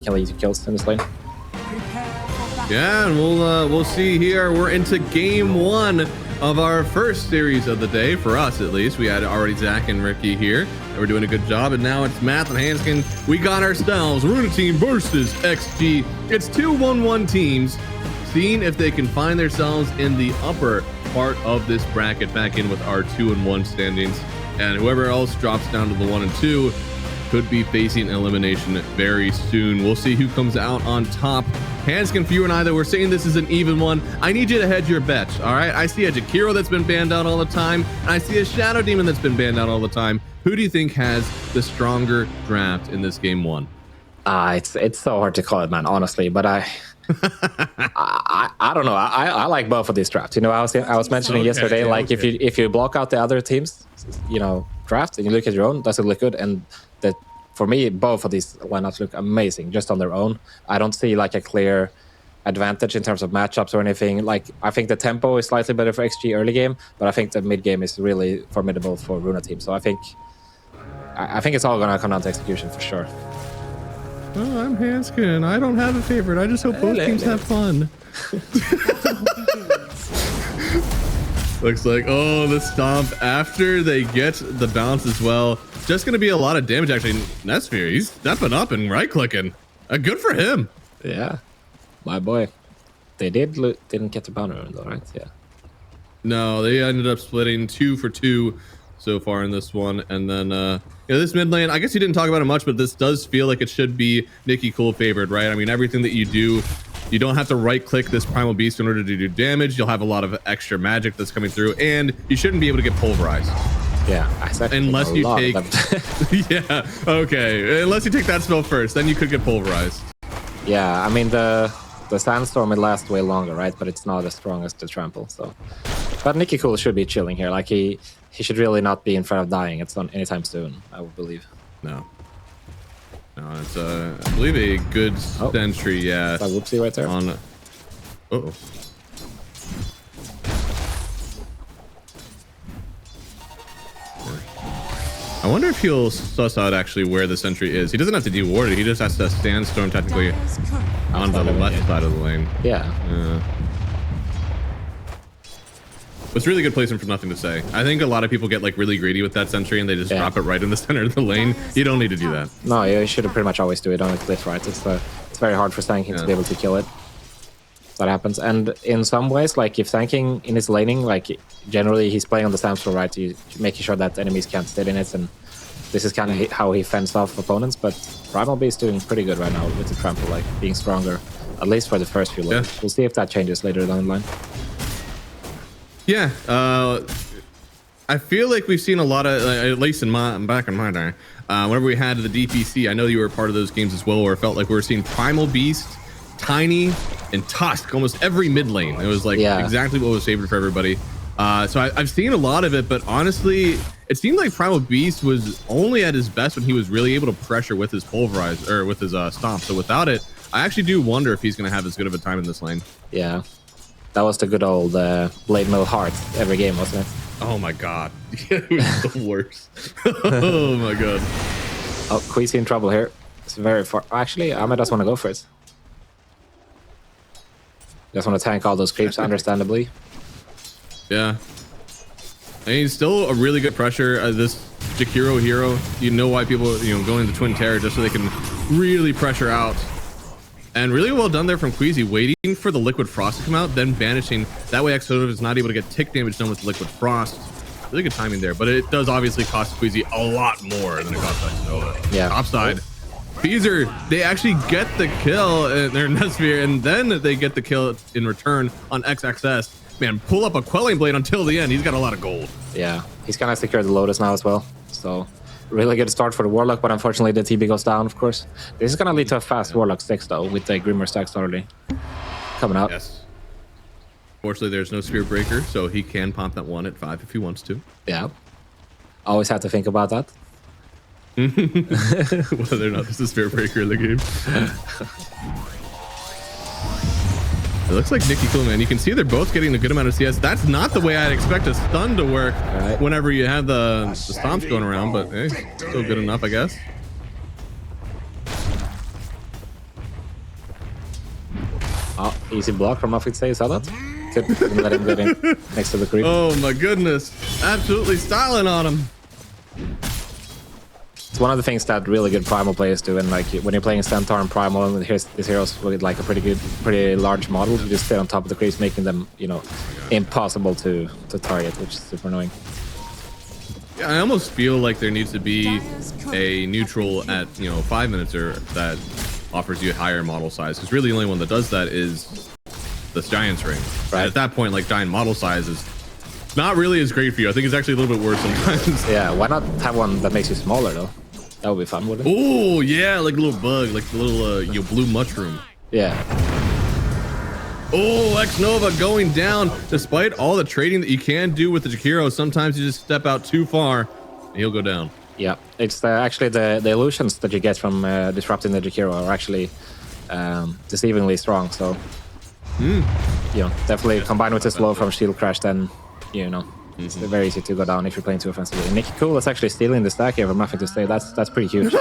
can lead to kills in this lane. Yeah, and we'll see here. We're into game one of our first series of the day, for us at least. We had already Zach and Ricky here, and we're doing a good job. And now it's Math and Hanskin. We got ourselves Runa Team versus XG. It's two 1-1 teams, seeing if they can find themselves in the upper part of this bracket, back in with our 2-1 standings. And whoever else drops down to the 1 and 2 could be facing elimination very soon. We'll see who comes out on top. Hanskin, for you and I, that we're saying this is an even one. I need you to hedge your bets, all right? I see a Jakiro that's been banned out all the time, and I see a Shadow Demon that's been banned out all the time. Who do you think has the stronger draft in this game one? It's so hard to call it, man, honestly. But I don't know. I like both of these drafts. You know, I was mentioning yesterday, like if you block out the other teams, you know, draft and you look at your own, does it look good? And that, for me, both of these lineups look amazing just on their own. I don't see like a clear advantage in terms of matchups or anything. Like, I think the tempo is slightly better for XG early game, but I think the mid game is really formidable for Runa Team. So I think it's all gonna come down to execution for sure. Oh, I'm Hanskin. I don't have a favorite. I just hope both teams have fun. Looks like, oh, the stomp after they get the bounce as well. Just going to be a lot of damage, actually. Nesphere, he's stepping up and right-clicking. Good for him. Yeah, my boy. They didn't get the bounty though, right? Yeah. No, they ended up splitting 2 for 2 so far in this one. And then, this mid lane, I guess you didn't talk about it much, but this does feel like it should be Nicky Cool favored, right? I mean, everything that you do, you don't have to right-click this Primal Beast in order to do damage. You'll have a lot of extra magic that's coming through, and you shouldn't be able to get pulverized. Yeah, unless you take yeah, okay, unless you take that spell first, then you could get pulverized. Yeah, I mean the sandstorm, it lasts way longer, right? But it's not as strong as the trample. So, but Nicky Cool should be chilling here. Like he should really not be in front of dying anytime soon, I would believe. No, it's I believe a good sentry. Yeah, that whoopsie right there. On I wonder if he'll suss out actually where the sentry is. He doesn't have to de-ward it. He just has to sandstorm technically on the left side of the lane. Yeah. It's really good placement for nothing to say. I think a lot of people get like really greedy with that sentry and they just drop it right in the center of the lane. You don't need to do that. No, you should pretty much always do it on a cliff, right? It's very hard for Sanking to be able to kill it. That happens. And in some ways, like if Sanking in his laning, like generally he's playing on the sandstorm, right? Making sure that enemies can't stay in it, and this is kind of how he fends off opponents. But Primal Beast doing pretty good right now with the trample, like being stronger, at least for the first few lanes. We'll see if that changes later down the line. Yeah, I feel like we've seen a lot of, at least back in my day, whenever we had the DPC, I know you were part of those games as well, where it felt like we were seeing Primal Beast, Tiny, and Tusk almost every mid lane. It was like exactly what was favored for everybody. So I've seen a lot of it, but honestly, it seemed like Primal Beast was only at his best when he was really able to pressure with his pulverize or with his stomp. So without it, I actually do wonder if he's going to have as good of a time in this lane. Yeah, that was the good old Blade Mill Heart every game, wasn't it? Oh my god, it was the worst. Oh my god. Oh, Queasy in trouble here. It's very far. Actually, I might just want to go for it. Just want to tank all those creeps, understandably. Yeah. I mean, still a really good pressure. This Jakiro hero, you know why people, go into Twin Terror, just so they can really pressure out. And really well done there from Queasy, waiting for the Liquid Frost to come out, then banishing. That way Exodus is not able to get tick damage done with Liquid Frost. Really good timing there, but it does obviously cost Queasy a lot more than it costs Exodus. Yeah. Topside. Feezer, they actually get the kill in their Nesphere, and then they get the kill in return on XXS. Man, pull up a Quelling Blade until the end. He's got a lot of gold. Yeah, he's gonna secure the Lotus now as well. So really good start for the Warlock, but unfortunately the TB goes down, of course. This is gonna lead to a fast Warlock 6 though, with the Grimmer stacks already coming out. Yes. Fortunately, there's no Spear Breaker, so he can pop that 1 at 5 if he wants to. Yeah. Always have to think about that. Whether or not this is Spear Breaker in the game. It looks like Nicky Cool, man. You can see they're both getting a good amount of CS. That's not the way I'd expect a stun to work whenever you have the stomps going around, but hey, still good enough, I guess. Oh, easy block from Offit. Saw that? Couldn't let him get in next to the creep. Oh my goodness. Absolutely styling on him. It's one of the things that really good Primal players do, and like when you're playing Centaur and Primal, and here's these heroes with like a pretty large model, you just stay on top of the creeps, making them, you know, impossible to target, which is super annoying. Yeah, I almost feel like there needs to be a neutral at 5 minutes or that offers you a higher model size, because really the only one that does that is the Giant's Ring. Right. And at that point, like giant model size is not really as great for you. I think it's actually a little bit worse sometimes. Yeah, why not have one that makes you smaller though? That would be fun, wouldn't it? Oh yeah, like a little bug, like the little blue mushroom. Yeah. Oh, Xnova going down. Despite all the trading that you can do with the Jakiro, sometimes you just step out too far and he'll go down. Yeah, it's actually the illusions that you get from disrupting the Jakiro are actually deceivingly strong. So, you know, definitely combined with the slow from Shield Crash, then, you know, it's very easy to go down if you're playing too offensively. And Nicky Cool is actually stealing the stack here from Muffin to stay. That's pretty huge.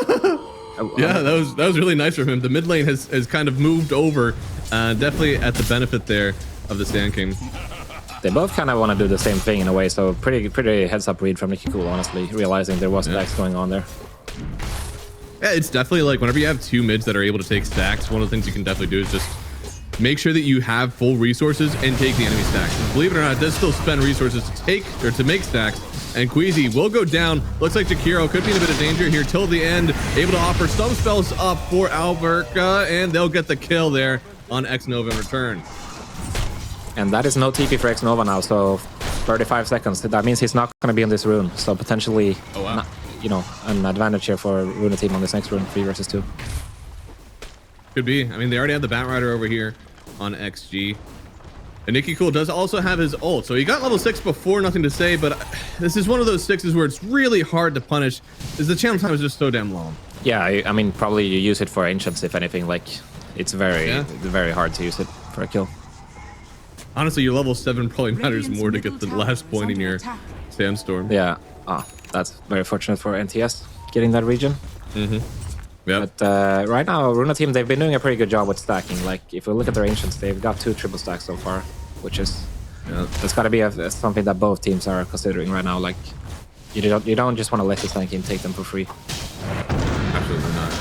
Yeah, that was really nice from him. The mid lane has kind of moved over, definitely at the benefit there of the Sand King. They both kind of want to do the same thing in a way, so pretty heads up read from Nicky Cool, honestly, realizing there was stacks going on there. Yeah, it's definitely like whenever you have two mids that are able to take stacks, one of the things you can definitely do is just make sure that you have full resources and take the enemy stacks. Believe it or not, it does still spend resources to take or to make stacks. And Queasy will go down. Looks like Jakiro could be in a bit of danger here till the end. Able to offer some spells up for Alberca, and they'll get the kill there on Xnova in return. And that is no TP for Xnova now, so 35 seconds. That means he's not going to be in this rune, so potentially, you know, an advantage here for Runa Team on this next rune, 3 versus 2. Could be. I mean, they already have the Bat Rider over here on XG. And Nicky Cool does also have his ult. So he got level 6 before, nothing to say, but this is one of those 6s where it's really hard to punish, because the channel time is just so damn long. Yeah, I mean, probably you use it for Ancients, if anything. Like, it's very hard to use it for a kill. Honestly, your level 7 probably matters more to get the last point in your Sandstorm. Yeah, that's very fortunate for NTS getting that region. Yeah. But right now, Runa Team, they've been doing a pretty good job with stacking. Like, if we look at their Ancients, they've got 2 triple stacks so far, which is it's got to be something that both teams are considering right now. Like, you don't just want to let the Sand King take them for free. Absolutely not.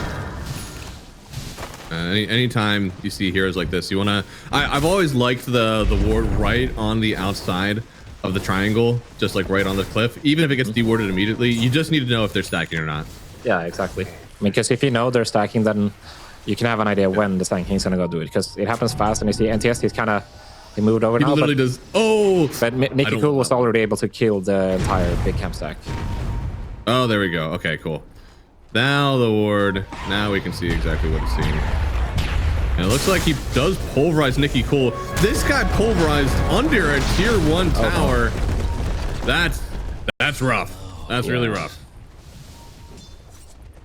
Anytime you see heroes like this, you want to. I've always liked the ward right on the outside of the triangle, just like right on the cliff. Even if it gets dewarded immediately, you just need to know if they're stacking or not. Yeah, exactly. I mean, because if you know they're stacking, then you can have an idea when the Sand King's gonna go do it, because it happens fast. And you see NTS, he moved over now. He literally does. Oh, but Nicky Cool was already able to kill the entire big camp stack. Oh, there we go. Okay, cool. Now the ward. Now we can see exactly what it's seeing. And it looks like he does pulverize Nicky Cool. This guy pulverized under a tier 1 tower. That's rough. That's really rough.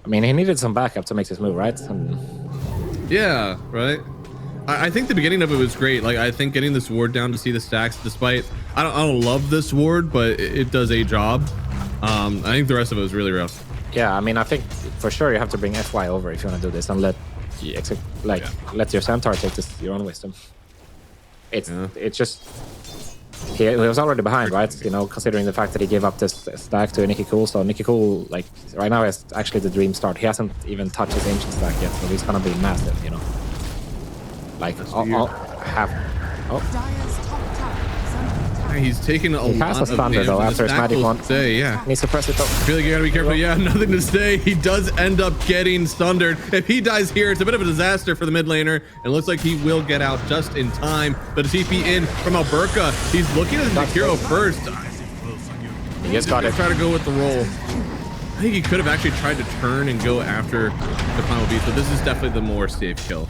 I mean, he needed some backup to make this move, right? Yeah, right. I think the beginning of it was great. Like, I think getting this ward down to see the stacks, despite I don't love this ward, but it does a job. I think the rest of it was really rough. Yeah, I mean, I think for sure you have to bring FY over if you want to do this, and let your Centaur take this your own wisdom. It's just he was already behind, right? You know, considering the fact that he gave up this stack to Nicky Cool. So Nicky Cool, like, right now is actually the dream start. He hasn't even touched his ancient stack yet, so he's gonna be massive, you know. Like, He's taking a he lot has a of thunder though after his magic one. Yeah. Needs to press it though. I feel like you gotta be careful. Yeah, nothing to say. He does end up getting sundered. If he dies here, it's a bit of a disaster for the mid laner. It looks like he will get out just in time. But a TP in from Alberca. He's looking at Jakiro first. He just got it. Try to go with the roll. I think he could have actually tried to turn and go after the final beast, but this is definitely the more safe kill.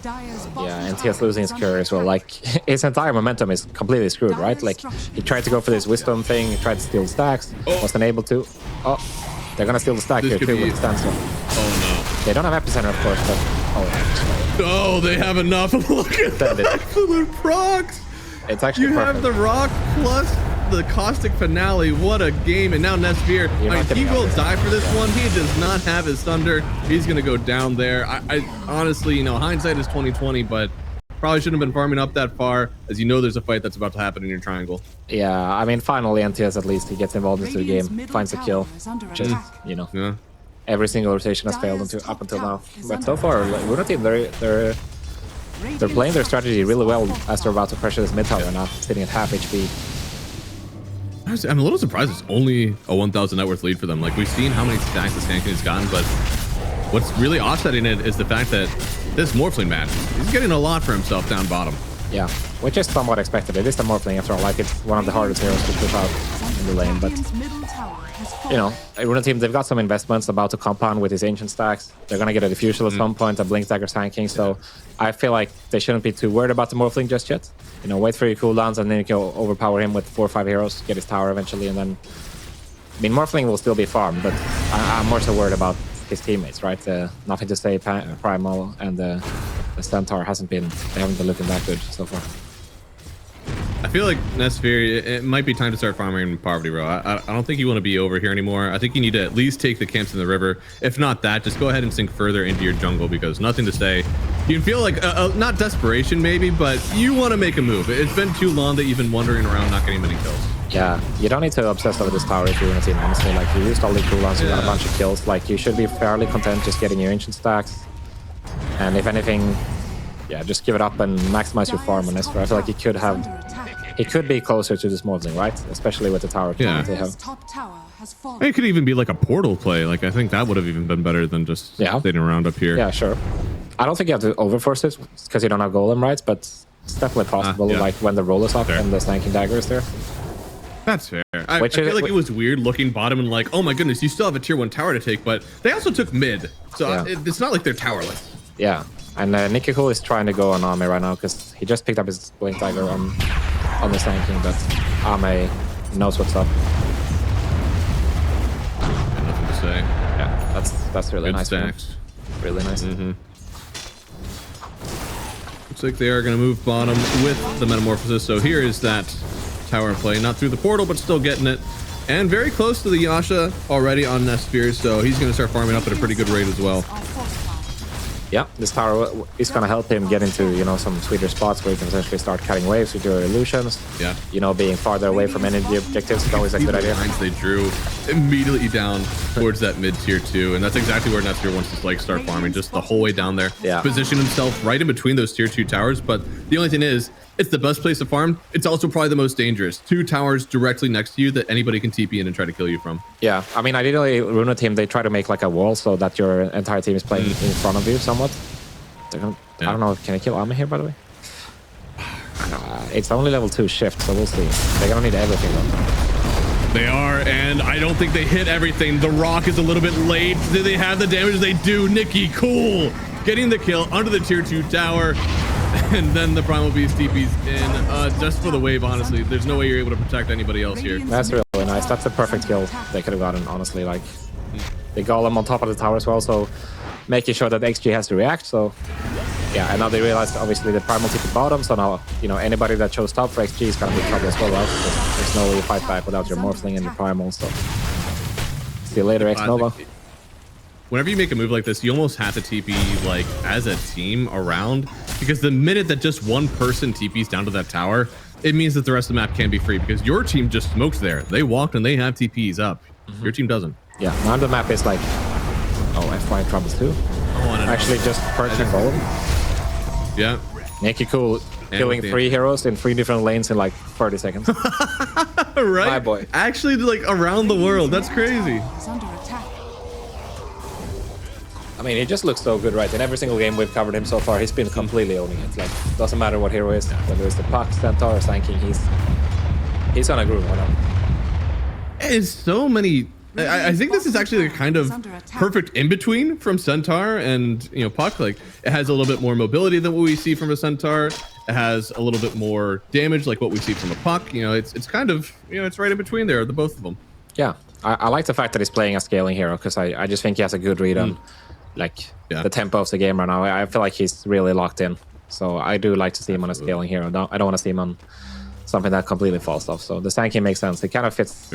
Yeah, NTS losing his cure as well. Like, his entire momentum is completely screwed, right? Like, he tried to go for this wisdom thing, he tried to steal stacks, wasn't able to. Oh, they're gonna steal the stack here too with the standstill. Oh no. They don't have epicenter, of course, but oh, they have enough. Look at that absolute procs. It's actually you perfect. have the rock plus the caustic finale. What a game. And now Nesfear, he will die for this one. He does not have his thunder. He's going to go down there. I honestly, you know, hindsight is 20/20, but probably shouldn't have been farming up that far, as you know there's a fight that's about to happen in your triangle. Yeah, I mean, finally NTS at least, he gets involved into the game, finds a kill. Just, you know, every single rotation has failed up until now. But so far, Runa Team, they're playing their strategy really well as they're about to pressure this mid tower now, sitting at half HP. I'm a little surprised it's only a 1,000 net worth lead for them. Like, we've seen how many stacks this Skanking has gotten, but what's really offsetting it is the fact that this Morphling match, he's getting a lot for himself down bottom. Yeah, which is somewhat expected. It is the Morphling after all. Like, it's one of the hardest heroes to push out in the lane. But, you know, Runa Team, they've got some investments about to compound with his ancient stacks. They're going to get a diffusal at some point, a Blink Dagger Skanking. So I feel like they shouldn't be too worried about the Morphling just yet. You know, wait for your cooldowns and then you can overpower him with 4 or 5 heroes, get his tower eventually, and then... I mean, Morphling will still be farmed, but I'm more so worried about his teammates, right? Nothing to say, Primal and the Centaur they haven't been looking that good so far. I feel like Nesfear, it might be time to start farming Poverty Row. I don't think you want to be over here anymore. I think you need to at least take the camps in the river. If not that, just go ahead and sink further into your jungle, because nothing to say. You can feel like, not desperation maybe, but you want to make a move. It's been too long that you've been wandering around not getting many kills. Yeah, you don't need to obsess over this tower if you're in a team, honestly. Like, you used all the cooldowns, you got a bunch of kills. Like, you should be fairly content just getting your ancient stacks. And if anything, yeah, just give it up and maximize your farm on this. I feel like he could be closer to this Morphling, right? Especially with the tower they have. It could even be like a portal play. Like, I think that would have even been better than just sitting around up here. Yeah, sure. I don't think you have to overforce it because you don't have golem, right? But it's definitely possible, like when the roll is up and the Skanking Dagger is there. That's fair. I feel like it was weird looking bottom and like, oh my goodness, you still have a tier 1 tower to take, but they also took mid. So it's not like they're towerless. Yeah. And Nikiko is trying to go on Ame right now because he just picked up his Blink Dagger on the Skanking, but Ame knows what's up. Nothing to say. Yeah, that's really nice. Really nice. Looks like they are going to move bottom with the Metamorphosis. So here is that tower in play, not through the portal, but still getting it. And very close to the Yasha already on Nesfear, so he's going to start farming up at a pretty good rate as well. Yeah, this tower is going to help him get into, you know, some sweeter spots where he can essentially start cutting waves with your illusions. Yeah. You know, being farther away from any of the objectives is always a good idea. Lines they drew immediately down towards that mid tier 2, and that's exactly where Nesfear wants to like start farming, just the whole way down there. Yeah. Position himself right in between those tier 2 towers, but the only thing is, it's the best place to farm. It's also probably the most dangerous. 2 towers directly next to you that anybody can TP in and try to kill you from. Yeah, I mean, ideally, Runa Team, they try to make like a wall so that your entire team is playing in front of you somewhat. I don't know, can I kill Ame here, by the way? It's only level 2 shift, so we'll see. They're gonna need everything though. They are, and I don't think they hit everything. The rock is a little bit late. Do they have the damage? They do. Nikki, cool. Getting the kill under the tier 2 tower. And then the Primal Beast TP's in, just for the wave, honestly. There's no way you're able to protect anybody else here. That's really nice. That's a perfect kill they could have gotten, honestly. Like, they golem on top of the tower as well, so making sure that XG has to react, so... Yeah, and now they realized, obviously, the Primal TP bottom, so now, you know, anybody that chose top for XG is gonna be in trouble as well, right? Because there's no way you fight back without your Morphling and your Primal, so... See you later, X-Nova. Whenever you make a move like this, you almost have to TP, like, as a team around, because the minute that just one person TPs down to that tower, it means that the rest of the map can be free, because your team just smoked there. They walked and they have TPs up. Your team doesn't. Yeah, now the map is like... Oh, FY troubles too. Actually just purchasing golem. Yeah. Nikki cool, killing 3 heroes in 3 different lanes in like 30 seconds. Right? My boy. Actually, like, around the world. That's crazy. I mean, he just looks so good, right? In every single game we've covered him so far, he's been completely owning it. Like, doesn't matter what hero is, whether it's the Puck, Centaur, or Skanking, he's on a groove right now. It's so many... I think this is actually a kind of perfect in-between from Centaur and, you know, Puck. Like, it has a little bit more mobility than what we see from a Centaur. It has a little bit more damage like what we see from a Puck. You know, it's kind of, you know, it's right in between there, the both of them. Yeah, I like the fact that he's playing a scaling hero, because I just think he has a good read on like the tempo of the game right now. I feel like he's really locked in, so I do like to see him on a scaling hero. I don't want to see him on something that completely falls off. So the stanking makes sense. It kind of fits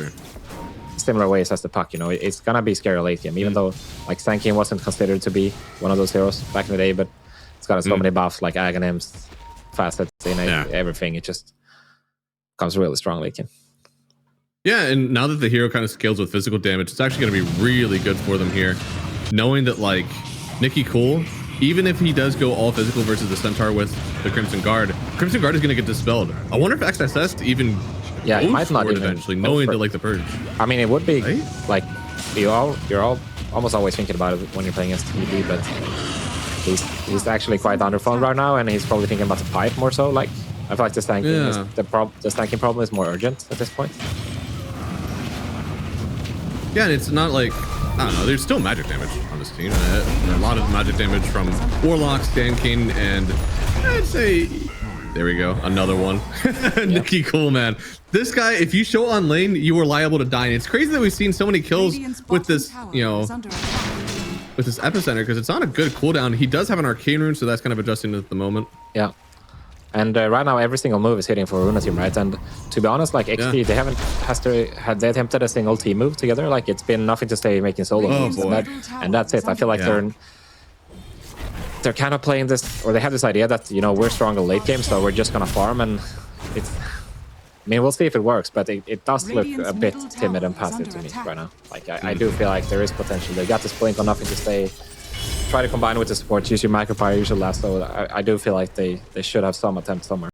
similar ways as the puck. You know, it's gonna be scary late game, even though like stanking wasn't considered to be one of those heroes back in the day, but it's got so many buffs like agonyms, facets, everything. It just comes really strong late game. Yeah, and now that the hero kind of scales with physical damage, it's actually going to be really good for them here. Knowing that, like, Nicky Cool, even if he does go all physical versus the Centaur with the Crimson Guard is going to get dispelled. I wonder if XSS even it might not even eventually, knowing that, like, the Purge. I mean, it would be, like, you're all almost always thinking about it when you're playing against TV, but he's actually quite underfunded right now, and he's probably thinking about the pipe more so. Like, I feel like the stanking, the stanking problem is more urgent at this point. Yeah, and it's not like, I don't know, there's still magic damage on this team. A lot of magic damage from Warlock, Stan King, and I'd say, there we go, another one. Nicky Cool, man. This guy, if you show on lane, you are liable to die. And it's crazy that we've seen so many kills with this, you know, with this epicenter, because it's on a good cooldown. He does have an arcane rune, so that's kind of adjusting at the moment. Yeah. And right now, every single move is hitting for Runa Team, right? And to be honest, like XP, they haven't they attempted a single team move together. Like it's been nothing to stay making solo moves, and that's it. I feel like they're kind of playing this, or they have this idea that, you know, we're stronger late game, so we're just gonna farm, and it's. I mean, we'll see if it works, but it does look a bit timid and passive to me right now. Like I do feel like there is potential. They got this blink on nothing to stay. Try to combine with the support, use your Macropire, use your lasso. I do feel like they should have some attempt somewhere.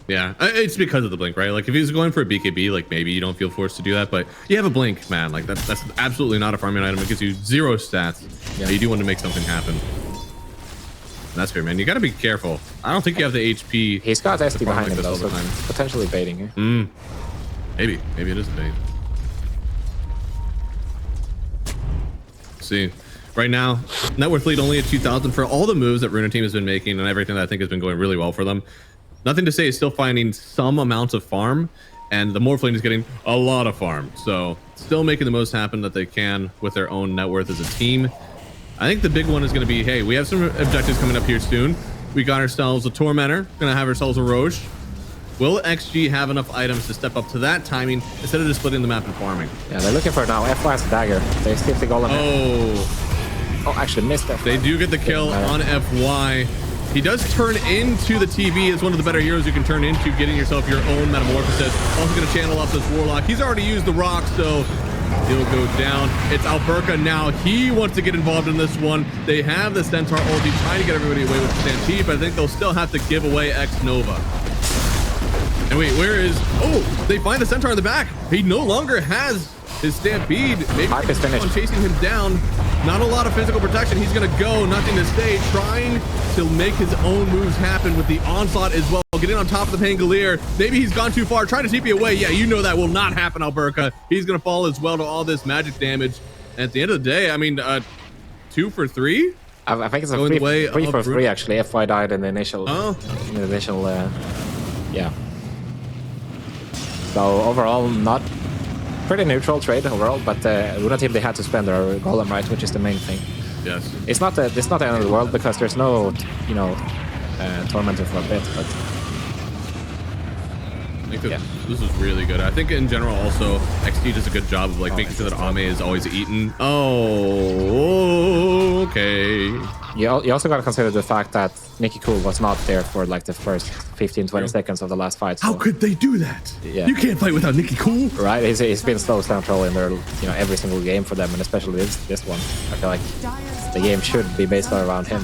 Yeah, it's because of the blink, right? Like if he's going for a BKB, like maybe you don't feel forced to do that, but you have a blink, man. Like that's absolutely not a farming item. It gives you 0 stats. Yeah. You do want to make something happen. And that's fair, man. You got to be careful. I don't think you have the HP. He's got SD behind him though, so potentially baiting here. Maybe it is bait. See. Right now, net worth lead only at 2,000 for all the moves that Runa Team has been making and everything that I think has been going really well for them. Nothing to say is still finding some amounts of farm, and the Morphling is getting a lot of farm. So still making the most happen that they can with their own net worth as a team. I think the big one is going to be, hey, we have some objectives coming up here soon. We got ourselves a Tormentor, going to have ourselves a Roche. Will XG have enough items to step up to that timing instead of just splitting the map and farming? Yeah, they're looking for it now. F-Blast Dagger. They skip the golem. Oh, actually missed it. They do get the kill on FY. He does turn into the TV as one of the better heroes you can turn into, getting yourself your own Metamorphosis. Also going to channel up this Warlock. He's already used the rock, so he'll go down. It's Alberca now. He wants to get involved in this one. They have the Centaur ulti trying to get everybody away with the Stampede, but I think they'll still have to give away X Nova. And wait, where is... Oh, they find the Centaur in the back. He no longer has his Stampede. Maybe on chasing him down. Not a lot of physical protection. He's going to go. Nothing to stay. Trying to make his own moves happen with the onslaught as well. Getting on top of the Pangolier. Maybe he's gone too far. Trying to TP away. Yeah, you know that will not happen, Alberca. He's going to fall as well to all this magic damage. And at the end of the day, I mean, 2 for 3? I think it's a 3 for 3, actually. FY died in the initial... yeah. So overall, not... Pretty neutral trade overall, but Runa Team, they had to spend their golem, right, which is the main thing. Yes. It's not the end of the world because there's no, you know, tormentor for a bit, but I think this is really good. I think in general also XT does a good job of like making sure that Ame is always eaten. Oh, okay. You also got to consider the fact that Nicky Cool was not there for like the first 15-20 seconds of the last fight. So. How could they do that? Yeah. You can't fight without Nicky Cool. Right, he's been so central in their, you know, every single game for them, and especially this one. I feel like the game should be based around him.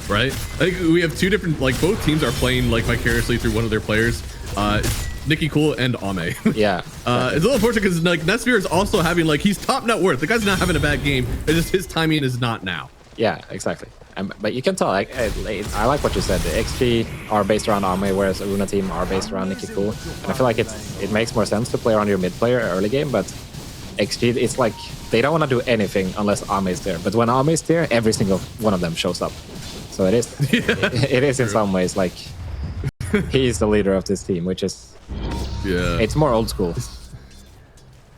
Right? I think we have two different, like both teams are playing like vicariously through one of their players. Nicky Cool and Ame. Yeah. It's a little unfortunate because like Netsphere is also having like he's top net worth. The guy's not having a bad game. It's just his timing is not now. Yeah, exactly. But you can tell, like, I like what you said. The XP are based around Ame, whereas Runa Team are based around Nicky Cool. And I feel like it makes more sense to play around your mid player early game, but XG, it's like they don't want to do anything unless Ame is there. But when Ame is there, every single one of them shows up. So it is. It is in some ways like he's the leader of this team, which is it's more old school.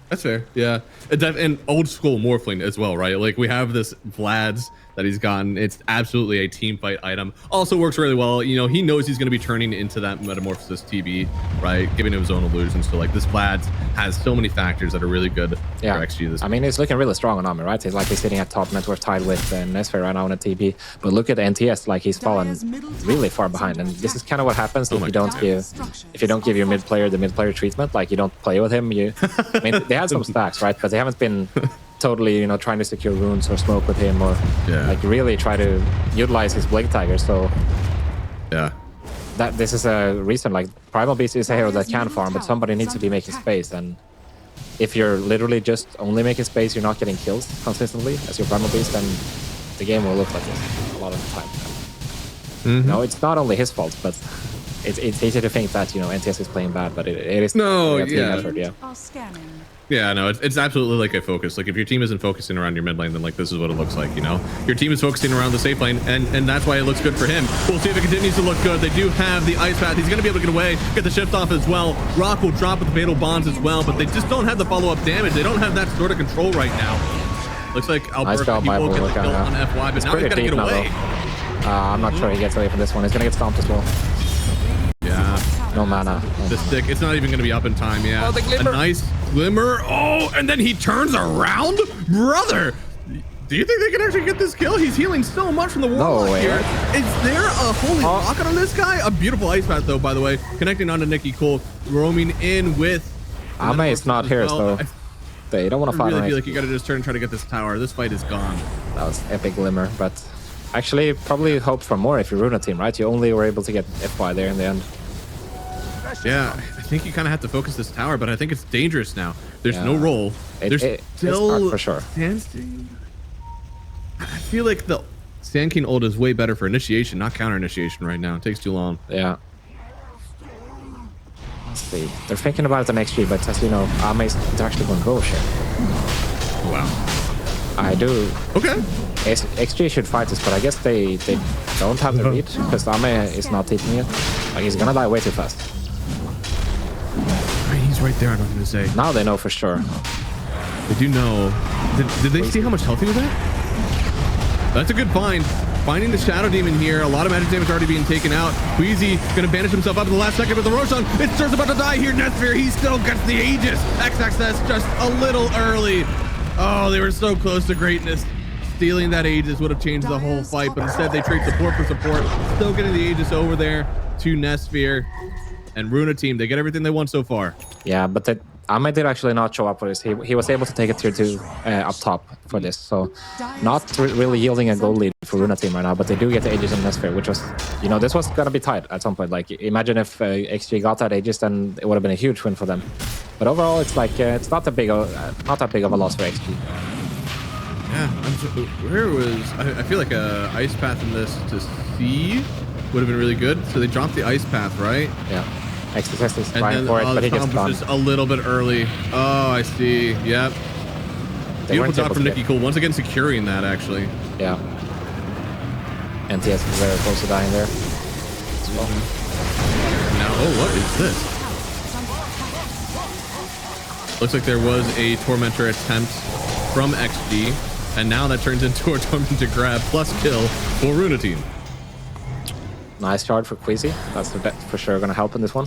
That's fair. Yeah, and old school Morphling as well, right? Like we have this Vlad's that he's gotten. It's absolutely a team fight item. Also works really well. You know, he knows he's going to be turning into that Metamorphosis TB, right? Giving him his own illusions. So like this Vlad has so many factors that are really good for XG this. I mean, he's looking really strong on Army, right? He's like he's sitting at top net worth tied with Nesfer right now on a TB. But look at the NTS, like he's fallen really far behind. And this is kind of what happens if you don't give your mid player the mid player treatment. Like you don't play with him. I mean, they had some stacks, right? But they haven't been totally, you know, trying to secure runes or smoke with him, or like really try to utilize his Blink Tiger. So this is a reason. Like Primal Beast is a hero that can farm, but somebody needs to be making space. And if you're literally just only making space, you're not getting kills consistently as your Primal Beast, then the game will look like this a lot of the time. No, it's not only his fault, but it's easy to think that, you know, NTS is playing bad, but it is effort, Yeah, no, it's absolutely like a focus. Like if your team isn't focusing around your mid lane, then like this is what it looks like, you know? Your team is focusing around the safe lane, and that's why it looks good for him. We'll see if it continues to look good. They do have the ice path. He's going to be able to get away, get the shift off as well. Rock will drop with the fatal bonds as well, but they just don't have the follow-up damage. They don't have that sort of control right now. Looks like Alberta, he will get the kill on FY, but now he's got to get away. I'm not sure he gets away from this one. He's going to get stomped as well. Yeah. No mana. The stick, it's not even going to be up in time. Yeah. A nice glimmer. Oh, and then he turns around? Brother, do you think they can actually get this kill? He's healing so much from the Warlock here. Is there a holy rocket on this guy? A beautiful ice path, though, by the way. Connecting onto Nicky Cole, roaming in with... Ame is not here, so they don't want to fight. I really feel like you got to just turn and try to get this tower. This fight is gone. That was epic glimmer, but actually probably hoped for more if you're Runa Team, right? You only were able to get FY there in the end. Yeah, I think you kind of have to focus this tower, but I think it's dangerous now. There's no roll. There's still for sure. I feel like the Sand King ult is way better for initiation, not counter initiation right now. It takes too long. Yeah. Let's see. They're thinking about the next G, but as you know, Ame's actually going to go share. Wow. I do. Okay. XG should fight this, but I guess they don't have the read because Ame is not taking it. Like he's gonna die way too fast. He's right there, I'm going to say. Now they know for sure. They do know. Did they see how much health he was at? That's a good find. Finding the Shadow Demon here. A lot of magic damage already being taken out. Queasy gonna banish himself up in the last second with the Roshan. It's just about to die here. Netsphere, he still gets the Aegis. XXS just a little early. Oh, they were so close to greatness. Stealing that Aegis would have changed the whole fight, but instead they trade support for support. Still getting the Aegis over there to Netsphere. And Runa Team, they get everything they want so far. Yeah, but Ame did actually not show up for this. He was able to take a tier 2 up top for this. So not really yielding a gold lead for Runa Team right now, but they do get the Aegis in Netsphere, which was, you know, this was going to be tight at some point. Like, imagine if XG got that Aegis, then it would have been a huge win for them. But overall, it's like, it's not that big of a loss for XG. Yeah, where was... I feel like a ice path in this to see would have been really good. So they dropped the ice path, right? Yeah. XXS is trying for it, but he gets done. Just a little bit early. Oh, I see. Yep. Beautiful job from Nicky Cole. Once again, securing that, actually. Yeah. NTS is very close to dying there as well. Now, oh, what is this? Looks like there was a Tormentor attempt from XG, and now that turns into a Tormentor grab plus kill for Runa Team. Nice shard for Queasy. That's for sure going to help in this one.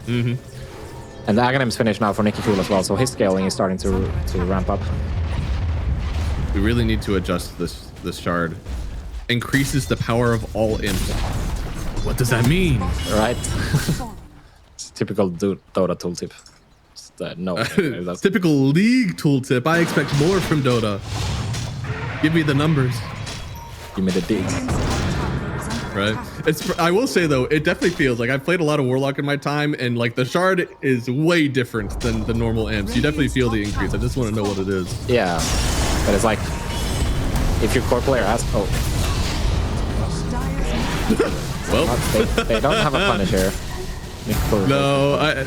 And the Aghanim's finished now for Nicky Cool as well, so his scaling is starting to ramp up. We really need to adjust this shard. Increases the power of all imps. What does that mean? Right. It's typical Dota tooltip. No. Typical League tooltip. I expect more from Dota. Give me the numbers. Give me the digs. Right. I will say though, it definitely feels like I've played a lot of Warlock in my time, and like the shard is way different than the normal imps. You definitely feel the increase. I just want to know what it is. Yeah, but it's like if your core player has well, they don't have a punish here. No, I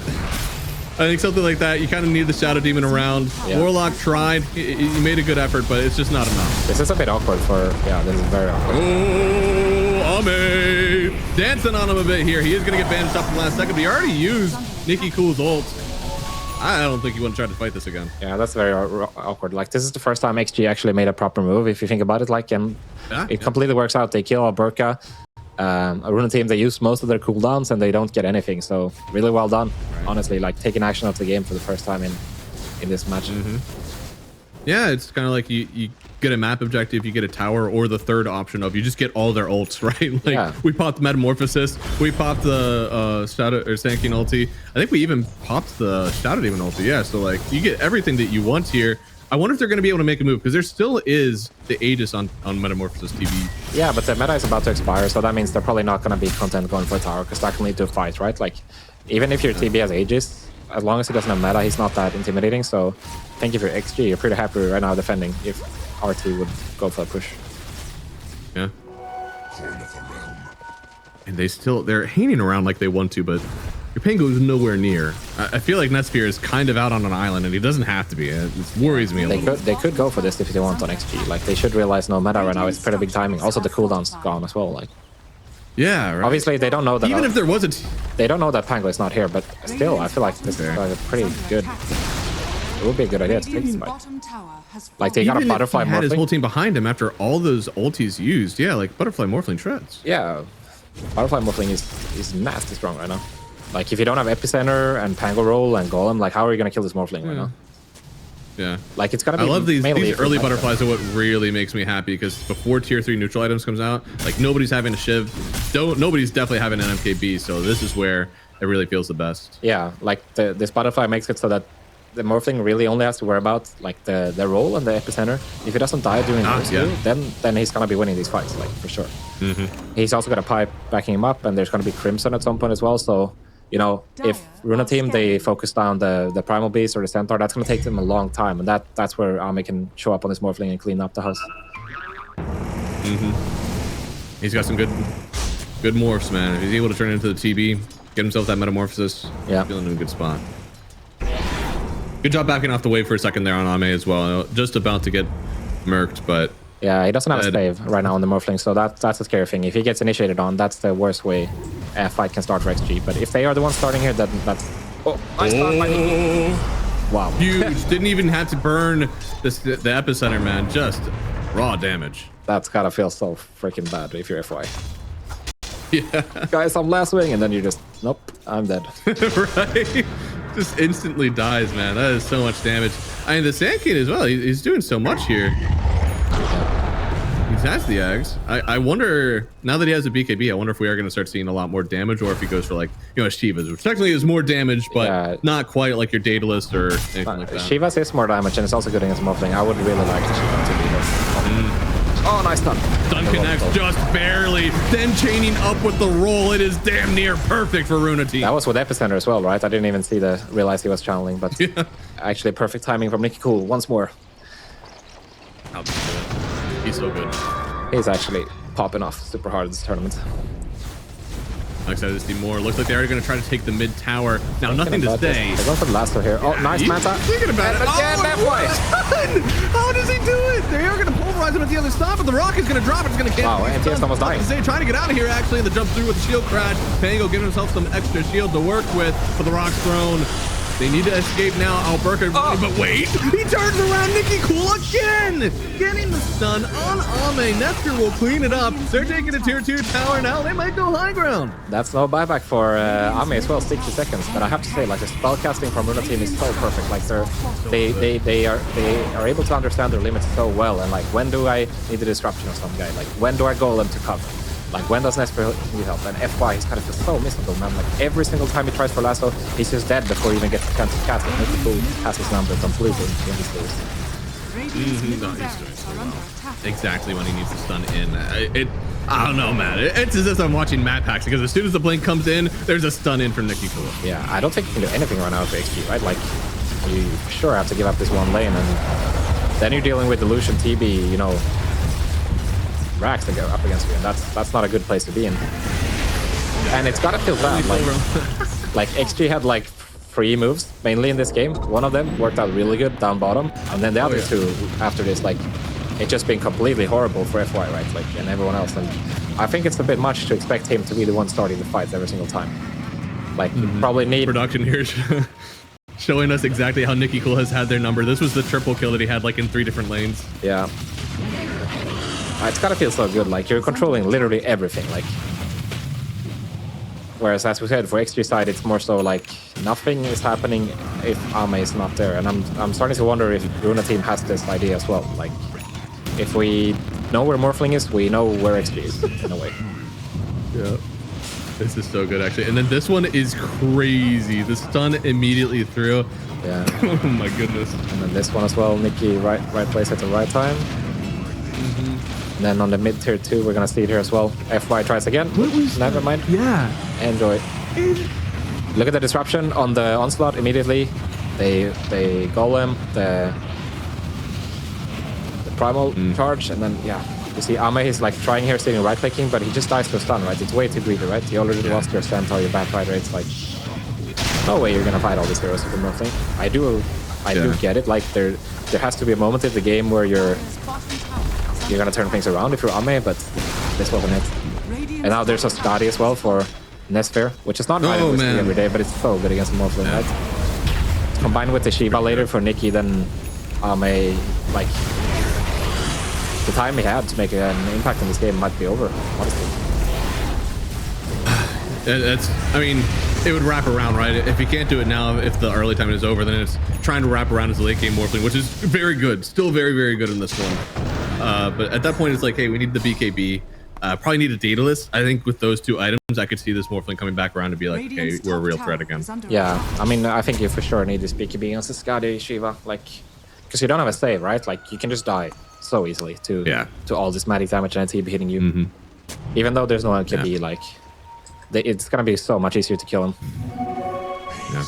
think something like that. You kind of need the Shadow Demon around. Yeah. Warlock tried. He made a good effort, but it's just not enough. This is a bit awkward for. Yeah, this is very awkward. Oh, Ame dancing on him a bit here. He is going to get banished up in the last second, but he already used Nicky Cool's ult. I don't think you want to try to fight this again. Yeah, that's very awkward. Like, this is the first time XG actually made a proper move, if you think about it. Like, and it completely works out. They kill Alberca. A Runa Team, they use most of their cooldowns and they don't get anything. So really well done, honestly. Like, taking action of the game for the first time in this match. Yeah, it's kind of like you get a map objective, you get a tower, or the third option of you just get all their ults, right? Like we popped Metamorphosis, we popped the Shadow or Sankin ulti. I think we even popped the Shadow Demon ulti. Yeah, so like you get everything that you want here. I wonder if they're going to be able to make a move, because there still is the Aegis on Metamorphosis TV. Yeah, but the meta is about to expire, so that means they're probably not going to be content going for a tower, because that can lead to a fight, right? Like, even if your TB has Aegis, as long as he doesn't have meta, he's not that intimidating. So I think if you're XG, you're pretty happy right now defending if RT would go for a push. Yeah. And they're hanging around like they want to, but your Pango is nowhere near. I feel like Netsphere is kind of out on an island, and he doesn't have to be. It worries me a little. They could go for this if they want on XG. Like, they should realize no meta right now. It's pretty big timing. Also, the cooldown's gone as well. Like, yeah, right. Obviously, they don't know that. Even if there was they don't know that Pango is not here, but still, I feel like this is like a pretty good. It would be a good idea to take this fight. Like, they got a Butterfly Morphling. He had his whole team behind him after all those ultis used. Yeah, like Butterfly Morphling shreds. Yeah, Butterfly Morphling is nasty strong right now. Like, if you don't have Epicenter and Pango Roll and Golem, like, how are you gonna kill this Morphling right now? Yeah, like, it's gonna be. I love these early butterflies are what really makes me happy, because before tier 3 neutral items comes out, like, nobody's having a Shiv, nobody's definitely having an MKB, so this is where it really feels the best. Yeah, like this butterfly makes it so that the Morphling really only has to worry about like the roll and the Epicenter. If he doesn't die during those two, then he's gonna be winning these fights, like, for sure. He's also got a pipe backing him up, and there's gonna be Crimson at some point as well. So, you know, if Runa Team, they focus down the Primal Beast or the Centaur, that's going to take them a long time. And that's where Ame can show up on this Morphling and clean up the house. He's got some good morphs, man. If he's able to turn into the TB, get himself that Metamorphosis, feeling in a good spot. Good job backing off the wave for a second there on Ame as well. Just about to get murked, but... Yeah, he doesn't have a stave right now on the Morphling, so that's a scary thing. If he gets initiated on, that's the worst way a fight can start for XG. But if they are the ones starting here, then that's... Oh, nice start by Nikki. Wow. Huge. Didn't even have to burn the Epicenter, man. Just raw damage. That's gotta feel so freaking bad if you're FY. Yeah. Guys, I'm last wing, and then you just... Nope, I'm dead. Right? Just instantly dies, man. That is so much damage. I mean, the Sand King as well. He's doing so much here. He has the Ags. I wonder, now that he has a BKB, I wonder if we are going to start seeing a lot more damage, or if he goes for, like, you know, Shivas, which technically is more damage, but not quite like your Daedalus or anything like that. Shivas is more damage, and it's also good against Morphling. I would really like the Shiva to be here. Oh, nice stun. Stun connects just barely, then chaining up with the roll. It is damn near perfect for Runa Team. That was with Epicenter as well, right? I didn't even realize he was channeling, but actually perfect timing from Nicky Cool once more. He's so good. He's actually popping off super hard this tournament. I'm excited to see more. Looks like they're already going to try to take the mid tower. Now, nothing to stay. They're going for the Lasso here. Oh, nice Manta. Thinking about it. How does he do it? They are going to pulverize him at the other side, but the rock is going to drop. It's going to cancel. Wow, NTS almost dying. Trying to get out of here, actually, and the jump through with the shield crash. Pango giving himself some extra shield to work with for the rock's thrown. They need to escape now. Alberca, but wait, he turns around. Nicky Cool again, getting the stun on Ame. Nestor will clean it up. They're taking a tier 2 tower now. They might go high ground. That's no buyback for Ame as well, 60 seconds. But I have to say, like, the spell casting from Runa Team is so perfect. Like, they are able to understand their limits so well. And like, when do I need the disruption of some guy? Like, when do I go them to cover? Like, when does Nesper need help? And FY is kind of just so missable, man. Like, every single time he tries for Lasso, he's just dead before he even gets the chance to cast it. Nicky Cool has his number completely in this series. Exactly when he needs to stun in. I don't know, man. It's as if I'm watching Mad Packs, because as soon as the blink comes in, there's a stun in from Nicky Cool. Yeah, I don't think you can do anything right now for XG, right? Like, you sure have to give up this one lane, and then you're dealing with Delusion, TB, you know, racks that go up against you, and that's not a good place to be in. And it's gotta feel bad. Like XG had like 3 moves mainly in this game. One of them worked out really good down bottom, and then the other 2 after this, like, it's just been completely horrible for FY, right? Like, and everyone else. And I think it's a bit much to expect him to be the one starting the fights every single time. Like, you probably need production here. showing us exactly how Nicky Cool has had their number. This was the triple kill that he had like in 3 different lanes. Yeah. It's gotta feel so good. Like you're controlling literally everything. Like, whereas as we said for Xtreme side, it's more so like nothing is happening if Ame is not there. And I'm starting to wonder if Runa Team has this idea as well. Like, if we know where Morphling is, we know where Xtreme is in a way. Yeah. This is so good, actually. And then this one is crazy. The stun immediately through. Yeah. Oh my goodness. And then this one as well. Nicky, right place at the right time. And then on the mid tier 2, we're gonna see it here as well. FY tries again. Never mind. Yeah. Enjoy. Look at the disruption on the onslaught immediately. They golem the primal charge, and then yeah. You see Ame is like trying here, sitting right clicking, but he just dies to a stun, right? It's way too greedy, right? You already lost your Centaur, your Backrider. It's like no way you're gonna fight all these heroes with nothing. I do get it. Like there has to be a moment in the game where you're gonna turn things around if you're Ame, but this wasn't it. And now there's a Skadi as well for Nesphere, which is not an item we see every day, but it's so good against Morphling, right? Combined with the Shiva later for Nicky, then Ame, like the time he had to make an impact in this game might be over, honestly. I mean, it would wrap around, right? If he can't do it now, if the early time is over, then it's trying to wrap around his late game Morphling, which is very good. Still very, very good in this one. But at that point, it's like, hey, we need the BKB. Probably need a Daedalus. I think with those 2 items, I could see this Morphling coming back around to be like, okay, we're a real threat again. Yeah, I mean, I think you for sure need this BKB against the Skadi Shiva, like, because you don't have a save, right? Like, you can just die so easily to all this magic damage and TB hitting you. Even though there's no LKB, like, it's gonna be so much easier to kill him. Yeah.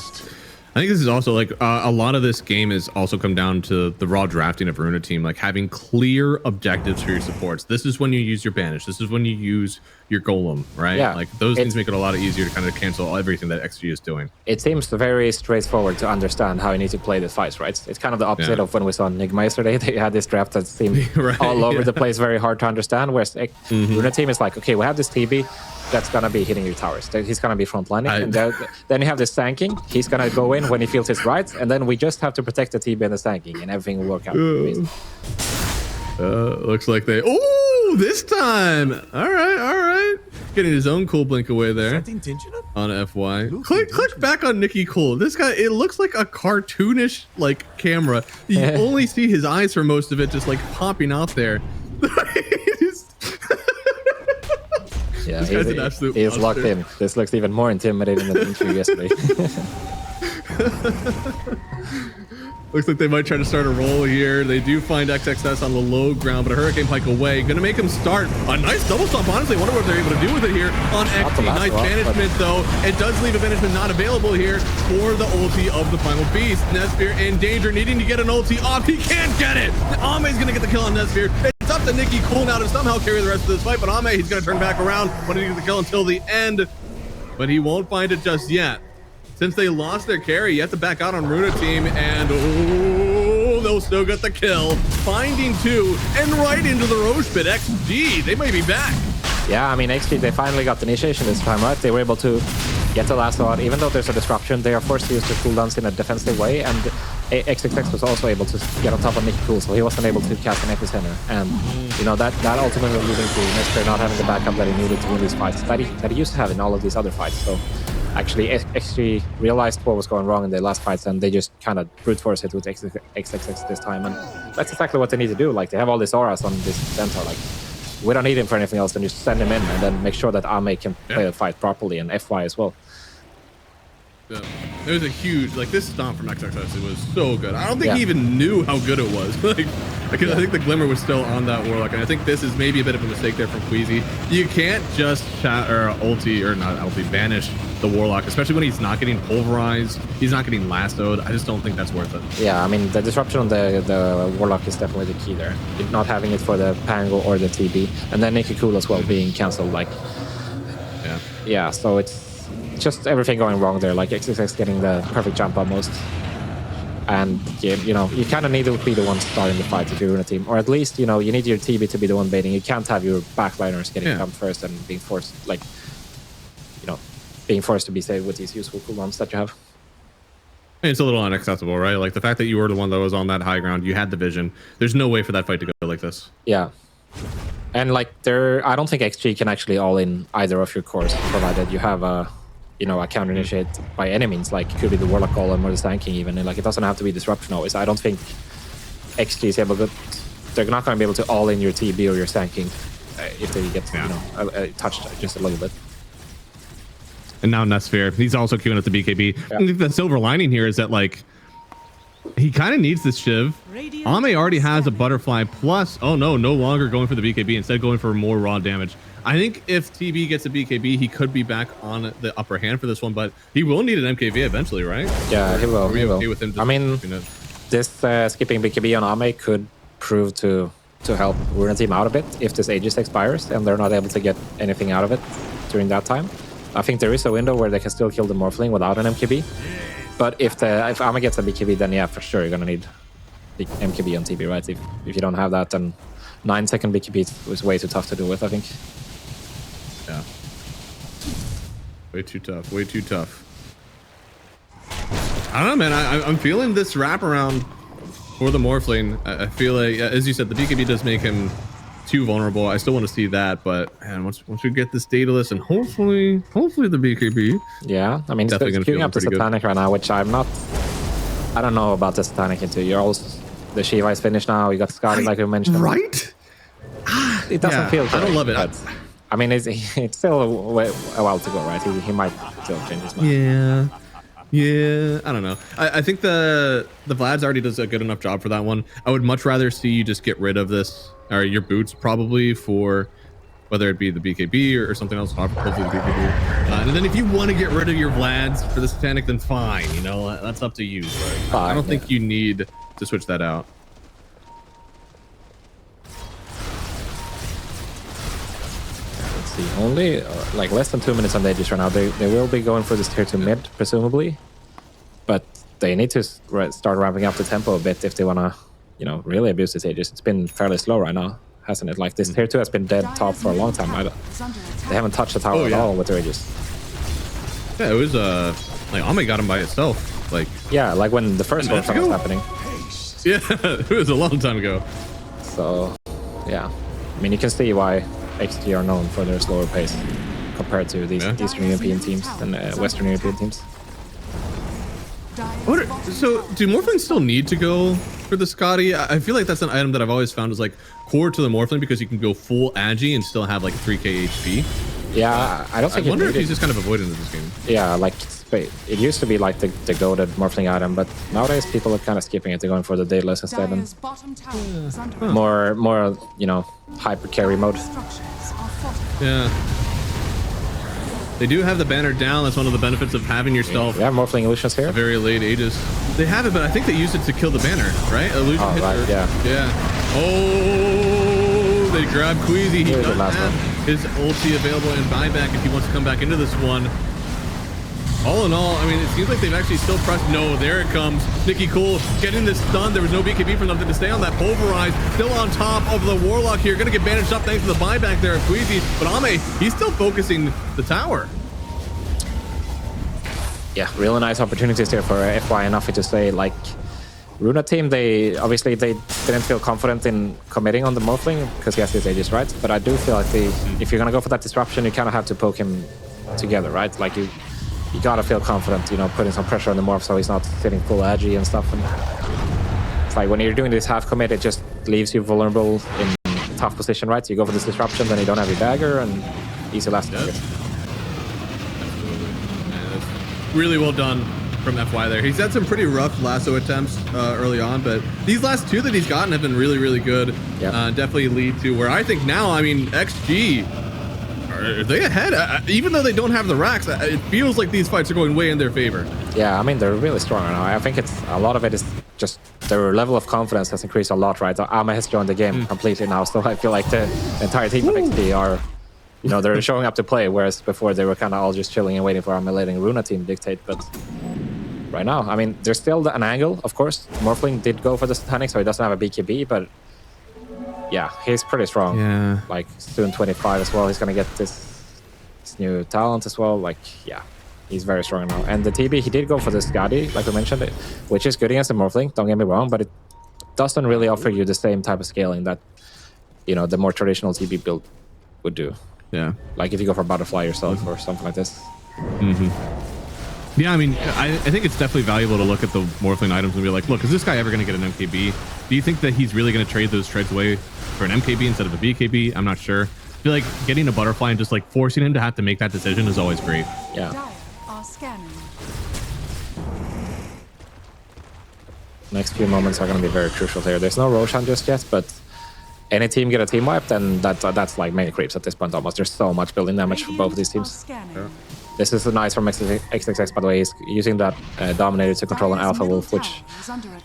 I think this is also like a lot of this game has also come down to the raw drafting of Runa Team, like having clear objectives for your supports. This is when you use your banish. This is when you use your golem, right? Yeah, like those things make it a lot easier to kind of cancel everything that XG is doing. It seems very straightforward to understand how you need to play the fights, right? It's kind of the opposite of when we saw Nigma yesterday. They had this draft that seemed all over the place, very hard to understand. Whereas Runa Team is like, okay, we have this TB. That's gonna be hitting your towers. He's gonna be frontlining, and then you have the stanking. He's gonna go in when he feels it's right, and then we just have to protect the TB and the stanking, and everything will work out. Looks like they. Oh, this time! All right. Getting his own cool blink away there on FY. Click back on Nicky Cool. This guy, it looks like a cartoonish like camera. You only see his eyes for most of it, just like popping out there. Yeah, he's locked in. This looks even more intimidating than the interview yesterday. Looks like they might try to start a roll here. They do find XXS on the low ground, but a Hurricane Pike away. Gonna make him start a nice double stomp, honestly. Wonder what they're able to do with it here on XP. Nice management, though. It does leave a management not available here for the ulti of the Primal Beast. Nesphere in danger, needing to get an ulti off. He can't get it. Ame's gonna get the kill on Nesphere. It's up to Nicky Cool now to somehow carry the rest of this fight, but Ame, he's gonna turn back around, wanting to get the kill until the end, but he won't find it just yet. Since they lost their carry, you have to back out on Runa Team, and they'll still get the kill. Finding 2, and right into the Roche pit. XG, they may be back. Yeah, I mean, XG, they finally got the initiation this time, right? They were able to get the last one. Even though there's a disruption, they are forced to use their cooldowns in a defensive way, and XXX was also able to get on top of Nicky Cool, so he wasn't able to cast an epicenter. And, you know, that ultimately leading to Nesphere not having the backup that he needed to win these fights, that he used to have in all of these other fights. So, actually, XG realized what was going wrong in their last fights, and they just kind of brute force it with XXX this time. And that's exactly what they need to do. Like, they have all these auras on this Centaur. Like, we don't need him for anything else, then just send him in and then make sure that Ame can play the fight properly, and FY as well. Yeah. It was a huge, like, this stomp from XXX, it was so good. I don't think he even knew how good it was. Because I think the Glimmer was still on that Warlock, and I think this is maybe a bit of a mistake there from Queasy. You can't just banish the Warlock, especially when he's not getting pulverized, he's not getting lassoed. I just don't think that's worth it. Yeah, I mean, the disruption on the Warlock is definitely the key there. Not having it for the Pango or the TB, and then Nicky Cool as well being cancelled, like... Yeah, so it's just everything going wrong there, like XXX getting the perfect jump almost. And, you know, you kind of need to be the one starting the fight if you're in a team. Or at least, you know, you need your TB to be the one baiting. You can't have your backliners getting jumped first and being forced, like, you know, being forced to be saved with these useful cooldowns that you have. It's a little unacceptable, right? Like the fact that you were the one that was on that high ground, you had the vision. There's no way for that fight to go like this. Yeah. And like I don't think XG can actually all in either of your cores, provided you have a counter initiate by any means. Like it could be the Warlock Golem or the Stanking even. And like it doesn't have to be disruption always. I don't think XG is able to. They're not going to be able to all in your TB or your Stanking if they get touched just a little bit. And now Nesphere, he's also queuing up the BKB. Yeah. I think the silver lining here is that like he kind of needs this Shiv. Ame already has a butterfly plus. Oh no, no longer going for the BKB, instead going for more raw damage. I think if TB gets a BKB, he could be back on the upper hand for this one, but he will need an MKV eventually, right? Yeah, he will. He will. With him I mean, this skipping BKB on Ame could prove to help Runa Team out a bit if this Aegis expires and they're not able to get anything out of it during that time. I think there is a window where they can still kill the Morphling without an MKB. But if Ame gets a BKB, then yeah, for sure you're gonna need the MKB on TB, right? If you don't have that, then 9-second BKB is way too tough to deal with, I think. Yeah. Way too tough. Way too tough. I don't know, man. I'm feeling this wraparound for the Morphling. I feel like, as you said, the BKB does make him too vulnerable. I still want to see that, but man, once we get this Daedalus and hopefully the BKB. Yeah, I mean, definitely it's queuing up the Satanic right now, which I don't know about the Satanic into. You're also the Shiva is finished now. You got Scotty, like you mentioned. Right? It doesn't feel good. I don't love it. I mean, it's still a while to go, right? He might still change his Yeah. mind. Yeah, I don't know. I think the Vlad's already does a good enough job for that one. I would much rather see you just get rid of this, or your boots probably, for whether it be the BKB or something else, hopefully the BKB. And then if you want to get rid of your Vlads for the Satanic, then fine, you know, that's up to you. But I don't think you need to switch that out. Let's see, only like less than 2 minutes on the Aegis right now. They will be going for this tier 2 mid, presumably. But they need to start ramping up the tempo a bit if they want to, really abuse this Aegis. It's been fairly slow right now, hasn't it? Like this tier 2 has been dead top for a long time. They haven't touched the tower at all with their Aegis. Yeah, it was like Ame got him by itself. Like like when the first one was happening. Yeah, it was a long time ago. So yeah, I mean, you can see why XG are known for their slower pace compared to these Eastern European teams and Western European teams. So do Morphlings still need to go for the Scotty? I feel like that's an item that I've always found is like core to the Morphling, because you can go full Agi and still have like 3k HP. Yeah, I don't think I wonder if he's just kind of avoiding this game. Yeah, like it used to be like the goated Morphling item, but nowadays people are kind of skipping it. They're going for the Daedalus instead and more hyper carry mode. Yeah. They do have the banner down. That's one of the benefits of having yourself. Yeah, Morphling illusions here. A very late Aegis. They have it, but I think they used it to kill the banner, right? Illusion hit right, yeah. Oh, they grab Queasy. He does have his ulti available in buyback if he wants to come back into this one. All in all, I mean, it seems like they've actually still pressed. No, there it comes. Nikki Cole getting this stun. There was no BKB for nothing to stay on that pulverize. Still on top of the Warlock here. Going to get bandaged up thanks to the buyback there of Queasy. But Ame, he's still focusing the tower. Yeah, really nice opportunities here for FY and Nuffy to say, like, Runa Team, they didn't feel confident in committing on the Morphling because he has his Aegis, right? But I do feel like if you're going to go for that disruption, you kind of have to poke him together, right? Like, you gotta feel confident, putting some pressure on the Morph so he's not sitting full Agi and stuff. And it's like when you're doing this half commit, it just leaves you vulnerable in tough position, right? So you go for this disruption, then you don't have your dagger, and easy last target. Really well done from FY there. He's had some pretty rough lasso attempts early on, but these last two that he's gotten have been really, really good. Yep. Definitely lead to where I think now, I mean, XG, are they ahead? Even though they don't have the racks, it feels like these fights are going way in their favor. Yeah, I mean, they're really strong right now. I think a lot of it is just their level of confidence has increased a lot, right? Ame has joined the game completely now, so I feel like the entire team of XP are, they're showing up to play, whereas before they were kind of all just chilling and waiting for Ame letting Runa Team dictate. But right now, I mean, there's still an angle, of course. Morphling did go for the Satanic, so he doesn't have a BKB, but yeah, he's pretty strong. Yeah. Like, soon 25 as well. He's gonna get this new talent as well. Like, yeah. He's very strong now. And the TB, he did go for the Skadi, like we mentioned, which is good against the Morphling, don't get me wrong, but it doesn't really offer you the same type of scaling that, you know, the more traditional TB build would do. Yeah. Like if you go for Butterfly yourself or something like this. Yeah, I mean, I think it's definitely valuable to look at the Morphling items and be like, look, is this guy ever going to get an MKB? Do you think that he's really going to trade those treads away for an MKB instead of a BKB? I'm not sure. I feel like getting a Butterfly and just like forcing him to have to make that decision is always great. Yeah. Next few moments are going to be very crucial here. There's no Roshan just yet, but any team get a team wipe, then that's like many creeps at this point almost. There's so much building damage for both of these teams. Yeah. This is nice from XXX, by the way. He's using that Dominator to control an Alpha Wolf, which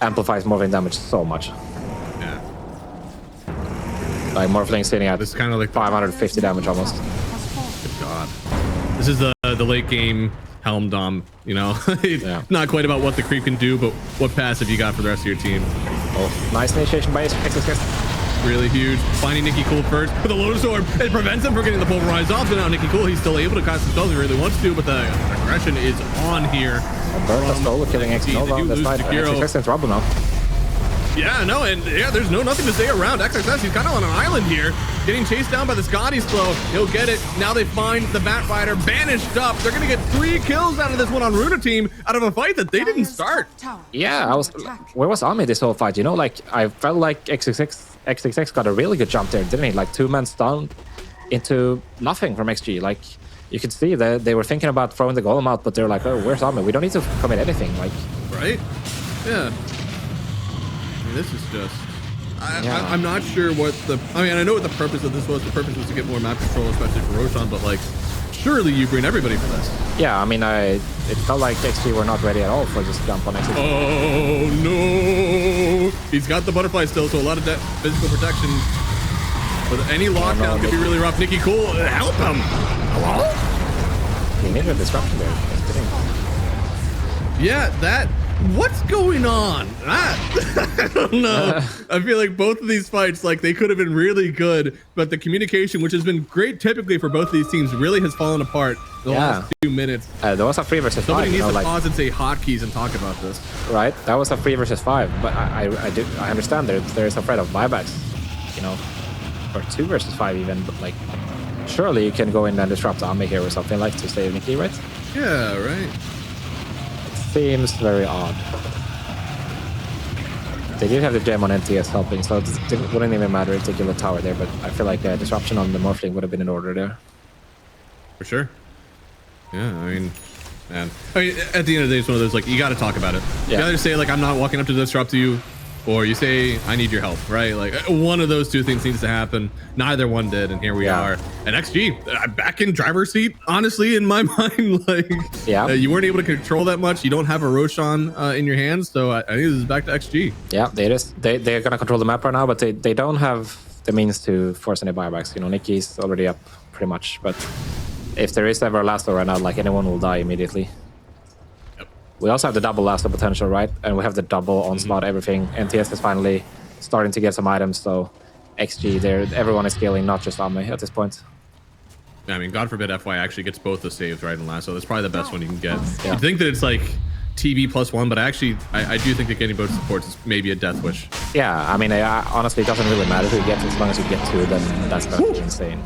amplifies Morphling damage so much. Yeah. Like Morphling sitting at this is kind of like 550 damage almost. Good God. This is the late game Helm Dom, you know? Yeah. Not quite about what the creep can do, but what passive you got for the rest of your team. Oh, nice initiation by XXX. Really huge. Finding Nicky Cool first with a Lotus Orb. It prevents him from getting the Pulverize off. So now Nicky Cool, he's still able to cast himself if he really wants to, but the aggression is on here. Bertha Stola killing XXX. That's right. XXX in trouble now. Yeah, no, and yeah, there's nothing to say around XXX. He's kind of on an island here, getting chased down by the Scotty's flow. He'll get it. Now they find the Bat Rider banished up. They're going to get 3 kills out of this one on Runa Team out of a fight that they didn't start. Yeah, where was Ami this whole fight? You know, like, I felt like XXX got a really good jump there, didn't he? Like 2 men stunned into nothing from XG. Like, you could see that they were thinking about throwing the golem out, but they're like, oh, where's Ami? We don't need to commit anything. Like, right? Yeah. This is just I'm not sure what the I know what the purpose of this was. The purpose was to get more map control, especially for Roshan, but like surely you bring everybody for this. Yeah, I mean, it felt like XG were not ready at all for this jump on XG. Oh no, he's got the Butterfly still, so a lot of physical protection, but any lockdown could be really rough. Nicky Cool, help him. Hello? He needed a disruption there. Yeah, what's going on? I don't know. I feel like both of these fights, like they could have been really good, but the communication, which has been great typically for both of these teams, really has fallen apart the last 2 minutes. There was a 3 versus 5. Somebody needs to pause and say hotkeys and talk about this. Right, that was a 3 versus 5, but I understand there is a threat of buybacks, you know, or 2 versus 5 even, but like surely you can go in and disrupt Ami here or something like to save Nicky, right? Yeah, right. Seems very odd. They did have the gem on NTS helping, so it wouldn't even matter if they kill the tower there, but I feel like a disruption on the Morphling would have been in order there. For sure. Yeah, I mean, man. I mean, at the end of the day, it's one of those, like, you got to talk about it. Yeah. You either say, like, I'm not walking up to disrupt you, or you say, I need your help, right? Like, one of those two things needs to happen. Neither one did, and here we are. And XG, back in driver's seat, honestly, in my mind. Like, you weren't able to control that much. You don't have a Roshan in your hands, so I think this is back to XG. Yeah, they're going to control the map right now, but they don't have the means to force any buybacks. You know, Nicky's already up pretty much, but if there is ever a lasso right now, like, anyone will die immediately. We also have the double lasso potential, right? And we have the double onslaught, everything. NTS is finally starting to get some items, so XG, everyone is scaling, not just Ami at this point. I mean, God forbid FY actually gets both the saves, right, and lasso. That's probably the best one you can get. Yeah. You'd think that it's like TB +1, but actually, I do think that getting both supports is maybe a death wish. Yeah, I mean, honestly, it doesn't really matter who you get, as long as you get 2, then that's gonna be insane.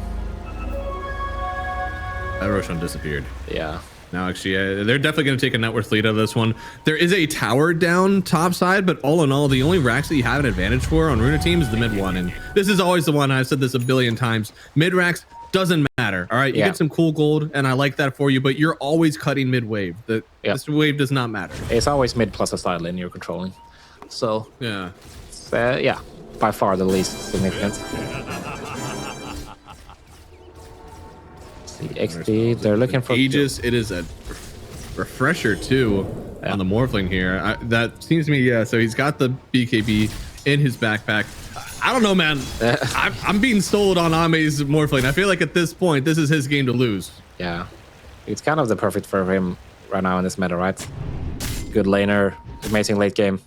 That Roshan disappeared. Yeah. Now, actually, they're definitely going to take a net worth lead out of this one. There is a tower down top side, but all in all, the only racks that you have an advantage for on Runa Team is the mid one. And this is always the one, I've said this a billion times. Mid racks doesn't matter. All right, you get some cool gold, and I like that for you, but you're always cutting mid wave. This wave does not matter. It's always mid plus a side lane you're controlling. So, yeah, yeah, by far the least significant. XP, they're looking for Aegis. It is a refresher too on the Morphling here. That seems to me, so he's got the BKB in his backpack. I don't know, man. I'm being sold on Ame's Morphling. I feel like at this point, this is his game to lose. Yeah, it's kind of the perfect for him right now in this meta, right? Good laner, amazing late game.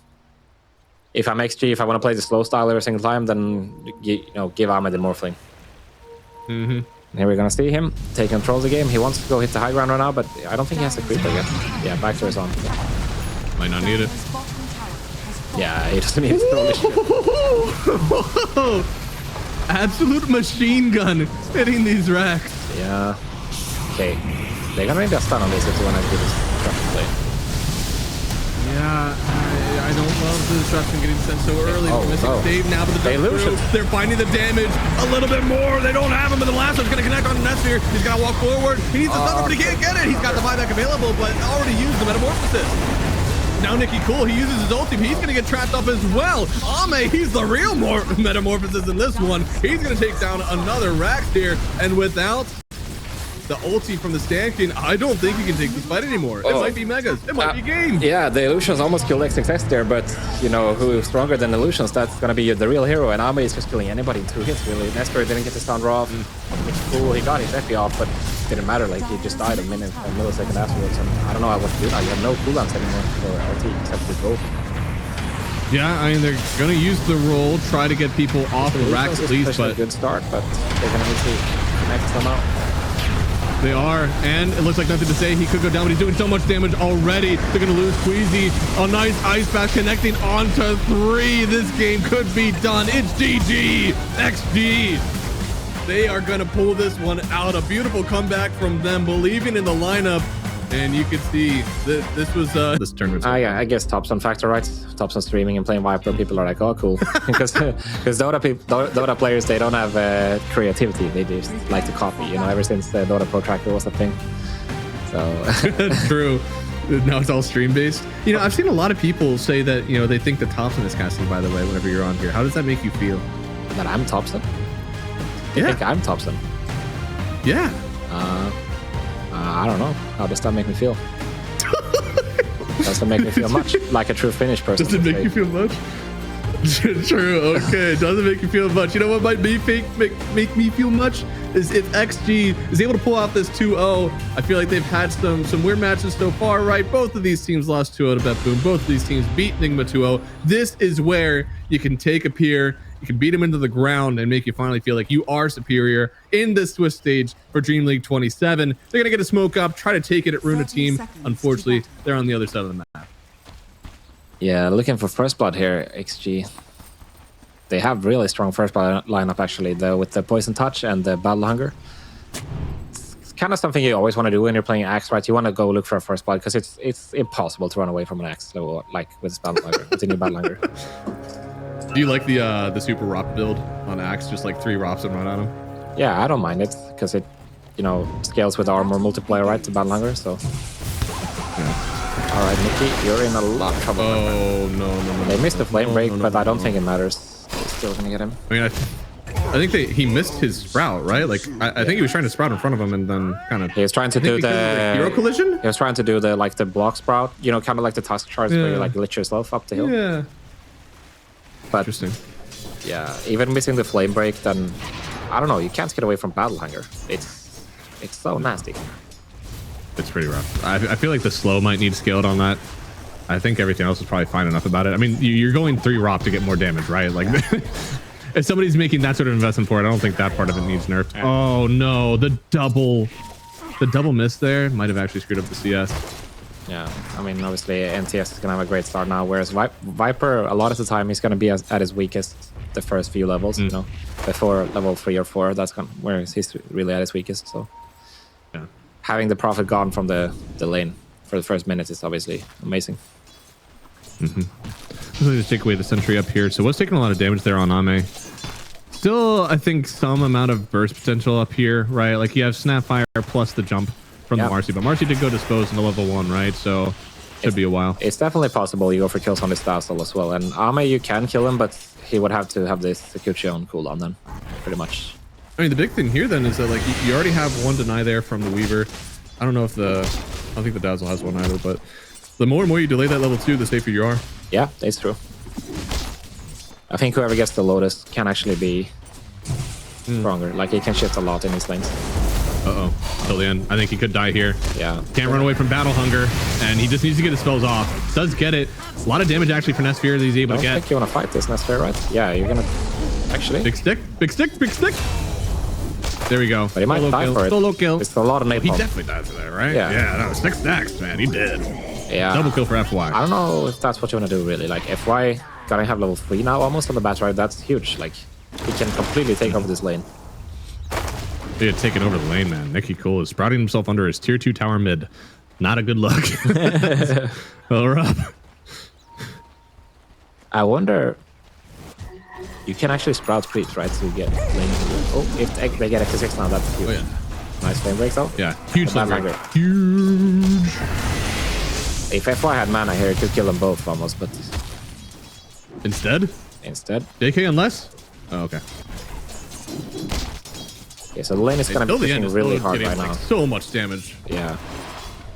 If I'm XG, if I want to play the slow style every single time, then give Ame the Morphling. Here we're gonna see him take control of the game. He wants to go hit the high ground right now, but I don't think he has the creeper yet. Yeah, backdoor is on. Might not need it. Yeah, he doesn't need it. Absolute machine gun hitting these racks. Yeah. Okay. They're gonna need a stun on this if they wanna do this play. Yeah, I don't love the disruption getting sent so early. Missing Dave now, but they're finding the damage a little bit more. They don't have him, but the last one's going to connect on Nesfir. He's got to walk forward. He needs the thunder, but he can't get it. He's got the buyback available, but already used the metamorphosis. Now Nicky Cool, he uses his ulti, but he's going to get trapped up as well. Ame, he's the real metamorphosis in this one. He's going to take down another Rax here, and without the ulti from the Stand King, I don't think he can take this fight anymore. It might be Megas. It might be game. Yeah, the Illusions almost killed XXX there, but you know, who's stronger than Illusions? That's gonna be the real hero, and Ame is just killing anybody in 2 hits, really. Nesper didn't get the stun off. Cool, he got his FP off, but it didn't matter. Like, he just died a millisecond afterwards, and I don't know what to do now. You have no cooldowns anymore for RT, except with both. Yeah, I mean, they're gonna use the roll, try to get people off the racks at least, but a good start, but they're gonna need to connect them out. They are, and it looks like nothing to say. He could go down, but he's doing so much damage already. They're going to lose Queasy. A nice ice bash connecting onto 3. This game could be done. It's GG. XG. They are going to pull this one out. A beautiful comeback from them, believing in the lineup. And you can see that this was this tournament. Yeah, I guess Topson factor, right? Topson streaming and playing Viper, people are like, oh, cool. Because Dota players, they don't have creativity. They just like to copy, you know, ever since the Dota Pro Tracker was a thing. So true. Now it's all stream based. You know, I've seen a lot of people say that, you know, they think that Topson is casting, by the way, whenever you're on here. How does that make you feel? That I'm Topson? You think I'm Topson? Yeah. I don't know. How does that make me feel? Doesn't make me feel much like a true Finnish person. Does it make you feel much? True. Okay. Doesn't make you feel much. You know what might make me feel much is if XG is able to pull out this 2-0. I feel like they've had some weird matches so far, right? Both of these teams lost 2-0 to Bethune. Both of these teams beat Nigma 2-0. This is where you can take a peer. You can beat them into the ground and make you finally feel like you are superior in this Swiss stage for DreamLeague 27. They're going to get a smoke up, try to take it at Runa Team. Unfortunately, they're on the other side of the map. Yeah, looking for first blood here, XG. They have really strong first blood lineup, actually, with the Poison Touch and the Battle Hunger. It's kind of something you always want to do when you're playing Axe, right? You want to go look for a first blood, because it's impossible to run away from an Axe, like with this Battle Hunger, with the new Battle Hunger. Do you like the super ROP build on Axe? Just like 3 ROPs and run at him? Yeah, I don't mind it because it, you know, scales with armor multiplier, right, to Battle Hunger. So, yeah. All right, Nicky, you're in a lot of trouble. Oh no! They missed the flame break, but I don't think it matters. They're still gonna get him. I mean, I think he missed his sprout, right? Like I think he was trying to sprout in front of him and then kind of. He was trying to do the hero collision. He was trying to do the block sprout, you know, kind of like the tusk charge where you like glitch yourself up the hill. Yeah. But, interesting. Yeah, even missing the flame break, then I don't know. You can't get away from Battle Hunger. It's so nasty. It's pretty rough. I feel like the slow might need scaled on that. I think everything else is probably fine enough about it. I mean, you're going 3 ROP to get more damage, right? Like, if somebody's making that sort of investment for it, I don't think that part of it needs nerfed. Oh no, the double miss there might have actually screwed up the CS. Yeah, I mean, obviously NTS is gonna have a great start now, whereas Viper, a lot of the time, he's gonna be at his weakest the first few levels, you know, before level 3 or 4. That's where he's really at his weakest. So, yeah, having the Prophet gone from the lane for the first minute is obviously amazing. Just take away the sentry up here. So what's taking a lot of damage there on Ame? Still, I think some amount of burst potential up here, right? Like you have Snapfire plus the jump from the Marcy, but Marcy did go dispose into level 1, right? So should be a while. It's definitely possible you go for kills on this Dazzle as well. And Ame, you can kill him, but he would have to have this Kikuchi on cooldown then, pretty much. I mean, the big thing here then is that like you already have 1 deny there from the Weaver. I don't know if I don't think the Dazzle has 1 either, but the more and more you delay that level 2, the safer you are. Yeah, that's true. I think whoever gets the Lotus can actually be stronger. Like, he can shift a lot in his lanes. Uh-oh. Till the end. I think he could die here. Yeah. Can't run away from Battle Hunger, and he just needs to get his spells off. Does get it. A lot of damage, actually, for Nesfir that he's able to get. I think you want to fight this Nesfir, right? Yeah, you're going to... Actually... Big stick. Big stick. Big stick. There we go. But he might die for it. Solo kill. It's a lot of napalm. He definitely died for that, right? Yeah. Yeah, that was 6 stacks, man. He did. Yeah. Double kill for FY. I don't know if that's what you want to do, really. Like, FY gonna have level 3 now almost on the bat, right? That's huge. Like, he can completely take over this lane. He had taken over the lane, man. Nicky Cool is sprouting himself under his tier 2 tower mid. Not a good look. Well, Rob. I wonder... You can actually sprout creeps, right, to get lane. Oh, if they get X6 now, that's huge. Oh, yeah. Nice flame break, though. Yeah, huge flame break. Huge. If FY had mana here, it could kill them both almost, but... Instead? JK unless? Oh, okay. Okay, so the lane is going to be pushing really hard right now. Like so much damage. Yeah.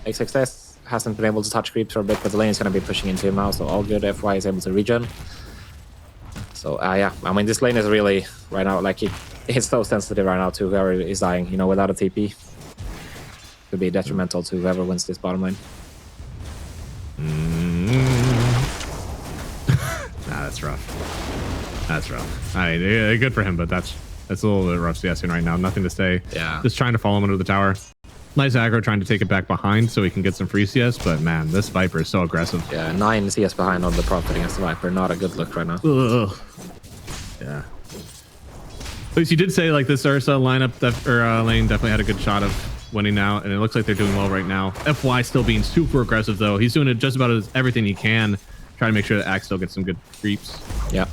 XXS hasn't been able to touch creeps for a bit, but the lane is going to be pushing into him now, so all good. FY is able to regen. So, yeah, I mean, this lane is really, right now, like, it's so sensitive right now to whoever is dying, you know, without a TP. Could be detrimental to whoever wins this bottom lane. Nah, that's rough. That's rough. I mean, yeah, good for him, but that's a little bit rough CSing right now. Nothing to say. Yeah. Just trying to follow him under the tower. Nice aggro, trying to take it back behind so he can get some free CS, but man, this Viper is so aggressive. Yeah, 9 CS behind on the Prophet against the Viper. Not a good look right now. Ugh. Yeah. At least you did say like this Ursa lineup lane definitely had a good shot of winning now, and it looks like they're doing well right now. FY still being super aggressive though. He's doing it just about everything he can, trying to make sure that Axe still gets some good creeps. Yeah.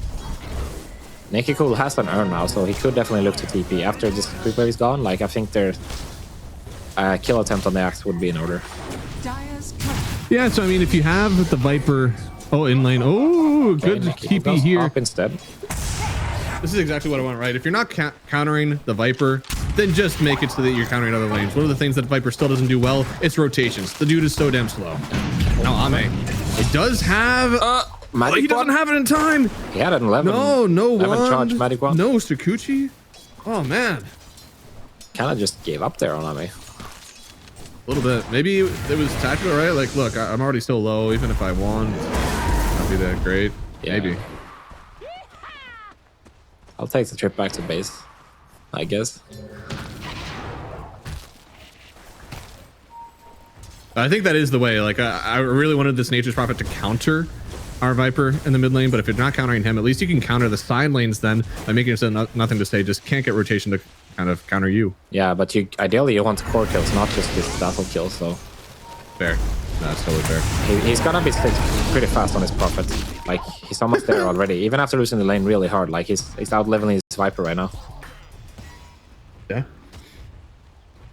Nicky Cool has an urn now, so he could definitely look to TP. After this creep wave is gone, like I think their kill attempt on the Axe would be in order. Yeah, so I mean, if you have the Viper, in lane, good TP here. Up instead. This is exactly what I want, right? If you're not countering the Viper, then just make it so that you're countering other lanes. One of the things that Viper still doesn't do well, it's rotations. The dude is so damn slow. Now, Ame, it does have... he doesn't have it in time. He had an 11. No 11 charge magic wand. No Sakuchi. Oh, man. Kind of just gave up there on Ame. A little bit. Maybe it was tactical, right? Like, look, I'm already so low. Even if I won, not be that great. Yeah. Maybe. I'll take the trip back to base, I guess. I think that is the way. Like, I really wanted this Nature's Prophet to counter our Viper in the mid lane, but if you're not countering him, at least you can counter the side lanes then by making it so nothing to say. Just can't get rotation to kind of counter you. Yeah, but ideally you want core kills, not just this battle kill, so... Fair. That's totally fair. He's gonna be pretty fast on his Prophet. Like, he's almost there already. Even after losing the lane really hard, like, he's out-leveling his Viper right now. Yeah.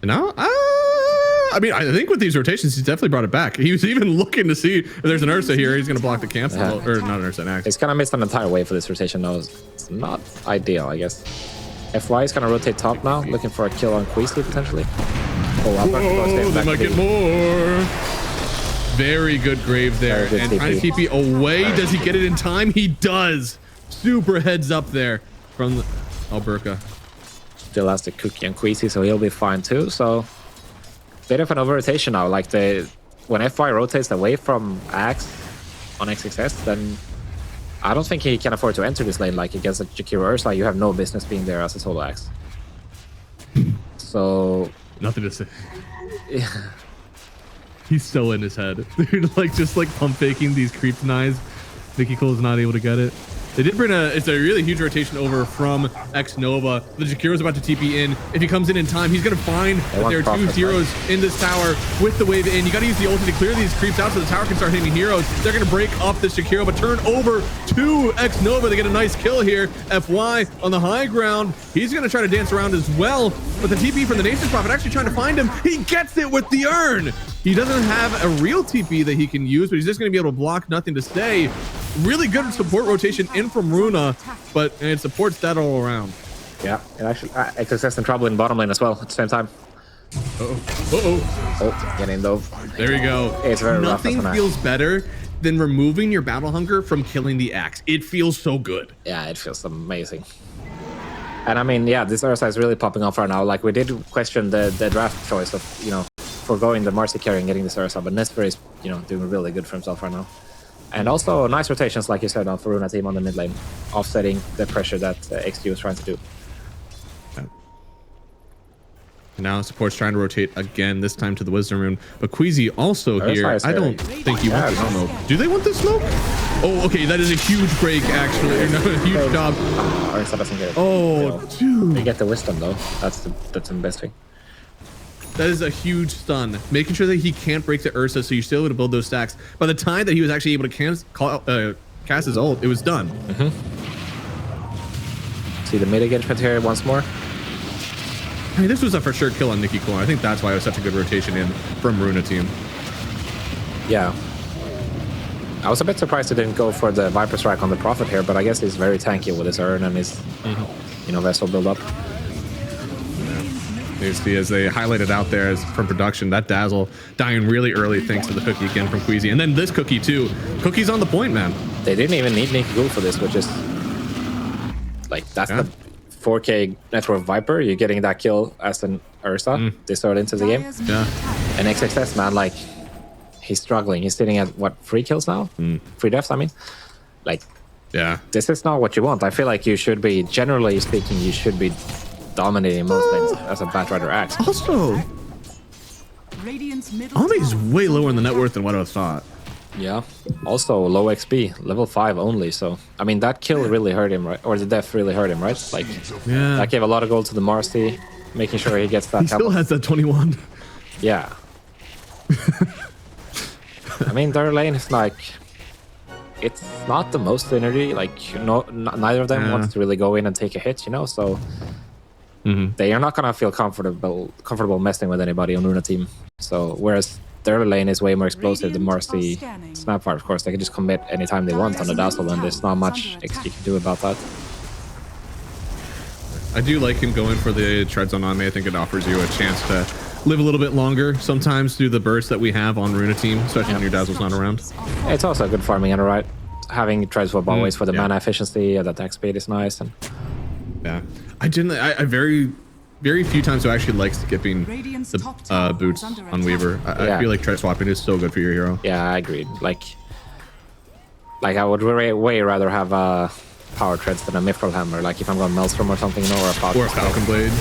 No? I mean, I think with these rotations, he's definitely brought it back. He was even looking to see if there's an Ursa here. He's going to block the cancel. Yeah. Or not an Ursa, an Axe. He's kind of missed an entire wave for this rotation, though. It's not ideal, I guess. FY is going to rotate top now, looking for a kill on Queasy, potentially. Oh, they might get more. Very good grave there. And trying to TP away. Does he get it in time? He does. Super heads up there from the Alberca. Still has the cookie on Queasy, so he'll be fine too. So, bit of an over rotation now. Like, when FY rotates away from Axe on XXS, then I don't think he can afford to enter this lane. Like, against a Jakiro Ursa, you have no business being there as a solo Axe. So... Nothing to say. Yeah. He's so in his head. Dude, like, just like pump faking these creep denies. Nicky Cole is not able to get it. They did bring it's a really huge rotation over from X Nova. The Jakiro's about to TP in. If he comes in time, he's going to find that there are two heroes in this tower with the wave in. You got to use the ulti to clear these creeps out so the tower can start hitting heroes. They're going to break up this Jakiro, but turn over to X Nova. They get a nice kill here. FY on the high ground. He's going to try to dance around as well, but the TP from the Nature's Prophet actually trying to find him. He gets it with the urn. He doesn't have a real TP that he can use, but he's just going to be able to block nothing to stay. Really good support rotation in from Runa, but it supports that all around. Yeah, it actually XXS in trouble in bottom lane as well at the same time. Oh, getting though. There you go. It's very rough. Nothing feels better than removing your battle hunger from killing the Axe. It feels so good. Yeah, it feels amazing. And I mean, yeah, this Ursa is really popping off right now. Like, we did question the draft choice of, foregoing the Marcy carry and getting this Ursa, but Nesper is, doing really good for himself right now. And also nice rotations, like you said, for Runa Team on the mid lane, offsetting the pressure that XG was trying to do. Now support's trying to rotate again, this time to the Wisdom Rune. But Queasy also here. I don't think you want the smoke. Do they want the smoke? Oh, okay. That is a huge break, actually. A huge job. Ursa doesn't get it. Oh, dude. They get the Wisdom, though. That's the best thing. That is a huge stun. Making sure that he can't break the Ursa, so you're still able to build those stacks. By the time that he was actually able to cast his ult, it was done. See the mid engagement here once more. I mean, this was a for sure kill on Nikki Corn. I think that's why it was such a good rotation in from Runa Team. Yeah. I was a bit surprised he didn't go for the Viper Strike on the Prophet here, but I guess he's very tanky with his Urn and his, you know, vessel build up. You see, as they highlighted out there as from production, that Dazzle dying really early thanks to the cookie again from Queasy. And then this cookie too. Cookie's on the point, man. They didn't even need Nikki Ghoul for this, which is like, that's the 4K Network Viper. You're getting that kill as an Ursa. They start into the game. Yeah. And XXS, man, like, he's struggling. He's sitting at, what, 3 kills now? 3 deaths, I mean. Like, yeah, this is not what you want. I feel like you should be, generally speaking, you should be dominating most lanes as a Batrider Axe. Also, Ami's way lower in the net worth than what I thought. Yeah. Also, low XP, level 5 only. So, I mean, that kill really hurt him, right? Or the death really hurt him, right? Like, that gave a lot of gold to the Marcy, making sure he gets that. He still has that 21. Yeah. I mean, their lane is like, it's not the most synergy. Like, neither of them wants to really go in and take a hit, you know? So, they are not gonna feel comfortable messing with anybody on Runa Team. So, whereas their lane is way more explosive, the Marcy Snapfire, of course, they can just commit anytime they want on the Dazzle, and there's not much XP you can do about that. I do like him going for the treads on Ame. I think it offers you a chance to live a little bit longer sometimes through the burst that we have on Runa Team, especially when your Dazzle's not around. It's also a good farming enter, right? Having treads swap always for the mana efficiency, the attack speed is nice. And I very few times I actually like skipping the boots on Weaver. I feel like tread swapping is so good for your hero. Yeah, I agree. Like I would way rather have power treads than a Mithril Hammer. Like if I'm going Maelstrom or something, you know, or a Falcon Blade.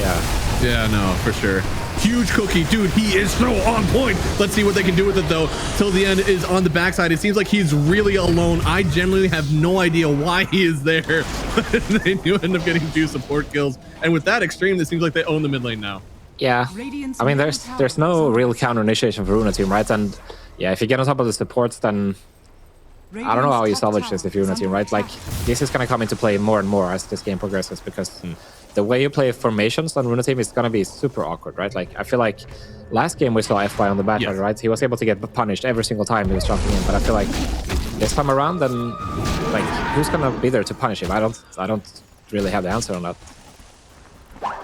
Yeah, no, for sure. Huge cookie, dude. He is so on point. Let's see what they can do with it though. Till the end is on the backside. It seems like he's really alone. I generally have no idea why he is there. They do end up getting 2 support kills, and with that Xtreme, it seems like they own the mid lane now. Yeah, I mean, there's no real counter initiation for Runa Team, right? And yeah, if you get on top of the supports, then I don't know how you salvage this if you're Runa Team, right? Like, this is gonna come into play more and more as this game progresses, because the way you play formations on Runa Team is gonna be super awkward, right? Like, I feel like last game we saw FY on the back, right? He was able to get punished every single time he was jumping in, but I feel like this time around, then like, who's gonna be there to punish him? I don't really have the answer on that.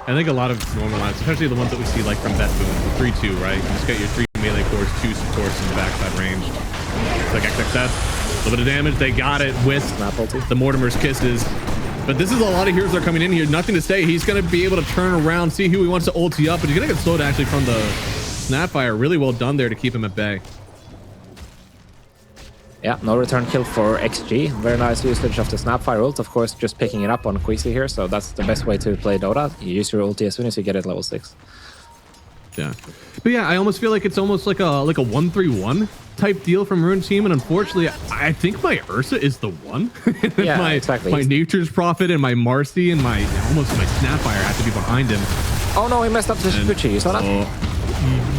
I think a lot of normal lines, especially the ones that we see like from Beth Boone, 3-2, right? You just got your 3 melee cores, 2 supports in the backside range. It's like XXS, a little bit of damage. They got it with the Mortimer's Kisses. But this is a lot of heroes that are coming in here. Nothing to say. He's going to be able to turn around, see who he wants to ulti up, but he's going to get slowed actually from the Snapfire. Really well done there to keep him at bay. Yeah, no return kill for XG. Very nice usage of the Snapfire ult, of course, just picking it up on Queasy here, so that's the best way to play Dota. You use your ulti as soon as you get it level 6. Yeah. But yeah, I almost feel like it's almost like a 1-3-1 type deal from Runa Team, and unfortunately, I think my Ursa is the one. Yeah, exactly. My Nature's Prophet and my Marcy and my Snapfire have to be behind him. Oh no, he messed up the Sakuchi, you saw that?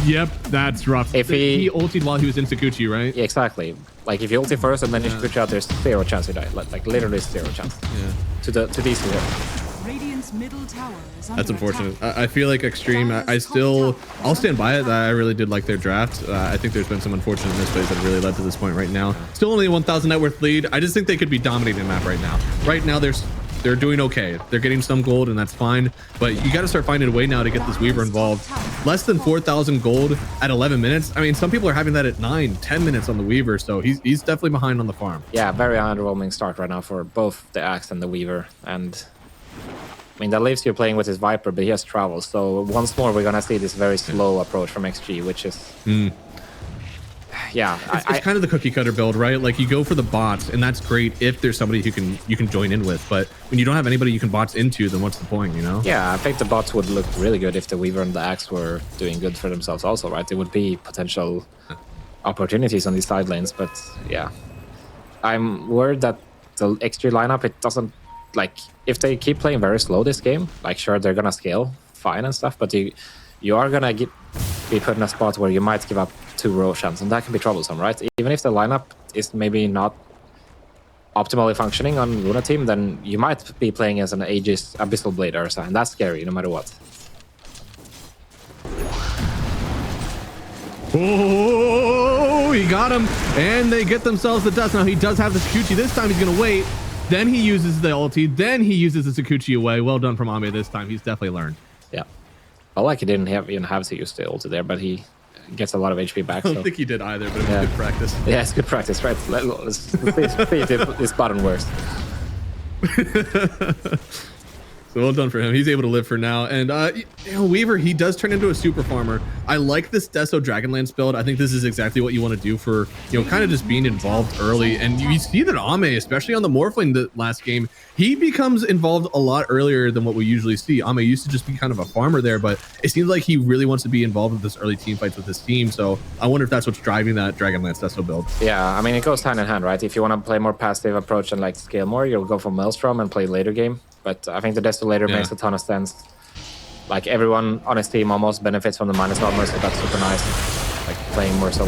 Yep, that's rough. If he ultied while he was in Sakuchi, right? Yeah, exactly. Like if you ulti first and then you Sakuchi out, there's 0 chance you die. Like literally 0 chance. Yeah. To these two. That's unfortunate. I feel like Xtreme, I'll stand by it. I really did like their draft. I think there's been some unfortunate misplays that really led to this point right now. Still only a 1,000 net worth lead. I just think they could be dominating the map right now. Right now, they're doing okay. They're getting some gold, and that's fine. But you got to start finding a way now to get this Weaver involved. Less than 4,000 gold at 11 minutes. I mean, some people are having that at 9, 10 minutes on the Weaver, so he's definitely behind on the farm. Yeah, very underwhelming start right now for both the Axe and the Weaver. And I mean, that leaves you playing with his Viper, but he has travel. So once more, we're gonna see this very slow approach from XG, which is, yeah, it's kind of the cookie cutter build, right? Like you go for the bots, and that's great if there's somebody who you can join in with. But when you don't have anybody you can bots into, then what's the point, you know? Yeah, I think the bots would look really good if the Weaver and the Axe were doing good for themselves also, right? There would be potential opportunities on these side lanes, but yeah. I'm worried that the Xtreme lineup, it doesn't, like, if they keep playing very slow this game, like, sure, they're gonna scale fine and stuff, but you are gonna be put in a spot where you might give up 2 Roshans, and that can be troublesome, right? Even if the lineup is maybe not optimally functioning on Runa Team, then you might be playing as an Aegis Abyssal Blade Ursa, and that's scary no matter what. Oh, he got him, and they get themselves the dust. Now he does have the Sakuchi. This time he's gonna wait. Then he uses the ulti. Then he uses the Sakuchi away. Well done from Ame this time. He's definitely learned. Yeah. Well, like he didn't even have to use the ulti there, but he gets a lot of HP back. I don't think he did either, but it was good practice. Yeah, it's good practice, right? Let's see if this button works. So well done for him. He's able to live for now. And you know, Weaver, he does turn into a super farmer. I like this Deso Dragonlance build. I think this is exactly what you want to do for, you know, kind of just being involved early. And you see that Ame, especially on the Morphling the last game, he becomes involved a lot earlier than what we usually see. Ame used to just be kind of a farmer there, but it seems like he really wants to be involved with this early team fights with his team. So I wonder if that's what's driving that Dragonlance Deso build. Yeah, I mean, it goes hand in hand, right? If you want to play more passive approach and like scale more, you'll go for Maelstrom and play later game. But I think the Desolator makes a ton of sense. Like, everyone on his team almost benefits from the minus armor, so that's super nice. Like, playing more so.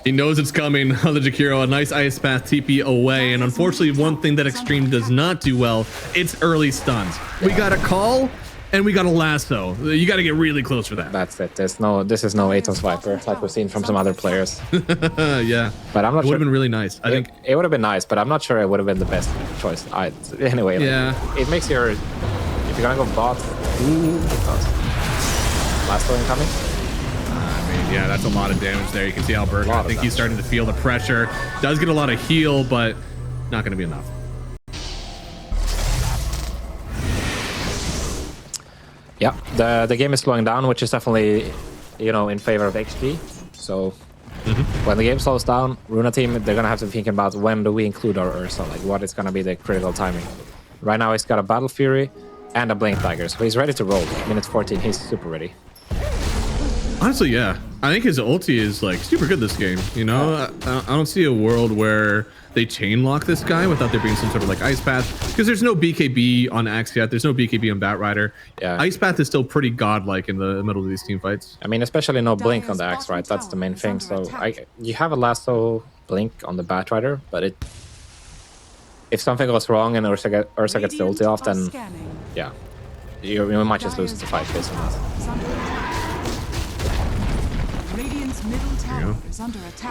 He knows it's coming on the Jakiro. A nice Ice Path TP away. And unfortunately, one thing that Xtreme does not do well, it's early stuns. Yeah. We got a call, and we got a lasso. You got to get really close for that. That's it. This is no Atos Viper, like we've seen from some other players. Yeah. But I'm not sure. It would have been really nice. I think it would have been nice, but I'm not sure it would have been the best choice. Anyway, like, it makes your, if you're gonna go bot, lasso incoming. I mean, yeah, that's a lot of damage there. You can see Alberta. I think he's starting to feel the pressure. Does get a lot of heal, but not going to be enough. Yeah, the game is slowing down, which is definitely, you know, in favor of XG. So when the game slows down, Runa Team, they're gonna have to think about when do we include our Ursa, like what is gonna be the critical timing. Right now he's got a Battle Fury and a Blink Dagger, so he's ready to roll. Minute 14, he's super ready. Honestly, yeah. I think his ulti is like super good this game. You know, I don't see a world where they chain lock this guy without there being some sort of like Ice Path, because there's no BKB on Axe yet. There's no BKB on Bat Rider. Yeah. Ice Path is still pretty godlike in the middle of these team fights. I mean, especially no Blink on the Axe, right? That's the main thing. So you have a lasso Blink on the Bat Rider, but if something goes wrong and Ursa gets the ulti off, then yeah, you might just lose the fight based on that.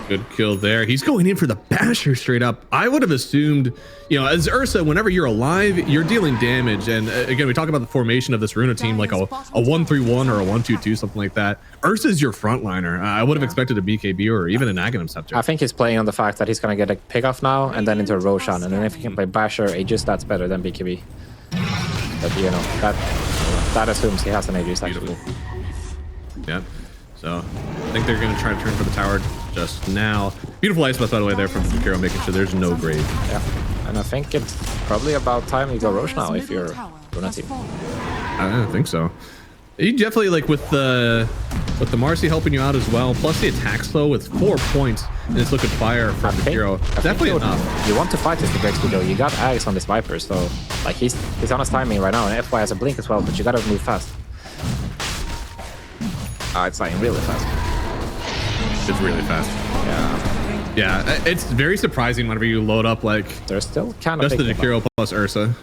Good kill there. He's going in for the basher straight up. I would have assumed, you know, as Ursa, whenever you're alive, you're dealing damage. And again, we talk about the formation of this Runa team, like a 1-3-1 or a 1-2-2, something like that. Ursa's your frontliner. I would have expected a BKB or even an Aghanim Scepter. I think he's playing on the fact that he's going to get a pick off now and then into a Roshan. And then if he can play basher Aegis, that's better than BKB. But, you know, that assumes he has an Aegis, actually. Yeah. So I think they're going to try to turn for the tower just now. Beautiful Ice Path, by the way, there from Jakiro, making sure there's no grave. Yeah, and I think it's probably about time you go Rosh now if you're Runa Team. I don't think so. You definitely, like, with the Marcy helping you out as well, plus the attack slow with 4 points in this Liquid Fire from Jakiro. Definitely enough. You want to fight this with XP though. You got Axe on this Viper, so like he's on his timing right now, and FY has a blink as well, but you gotta move fast. It's dying really fast. It's really fast. Yeah. Yeah, it's very surprising whenever you load up, like, they're still kind of just the Jakiro plus Ursa.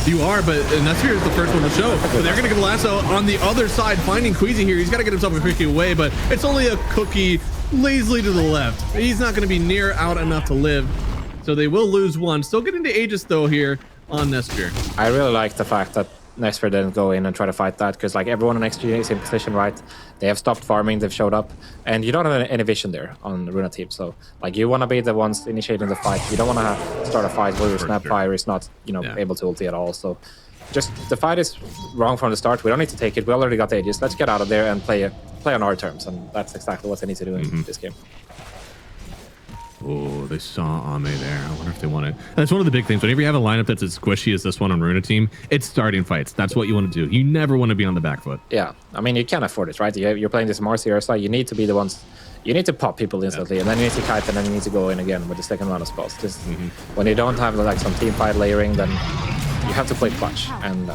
You are, but Nasir is the first one to show. So they're going to get a lasso on the other side, finding Queasy here. He's got to get himself a cookie away, but it's only a cookie lazily to the left. He's not going to be near out enough to live. So they will lose one. Still getting to Aegis, though, here on Nestor. I really like the fact that Nestor didn't go in and try to fight that, because like everyone on XG is in position, right? They have stopped farming, they've showed up, and you don't have any vision there on the Runa Team. So like you want to be the ones initiating the fight. You don't want to start a fight where your Snapfire is not, you know, able to ulti at all. So just the fight is wrong from the start. We don't need to take it. We already got the Aegis. Let's get out of there and play play on our terms, and that's exactly what they need to do in this game. Oh, they saw Ame there. I wonder if they want it. That's one of the big things. Whenever you have a lineup that's as squishy as this one on Runa Team, it's starting fights. That's what you want to do. You never want to be on the back foot. Yeah, I mean, you can't afford it, right? You're playing this Marcy Ursa. You need to be the ones. You need to pop people instantly, and then you need to kite, and then you need to go in again with the second round of spells. Just when you don't have like some team fight layering, then you have to play clutch. And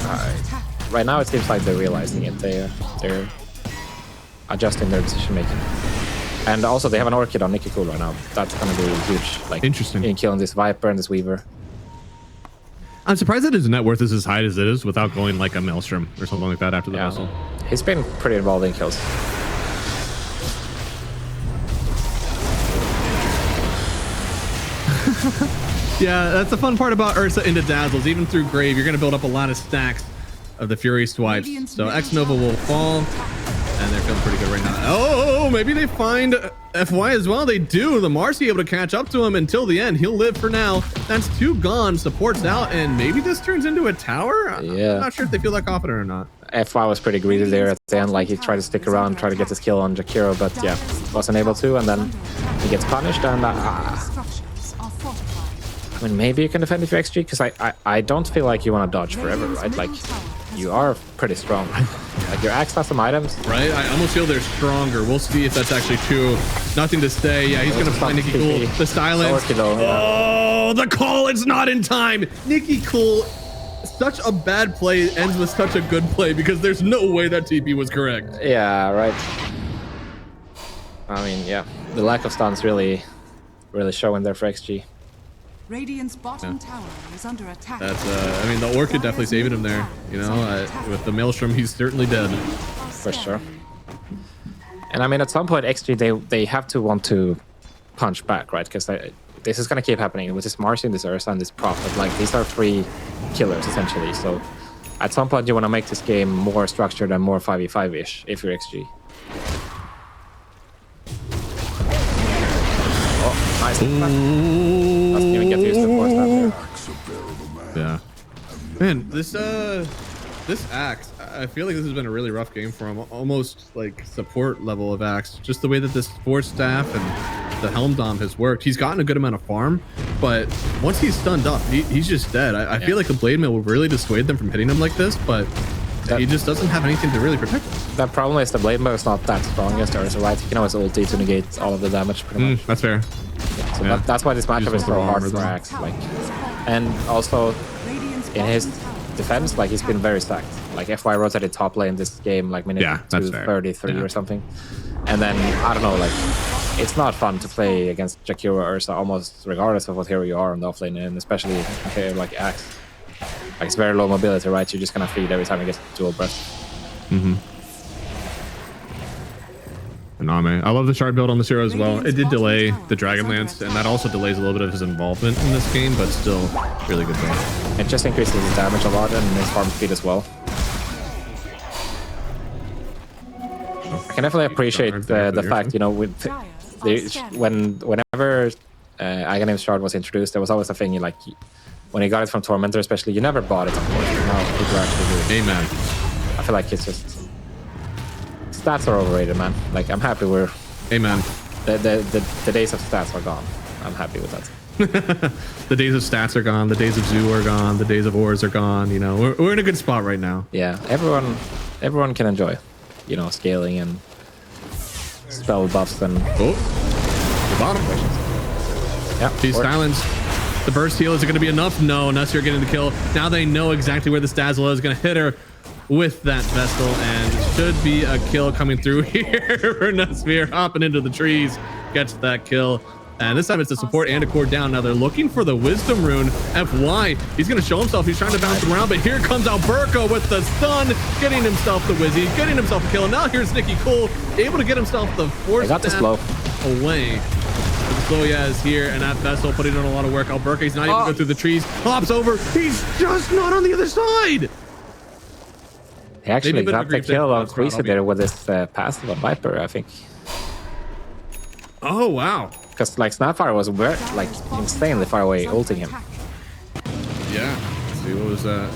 right now, it seems like they're realizing it. They're adjusting their decision making. And also, they have an Orchid on Nikki Cool right now. That's going to be huge. Like, interesting. In killing this Viper and this Weaver. I'm surprised that his net worth is as high as it is without going like a Maelstrom or something like that after the vessel. He's been pretty involved in kills. Yeah, that's the fun part about Ursa into Dazzles. Even through Grave, you're going to build up a lot of stacks of the Fury swipes. So X Nova will fall. And they're feeling pretty good right now. Oh, maybe they find FY as well. They do. The Marcy able to catch up to him until the end. He'll live for now. That's 2 gone. Support's out. And maybe this turns into a tower? Yeah. I'm not sure if they feel that confident or not. FY was pretty greedy there at the end. Like, he tried to stick around, try to get this kill on Jakiro, but yeah, wasn't able to. And then he gets punished. And I mean, maybe you can defend if you're XG, because I don't feel like you want to dodge forever, right? Like, you are pretty strong. Like, your axe has some items. Right? I almost feel they're stronger. We'll see if that's actually true. Nothing to say. Yeah, he's going to find Nikki Cool. The silence. Oh, the call is not in time. Nikki Cool, such a bad play ends with such a good play because there's no way that TP was correct. Yeah, right. I mean, yeah. The lack of stuns really showing there for XG. Radiant's bottom tower is under attack. That's I mean, the Orchid definitely saving him there. You know, with the Maelstrom, he's certainly dead. For sure. And I mean, at some point, XG, they have to want to punch back, right? Because this is going to keep happening with this Marcy and this Ursa and this Prophet. Like, these are 3 killers, essentially. So at some point, you want to make this game more structured and more 5v5-ish if you're XG. Oh, nice. Doesn't even get used to force that there. Yeah. Man, this axe, I feel like this has been a really rough game for him. Almost like support level of axe. Just the way that this force staff and the Helm Dom has worked. He's gotten a good amount of farm, but once he's stunned up, he's just dead. I feel like the Blade Mail will really dissuade them from hitting him like this, but he just doesn't have anything to really protect him. That problem is the Blade Mail is not that strong against Ursa, right? You can always ulti to negate all of the damage, pretty much. That's fair. So that's why this matchup is so hard for Axe. Like, and also in his defense, like, he's been very stacked. Like, FY rotated top lane this game, like minute 233 or something. And then I don't know, like, it's not fun to play against Jakiro or Ursa, almost regardless of what hero you are on the offlane, and especially like Axe. Like, it's very low mobility, right? You're just gonna feed every time you get dual breath. And Ame. I love the shard build on this hero as well. It did delay the Dragonlance, and that also delays a little bit of his involvement in this game, but still really good build. It just increases his damage a lot and his farm speed as well. I can definitely appreciate the fact, you know, whenever Aghanim's shard was introduced, there was always a thing, like, when you got it from Tormentor especially, you never bought it, of course, but now people are actually doing it. Amen. I feel like it's just... Stats are overrated, man. Like, I'm happy we're... Amen. The days of stats are gone. I'm happy with that. The days of stats are gone. The days of Zoo are gone. The days of ores are gone. You know, we're in a good spot right now. Yeah, everyone can enjoy, you know, scaling and spell buffs and... Oh, the bottom. Yeah, he's silenced. The burst heal, is it going to be enough? No, Nussier getting the kill. Now they know exactly where this Dazzle is going to hit her with that Vestal, and should be a kill coming through here for Nussier, hopping into the trees, gets that kill. And this time it's a support and a core down. Now they're looking for the Wisdom Rune. FY, he's going to show himself. He's trying to bounce around, but here comes Alberco with the stun, getting himself the Wizzy, getting himself a kill. And now here's Nikki Cool, able to get himself the force slow away. Zoya is here, and that Vessel putting in a lot of work. Alberca's not able to go through the trees. Hops over. He's just not on the other side. He actually got the kill on Creasy there with his passive on Viper, I think. Oh, wow. Because, like, Snapfire was like insanely far away, ulting him. Yeah. Let's see, what was that?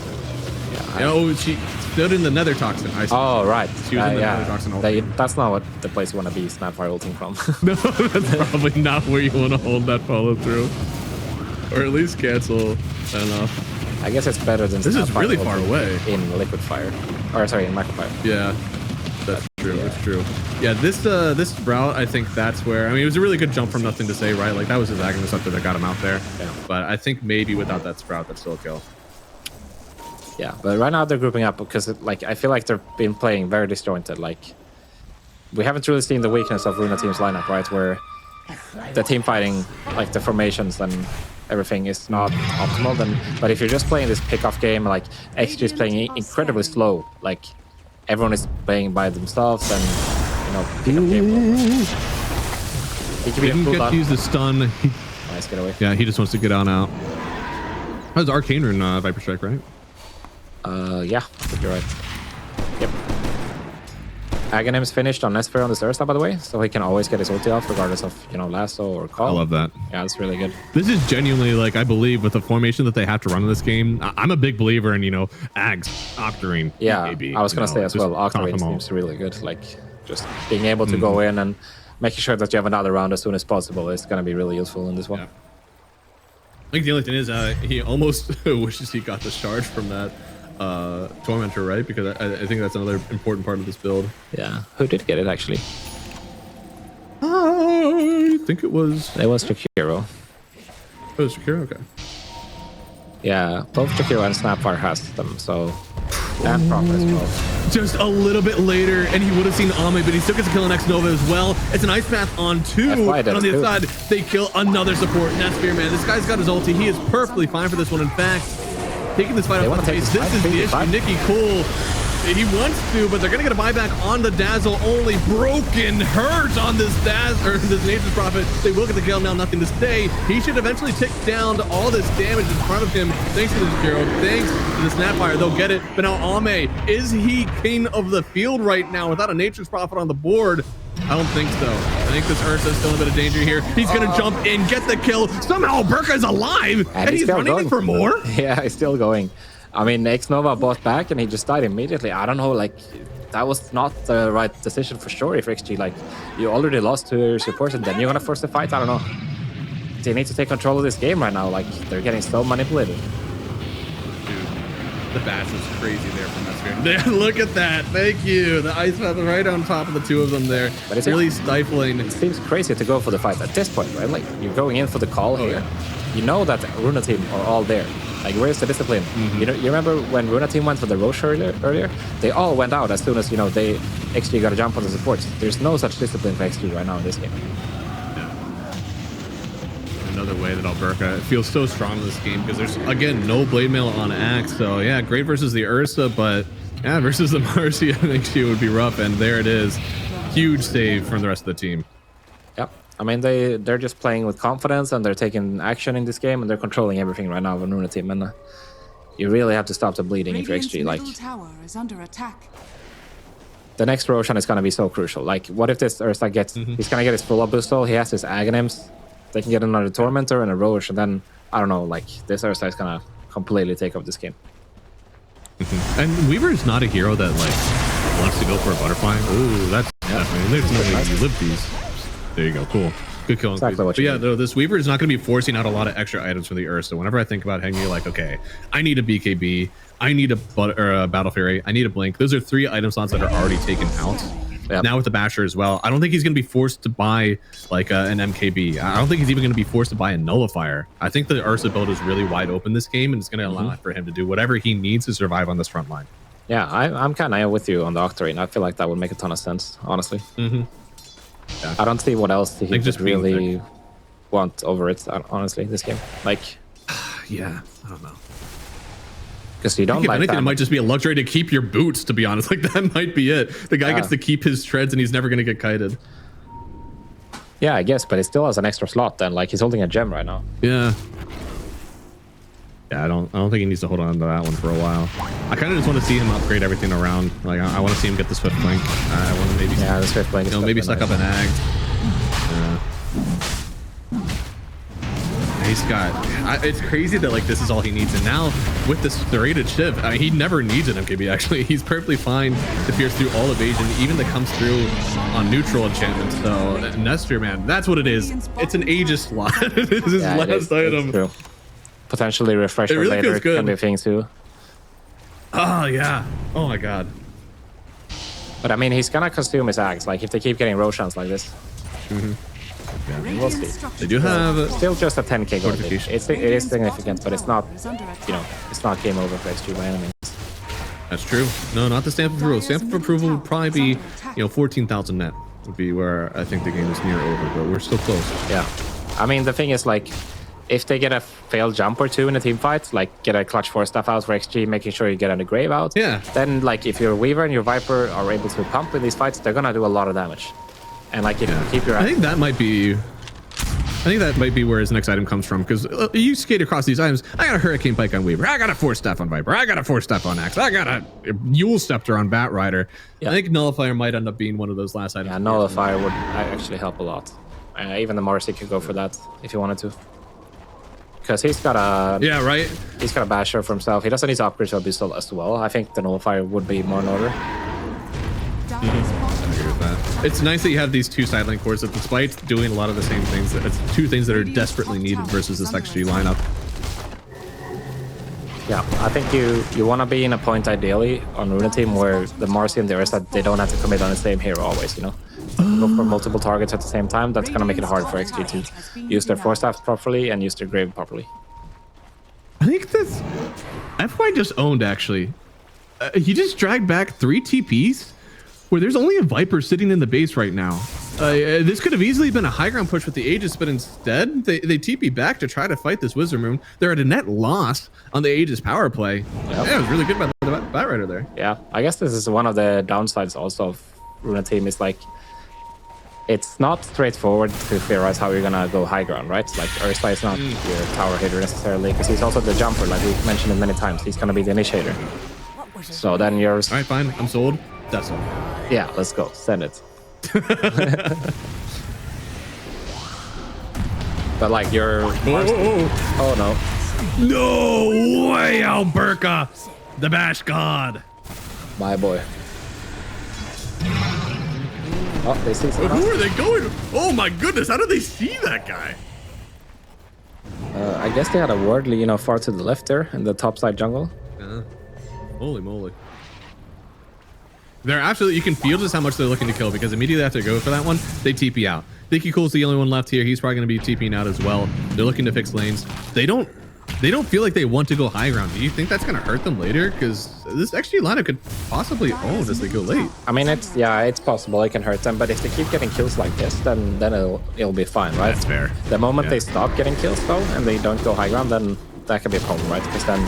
Yeah, she building the Nether Toxin. Oh, right. She was in the Nether Toxin ulting. That's not what the place you want to be Snapfire ulting from. No, that's probably not where you want to hold that follow through. Or at least cancel enough. I guess it's better than this is really far away in liquid fire, or sorry, in microfire. Yeah, that's true. Yeah. That's true. Yeah, this Sprout, I think that's where. I mean, it was a really good jump from nothing to say, right? Like that was his Aghanim up there that got him out there. Yeah. But I think maybe without that Sprout, that's still a kill. Yeah, but right now they're grouping up because like I feel like they've been playing very disjointed. Like we haven't really seen the weakness of Runa Team's lineup, right? Where the team fighting, like the formations and everything is not optimal. Then, but if you're just playing this pick-off game, like Xtreme is playing incredibly slow. Like everyone is playing by themselves, and you know, pick-up game. He can get to use the stun. Nice, get away. Yeah, he just wants to get on out. That was Arcane Rune Viper Strike, right? Yeah, I think you're right. Yep. Aghanim's finished on Nesper on the Ursa, by the way, so he can always get his ulti off regardless of, you know, lasso or call. I love that. Yeah, it's really good. This is genuinely, like, I believe with the formation that they have to run in this game, I'm a big believer in, you know, Ags, Octarine. Yeah, maybe, I was going to say as well, Octarine seems really good. Like, just being able to go in and making sure that you have another round as soon as possible is going to be really useful in this one. Yeah. I think the only thing is he almost wishes he got the shard from that Tormentor, right? Because I think that's another important part of this build. Yeah, who did get it actually? I think it was Jakiro. It was Jakiro, okay. Yeah, both Jakiro and Snapfire has them, so and Proper as well. Just a little bit later, and he would have seen Ame, but he still gets a kill on X Nova as well. It's an Ice Path on 2, and on the other side, they kill another support. And that's Spearman. This guy's got his ulti. He is perfectly fine for this one. In fact, taking this fight off the face. This is the issue. Nicky Cool, he wants to, but they're gonna get a buyback on the Dazzle. Only broken hurt on this Dazzle, or this Nature's Prophet. They will get the kill now. Nothing to stay. He should eventually tick down to all this damage in front of him. Thanks to the Jakiro. Thanks to the Snapfire. They'll get it. But now Ame, is he king of the field right now without a Nature's Prophet on the board? I don't think so. I think this Ursa's still in a bit of danger here. He's gonna jump in, get the kill. Somehow Burka's alive, and he's running for more. Yeah, he's still going. I mean, X Nova bought back, and he just died immediately. I don't know, like that was not the right decision for sure. If XG, like you already lost 2 of your supports, and then you're gonna force the fight. I don't know. They need to take control of this game right now. Like they're getting so manipulated. The bash was crazy there from that screen. Look at that. Thank you. The Ice Path right on top of the 2 of them there. But it's really stifling. It seems crazy to go for the fight at this point, right? Like you're going in for the call here. Yeah. You know that Runa Team are all there. Like where's the discipline? You know, you remember when Runa Team went for the Roche earlier? They all went out as soon as, you know, XG got a jump on the supports. There's no such discipline for XG right now in this game. Another way that Alberca feels so strong in this game because there's, again, no blade mail on Axe. So yeah, great versus the Ursa, but yeah, versus the Marcy, I think she would be rough. And there it is. Huge save from the rest of the team. Yep. I mean, they're just playing with confidence, and they're taking action in this game, and they're controlling everything right now with Runa Team. And you really have to stop the bleeding if you're XG. Like, tower is under attack. The next Roshan is going to be so crucial. Like, what if this Ursa gets, he's going to get his full-up boostol, he has his Aghanims, they can get another Tormentor and a Roche, and then, I don't know, like, this Ursa is going to completely take over this game. And Weaver is not a hero that, like, wants to go for a butterfly. Ooh, that's definitely, there's no way you live these. There you go, cool. Good kill. Exactly what you yeah, though, this Weaver is not going to be forcing out a lot of extra items from the Ursa. Whenever I think about Hengi, like, okay, I need a BKB, I need a Battle Fury, I need a Blink. Those are 3 item slots that are already taken out. Yep. Now with the Basher as well, I don't think he's going to be forced to buy like an MKB. I don't think he's even going to be forced to buy a Nullifier. I think the Ursa build is really wide open this game, and it's going to allow for him to do whatever he needs to survive on this front line. Yeah, I'm kind of with you on the Octarine. I feel like that would make a ton of sense, honestly. Yeah. I don't see what else he just really want over it, honestly, this game. Like, yeah, I don't know. Because you don't like that. It might just be a luxury to keep your boots, to be honest. Like, that might be it. The guy gets to keep his treads, and he's never going to get kited. Yeah, I guess, but he still has an extra slot then. Like, he's holding a gem right now. Yeah. Yeah, I don't think he needs to hold on to that one for a while. I kind of just want to see him upgrade everything around. Like, I want to see him get the Swift Blink. I want to maybe the Swift Blink. Maybe suck up an Ag. he's got. It's crazy that like this is all he needs, and now with this serrated chip, I mean, he never needs an MKB. Actually, he's perfectly fine to pierce through all evasion, even that comes through on neutral enchantments. So Nestor, man, that's what it is. It's an Aegis slot. This is his last item. True. Potentially refresher really later feels good. can be a thing too. Oh yeah. Oh my god. But I mean, he's gonna consume his axe. Like if they keep getting Roshans like this. We'll see. They do have still just a 10k gold. It is significant, but it's not, you know, it's not game over for Xtreme by any means. That's true. No, not the stamp of approval. Stamp of approval would probably be, 14,000 net would be where I think the game is near over, but we're still close. Yeah. I mean, the thing is, like, if they get a failed jump or two in a team fight, like get a clutch 4 stuff out for XG, making sure you get on the grave out. Yeah. Then, like, if your Weaver and your Viper are able to pump in these fights, they're gonna do a lot of damage. And like, if you keep your... I think that might be where his next item comes from, because you skate across these items. I got a Hurricane Pike on Weaver. I got a 4-step on Viper. I got a 4-step on Axe. I got a Yule Scepter on Bat Rider. Yeah. I think Nullifier might end up being one of those last items. Yeah, Nullifier would actually help a lot. Even the Marcy could go for that if he wanted to. Because he's got a... Yeah, right? He's got a Basher for himself. He doesn't need to upgrade to Abyssal as well. I think the Nullifier would be more in order. It's nice that you have these two side lane cores that, despite doing a lot of the same things, it's two things that are desperately needed versus this XG lineup. Yeah, I think you want to be in a point ideally on Runa Team where the Marcy and the Ursa, they don't have to commit on the same hero always, you know? Go for multiple targets at the same time. That's going to make it hard for XG to use their 4-staffs properly and use their grave properly. I think that's... FY just owned, actually. He just dragged back 3 TPs where there's only a Viper sitting in the base right now. This could have easily been a high ground push with the Aegis, but instead they TP back to try to fight this Wizard Moon. They're at a net loss on the Aegis power play. Yep. Yeah, it was really good by the Bat Rider there. Yeah, I guess this is one of the downsides also of Runa Team is like, it's not straightforward to theorize how you're gonna go high ground, right? Like Ursa is not your tower hitter necessarily, because he's also the jumper, like we've mentioned it many times. He's gonna be the initiator. So then you're... All right, fine, I'm sold. That's all. Yeah, let's go. Send it. But like you're... Oh no. No way, Alberca! The Bash God! My boy. Oh, they see someone else. Who are they going? Oh my goodness, how did they see that guy? I guess they had a wardly, you know, far to the left there in the top side jungle. Holy moly. They're absolutely, you can feel just how much they're looking to kill, because immediately after they go for that one, they TP out. Thicky Cool's the only one left here. He's probably going to be TPing out as well. They're looking to fix lanes. They don't feel like they want to go high ground. Do you think that's going to hurt them later? Because this XG lineup could possibly own as they go late. I mean, it's possible it can hurt them, but if they keep getting kills like this, then it'll be fine, right? That's fair. The moment they stop getting kills though, and they don't go high ground, then that can be a problem, right? Because then,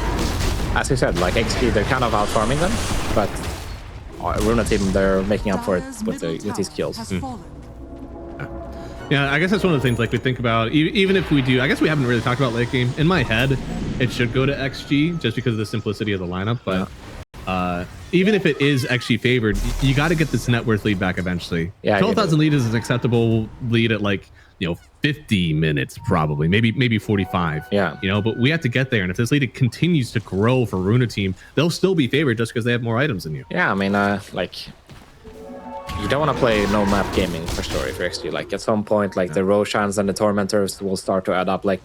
as you said, like XG, they're kind of out farming them, but Runa Team, they're making up for it with these kills. Yeah, I guess that's one of the things like we think about, even if we do, I guess we haven't really talked about late game. In my head, it should go to XG just because of the simplicity of the lineup, but even if it is XG favored, you got to get this net worth lead back eventually. Yeah, 12,000 lead is an acceptable lead at 50 minutes probably, maybe 45. Yeah, but we have to get there, and if this lead continues to grow for Runa Team, they'll still be favored just because they have more items than you. Yeah, I mean, you don't want to play no map gaming for sure if you're XG. Like at some point, the Roshans and the Tormentors will start to add up. Like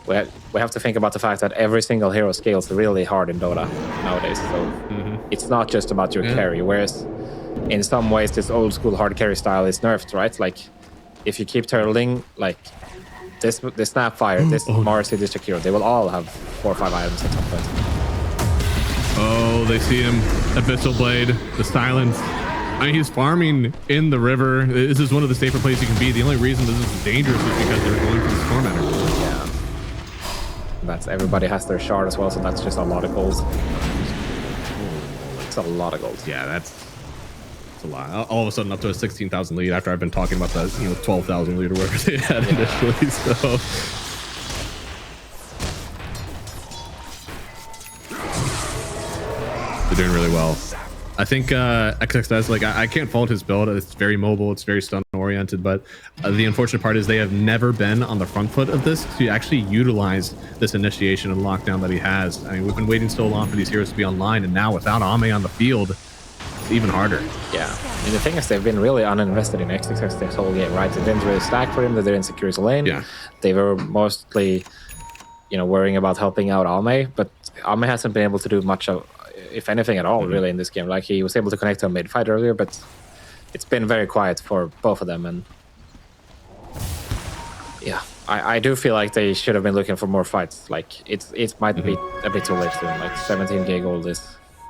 we have to think about the fact that every single hero scales really hard in Dota nowadays. So it's not just about your carry. Whereas in some ways, this old school hard carry style is nerfed, right? Like if you keep turtling, like this Snapfire, this Marcy, this Shakiro, they will all have 4 or 5 items at some point. Oh, they see him. Abyssal Blade, the silence. I mean, he's farming in the river. This is one of the safer places you can be. The only reason this is dangerous is because they're going for the Storm Energy. Yeah. That's everybody has their shard as well, so that's just a lot of gold. It's a lot of gold. Yeah, that's a lot. All of a sudden up to a 16,000 lead after I've been talking about the 12,000 lead or whatever they had initially. So they're doing really well. I think XXS, I can't fault his build. It's very mobile. It's very stun oriented, but the unfortunate part is they have never been on the front foot of this to actually utilize this initiation and lockdown that he has. I mean, we've been waiting so long for these heroes to be online, and now without Ame on the field, it's even harder. Yeah, I mean, the thing is, they've been really uninvested in X6 this whole game, right? They didn't really stack for him, they didn't secure his lane. Yeah. They were mostly, you know, worrying about helping out Ame, but Ame hasn't been able to do much of, if anything at all, really, in this game. Like, he was able to connect to a mid-fight earlier, but it's been very quiet for both of them, and yeah, I do feel like they should have been looking for more fights. Like, it might be a bit too late soon. Like, 17k gold is,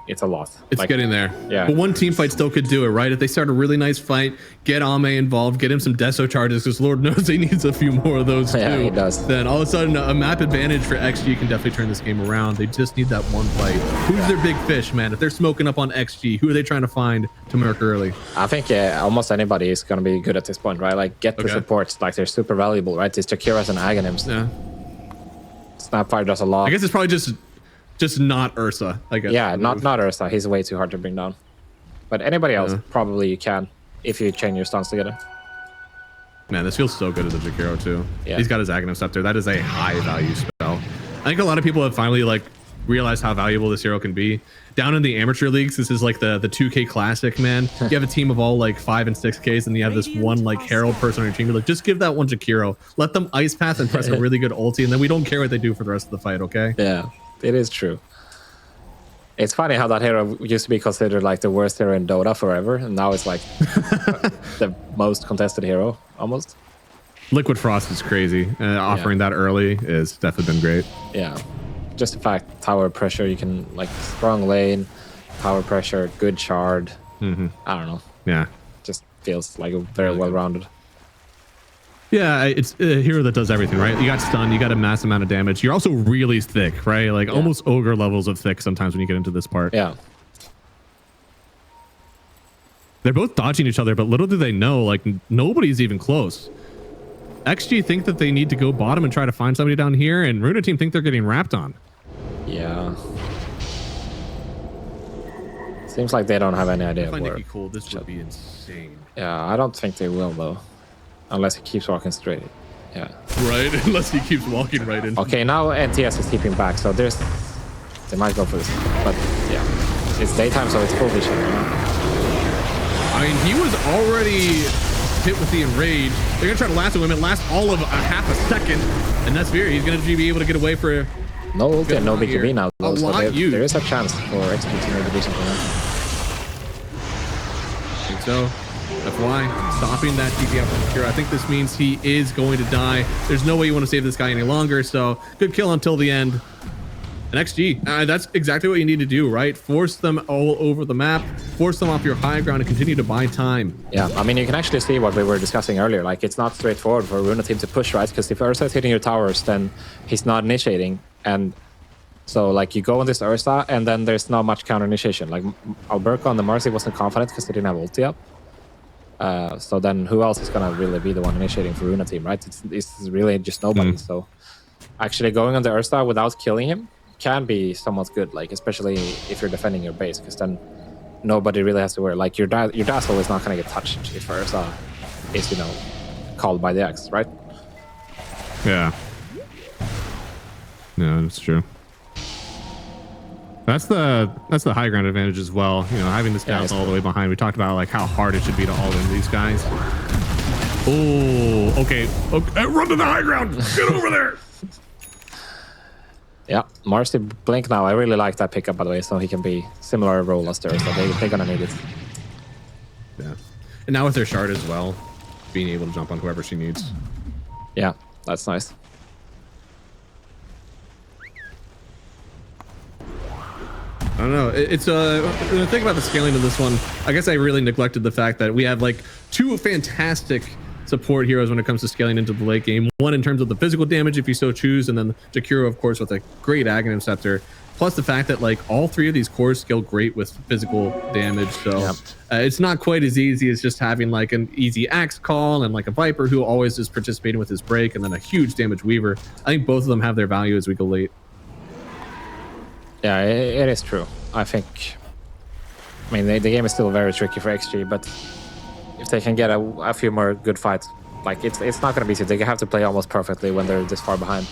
it's a lot. It's like, getting there. Yeah. But one team fight still could do it, right? If they start a really nice fight, get Ame involved, get him some Deso charges, because Lord knows he needs a few more of those too. Yeah, he does. Then all of a sudden, a map advantage for XG can definitely turn this game around. They just need that one fight. Who's their big fish, man? If they're smoking up on XG, who are they trying to find to murk early? I think almost anybody is going to be good at this point, right? Like, get the supports. Like, they're super valuable, right? These Jakiras and Aghanims. Yeah. Snapfire does a lot. I guess it's probably just not Ursa, I guess. Yeah, not Ursa. He's way too hard to bring down. But anybody else, probably you can, if you chain your stuns together. Man, this feels so good as a Jakiro too. Yeah. He's got his Aghanim Scepter. That is a high value spell. I think a lot of people have finally like realized how valuable this hero can be. Down in the amateur leagues, this is like the 2K classic, man. You have a team of all like 5 and 6Ks, and you have this one like Herald person on your team. You're like, just give that one Jakiro. Let them ice path and press a really good ulti, and then we don't care what they do for the rest of the fight, okay? Yeah, it is true. It's funny how that hero used to be considered like the worst hero in Dota forever, and now it's like the most contested hero, almost. Liquid Frost is crazy. Offering that early is definitely been great. Yeah. Just the fact, tower pressure, you can, like, strong lane, tower pressure, good shard. I don't know. Yeah. Just feels like a very well-rounded. Yeah, it's a hero that does everything, right? You got stun, you got a mass amount of damage. You're also really thick, right? Like almost ogre levels of thick sometimes when you get into this part. Yeah. They're both dodging each other, but little do they know, like, nobody's even close. XG think that they need to go bottom and try to find somebody down here, and Runa Team think they're getting wrapped on. Yeah. Seems like they don't have any idea I find where. it cool. This would be insane. Yeah, I don't think they will, though. Unless he keeps walking straight. Yeah. Right? Unless he keeps walking right in. Okay, now NTS is keeping back, so there's... They might go for this. But, yeah. It's daytime, so it's full vision. You know? I mean, he was already hit with the enrage. They're going to try to lasso him. It lasts all of a half a second. And that's Veer. He's going to be able to get away for... No ulti and no BKB now. A So lot used. there is a chance for XP to maybe do something else. I think so. That's why stopping that TP out from Kira. I think this means he is going to die. There's no way you want to save this guy any longer. So good kill until the end. And XG, that's exactly what you need to do, right? Force them all over the map, force them off your high ground, and continue to buy time. Yeah, I mean, you can actually see what we were discussing earlier. Like, it's not straightforward for Runa Team to push, right? Because if Ursa is hitting your towers, then he's not initiating. And so, like, you go on this Ursa, and then there's not much counter initiation. Like, Alberca on the Mercy wasn't confident because they didn't have ulti up. So then who else is going to really be the one initiating for Runa Team, right? It's really just nobody. So actually going on the Ursa without killing him can be somewhat good, like, especially if you're defending your base, because then nobody really has to worry. Like, your Dazzle is not going to get touched if Ursa is, you know, called by the X, right? Yeah. Yeah, that's true. That's the high ground advantage as well. You know, having this guy all the way behind. We talked about like how hard it should be to all in these guys. Oh, okay. Run to the high ground. Get over there. Yeah, Marcy Blink now. I really like that pickup, by the way, so he can be similar role as there, so they're gonna need it. Yeah, and now with their shard as well, being able to jump on whoever she needs. Yeah, that's nice. I don't know. It's the thing about the scaling of this one. I guess I really neglected the fact that we have like two fantastic support heroes when it comes to scaling into the late game. One in terms of the physical damage, if you so choose, and then Jakiro, of course, with a great Aghanim Scepter. Plus the fact that like all three of these cores scale great with physical damage. So it's not quite as easy as just having like an easy axe call and like a Viper who always is participating with his break, and then a huge damage Weaver. I think both of them have their value as we go late. Yeah, it is true. I think... I mean, the game is still very tricky for XG, but if they can get a few more good fights. Like it's not going to be easy. They have to play almost perfectly when they're this far behind.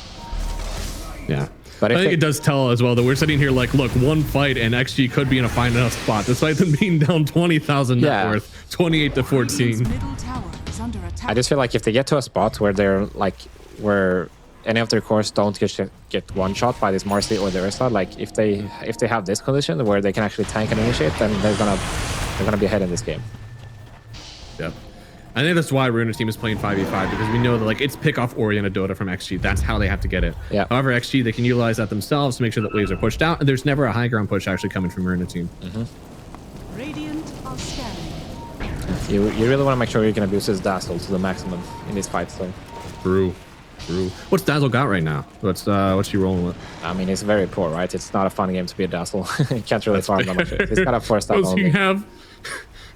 Yeah. But I think it does tell as well that we're sitting here like, look, one fight and XG could be in a fine enough spot, despite them being down 20,000 net worth, 28 to 14. Middle tower is under attack. I just feel like if they get to a spot where they're like, where any of their cores don't get one shot by this Marcy or the Ursa, like if they have this condition where they can actually tank and initiate, then they're gonna be ahead in this game. Yep. I think that's why Runa Team is playing 5v5, because we know that like it's pick-off oriented Dota from XG. That's how they have to get it. Yeah. However, XG, they can utilize that themselves to make sure that waves are pushed out, and there's never a high ground push actually coming from Runa Team. Radiant are scanning. You really want to make sure you can abuse his Dazzle to the maximum in these fights. So. True. What's Dazzle got right now? What's she rolling with? I mean, it's very poor, right? It's not a fun game to be a Dazzle. You can't really farm that much. He's got a 4-star What does he only. have?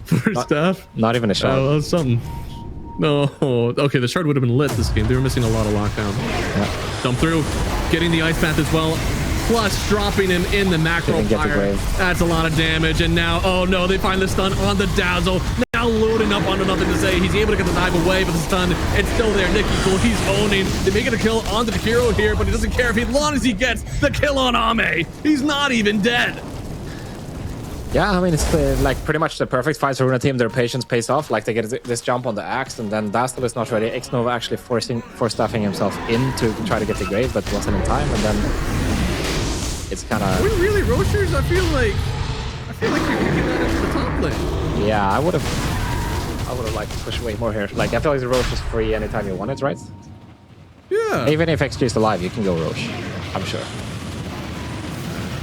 For stuff? Not even a shot. Oh, that's something. No. Okay, the shard would have been lit this game. They were missing a lot of lockdown. Yeah. Jump through, getting the ice path as well. Plus dropping him in the macro Didn't get the fire. grave. That's a lot of damage. And now, oh no, they find the stun on the Dazzle. Now loading up onto nothing to say. He's able to get the dive away, but the stun, it's still there. Nicky Cool, he's owning. They make it a kill onto the hero here, but he doesn't care as long as he gets the kill on Ame. He's not even dead. Yeah, I mean, it's like pretty much the perfect fight for Runa Team. Their patience pays off. Like they get this jump on the axe, and then Dazzle is not ready. Xnova actually force-stuffing himself in to try to get the grave, but wasn't in time, and then it's kind of... Really, Roshers, I feel like you're kicking that into the top lane. Yeah, I would have liked to push way more here. Like, I feel like the Roche is free anytime you want it, right? Yeah. Even if XG is alive, you can go Roche, I'm sure.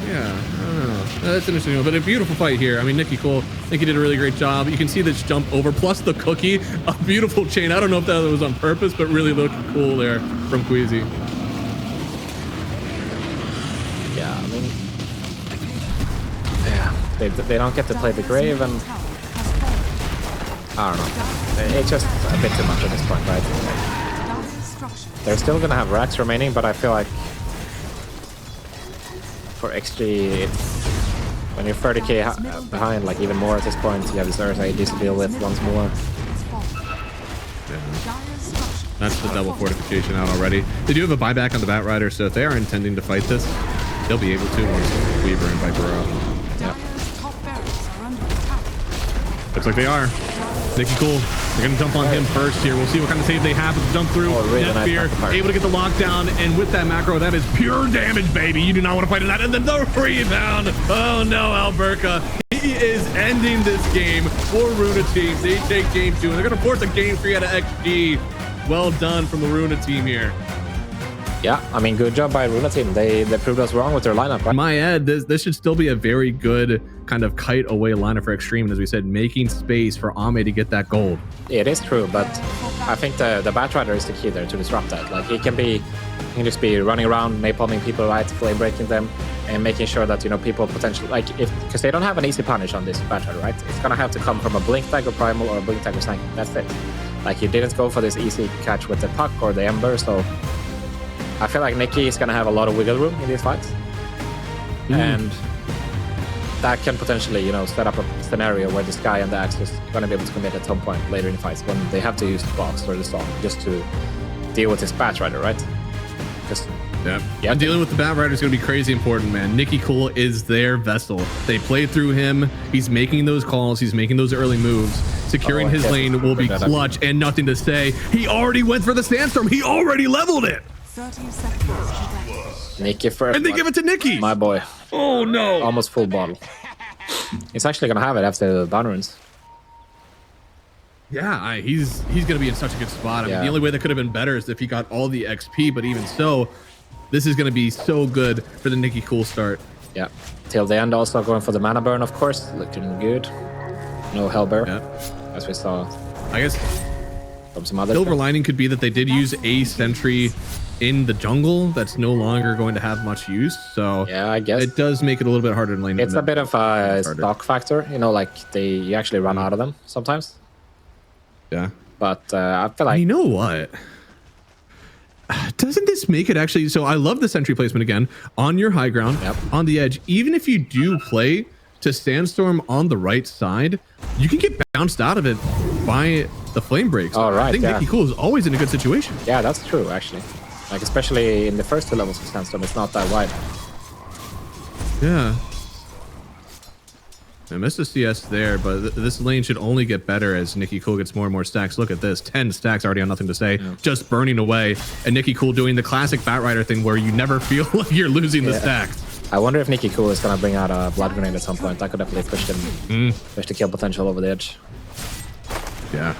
Yeah, I don't know. That's interesting, but a beautiful fight here. I mean, Nicky Cole, I think he did a really great job. You can see this jump over, plus the cookie, a beautiful chain. I don't know if that was on purpose, but really looking cool there from Queasy. Yeah, I mean... Yeah, they don't get to play the grave, and... I don't know. It's just a bit too much at this point, right? They're still gonna have racks remaining, but I feel like... For XG, when you're 30k behind, like even more at this point, you have this Ursa AD to deal with once more. Yeah. That's the double fortification out already. They do have a buyback on the Bat Rider, so if they are intending to fight this, they'll be able to once Weaver and Viper are out. Yeah. Looks like they are. Nicky Cool, they're going to jump on him first here. We'll see what kind of save they have with the jump through. Really nice Netfear, able to get the lockdown, and with that macro, that is pure damage, baby. You do not want to fight in that. And then the rebound. Oh no, Alberca. He is ending this game for Runa Team. They take game 2, and they're going to force a game 3 out of XG. Well done from the Runa Team here. Yeah, I mean, good job by Runa Team. They proved us wrong with their lineup, right? In my head, this should still be a very good kind of kite away lineup for Xtreme, and as we said, making space for Ame to get that gold. It is true, but I think the Bat Rider is the key there to disrupt that. Like, he can just be running around, napalming people, right, flame breaking them, and making sure that, you know, people potentially, like, because they don't have an easy punish on this Bat Rider, right? It's gonna have to come from a Blink Tag or Primal or a Blink Tag or Sank. That's it. Like, he didn't go for this easy catch with the Puck or the Ember, so I feel like Nicky is gonna have a lot of wiggle room in these fights. And that can potentially, you know, set up a scenario where this guy and the Axe is gonna be able to commit at some point later in fights when they have to use the box or the song just to deal with this Bat Rider, right? Because and dealing with the Bat Rider is going to be crazy important, man. Nicky Cool is their vessel. They played through him. He's making those calls. He's making those early moves. Securing his lane will be clutch, and nothing to say. He already went for the Sandstorm. He already leveled it. 30 seconds. Nicky first. And they give it to Nicky. My boy. Oh no. Almost full bottle. He's actually gonna have it after the boundaries. Yeah, he's gonna be in such a good spot. I mean, the only way that could have been better is if he got all the XP, but even so, this is gonna be so good for the Nicky Cool start. Yeah. Till the end, also going for the mana burn, of course. Looking good. No Hellbear, as we saw. I guess from some other silver lining could be that they did use a sentry in the jungle that's no longer going to have much use. So yeah, I guess it does make it a little bit harder to lane. It's a bit of a stock factor, you know, like you actually run out of them sometimes. Yeah, but I feel like, you know what? Doesn't this make it actually? So I love the sentry placement again on your high ground, on the edge. Even if you do play to Sandstorm on the right side, you can get bounced out of it by the flame breaks. Oh, right, I think yeah. Nicky Cool is always in a good situation. Yeah, that's true, actually. Like, especially in the first 2 levels of Sandstorm, it's not that wide. Yeah. I missed a CS there, but this lane should only get better as Nicky Cool gets more and more stacks. Look at this, 10 stacks already on Nothing to Say, just burning away. And Nicky Cool doing the classic Batrider thing where you never feel like you're losing the stacks. I wonder if Nicky Cool is gonna bring out a Blood Grenade at some point. That could definitely push him, push the kill potential over the edge. Yeah.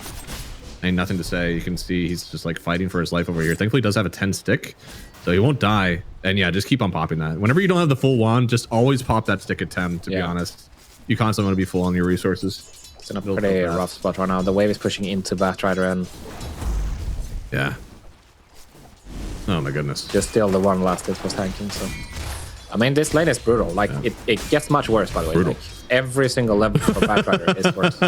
Ain't Nothing to Say. You can see he's just like fighting for his life over here. Thankfully, he does have a 10 stick, so he won't die. And yeah, just keep on popping that. Whenever you don't have the full wand, just always pop that stick at 10, to be honest. You constantly want to be full on your resources. It's in a pretty rough spot right now. The wave is pushing into Batrider and... Yeah. Oh my goodness. Just still the one last hit was tanking, so... I mean, this lane is brutal. Like, it gets much worse, by the way. Like, every single level for Batrider is worse.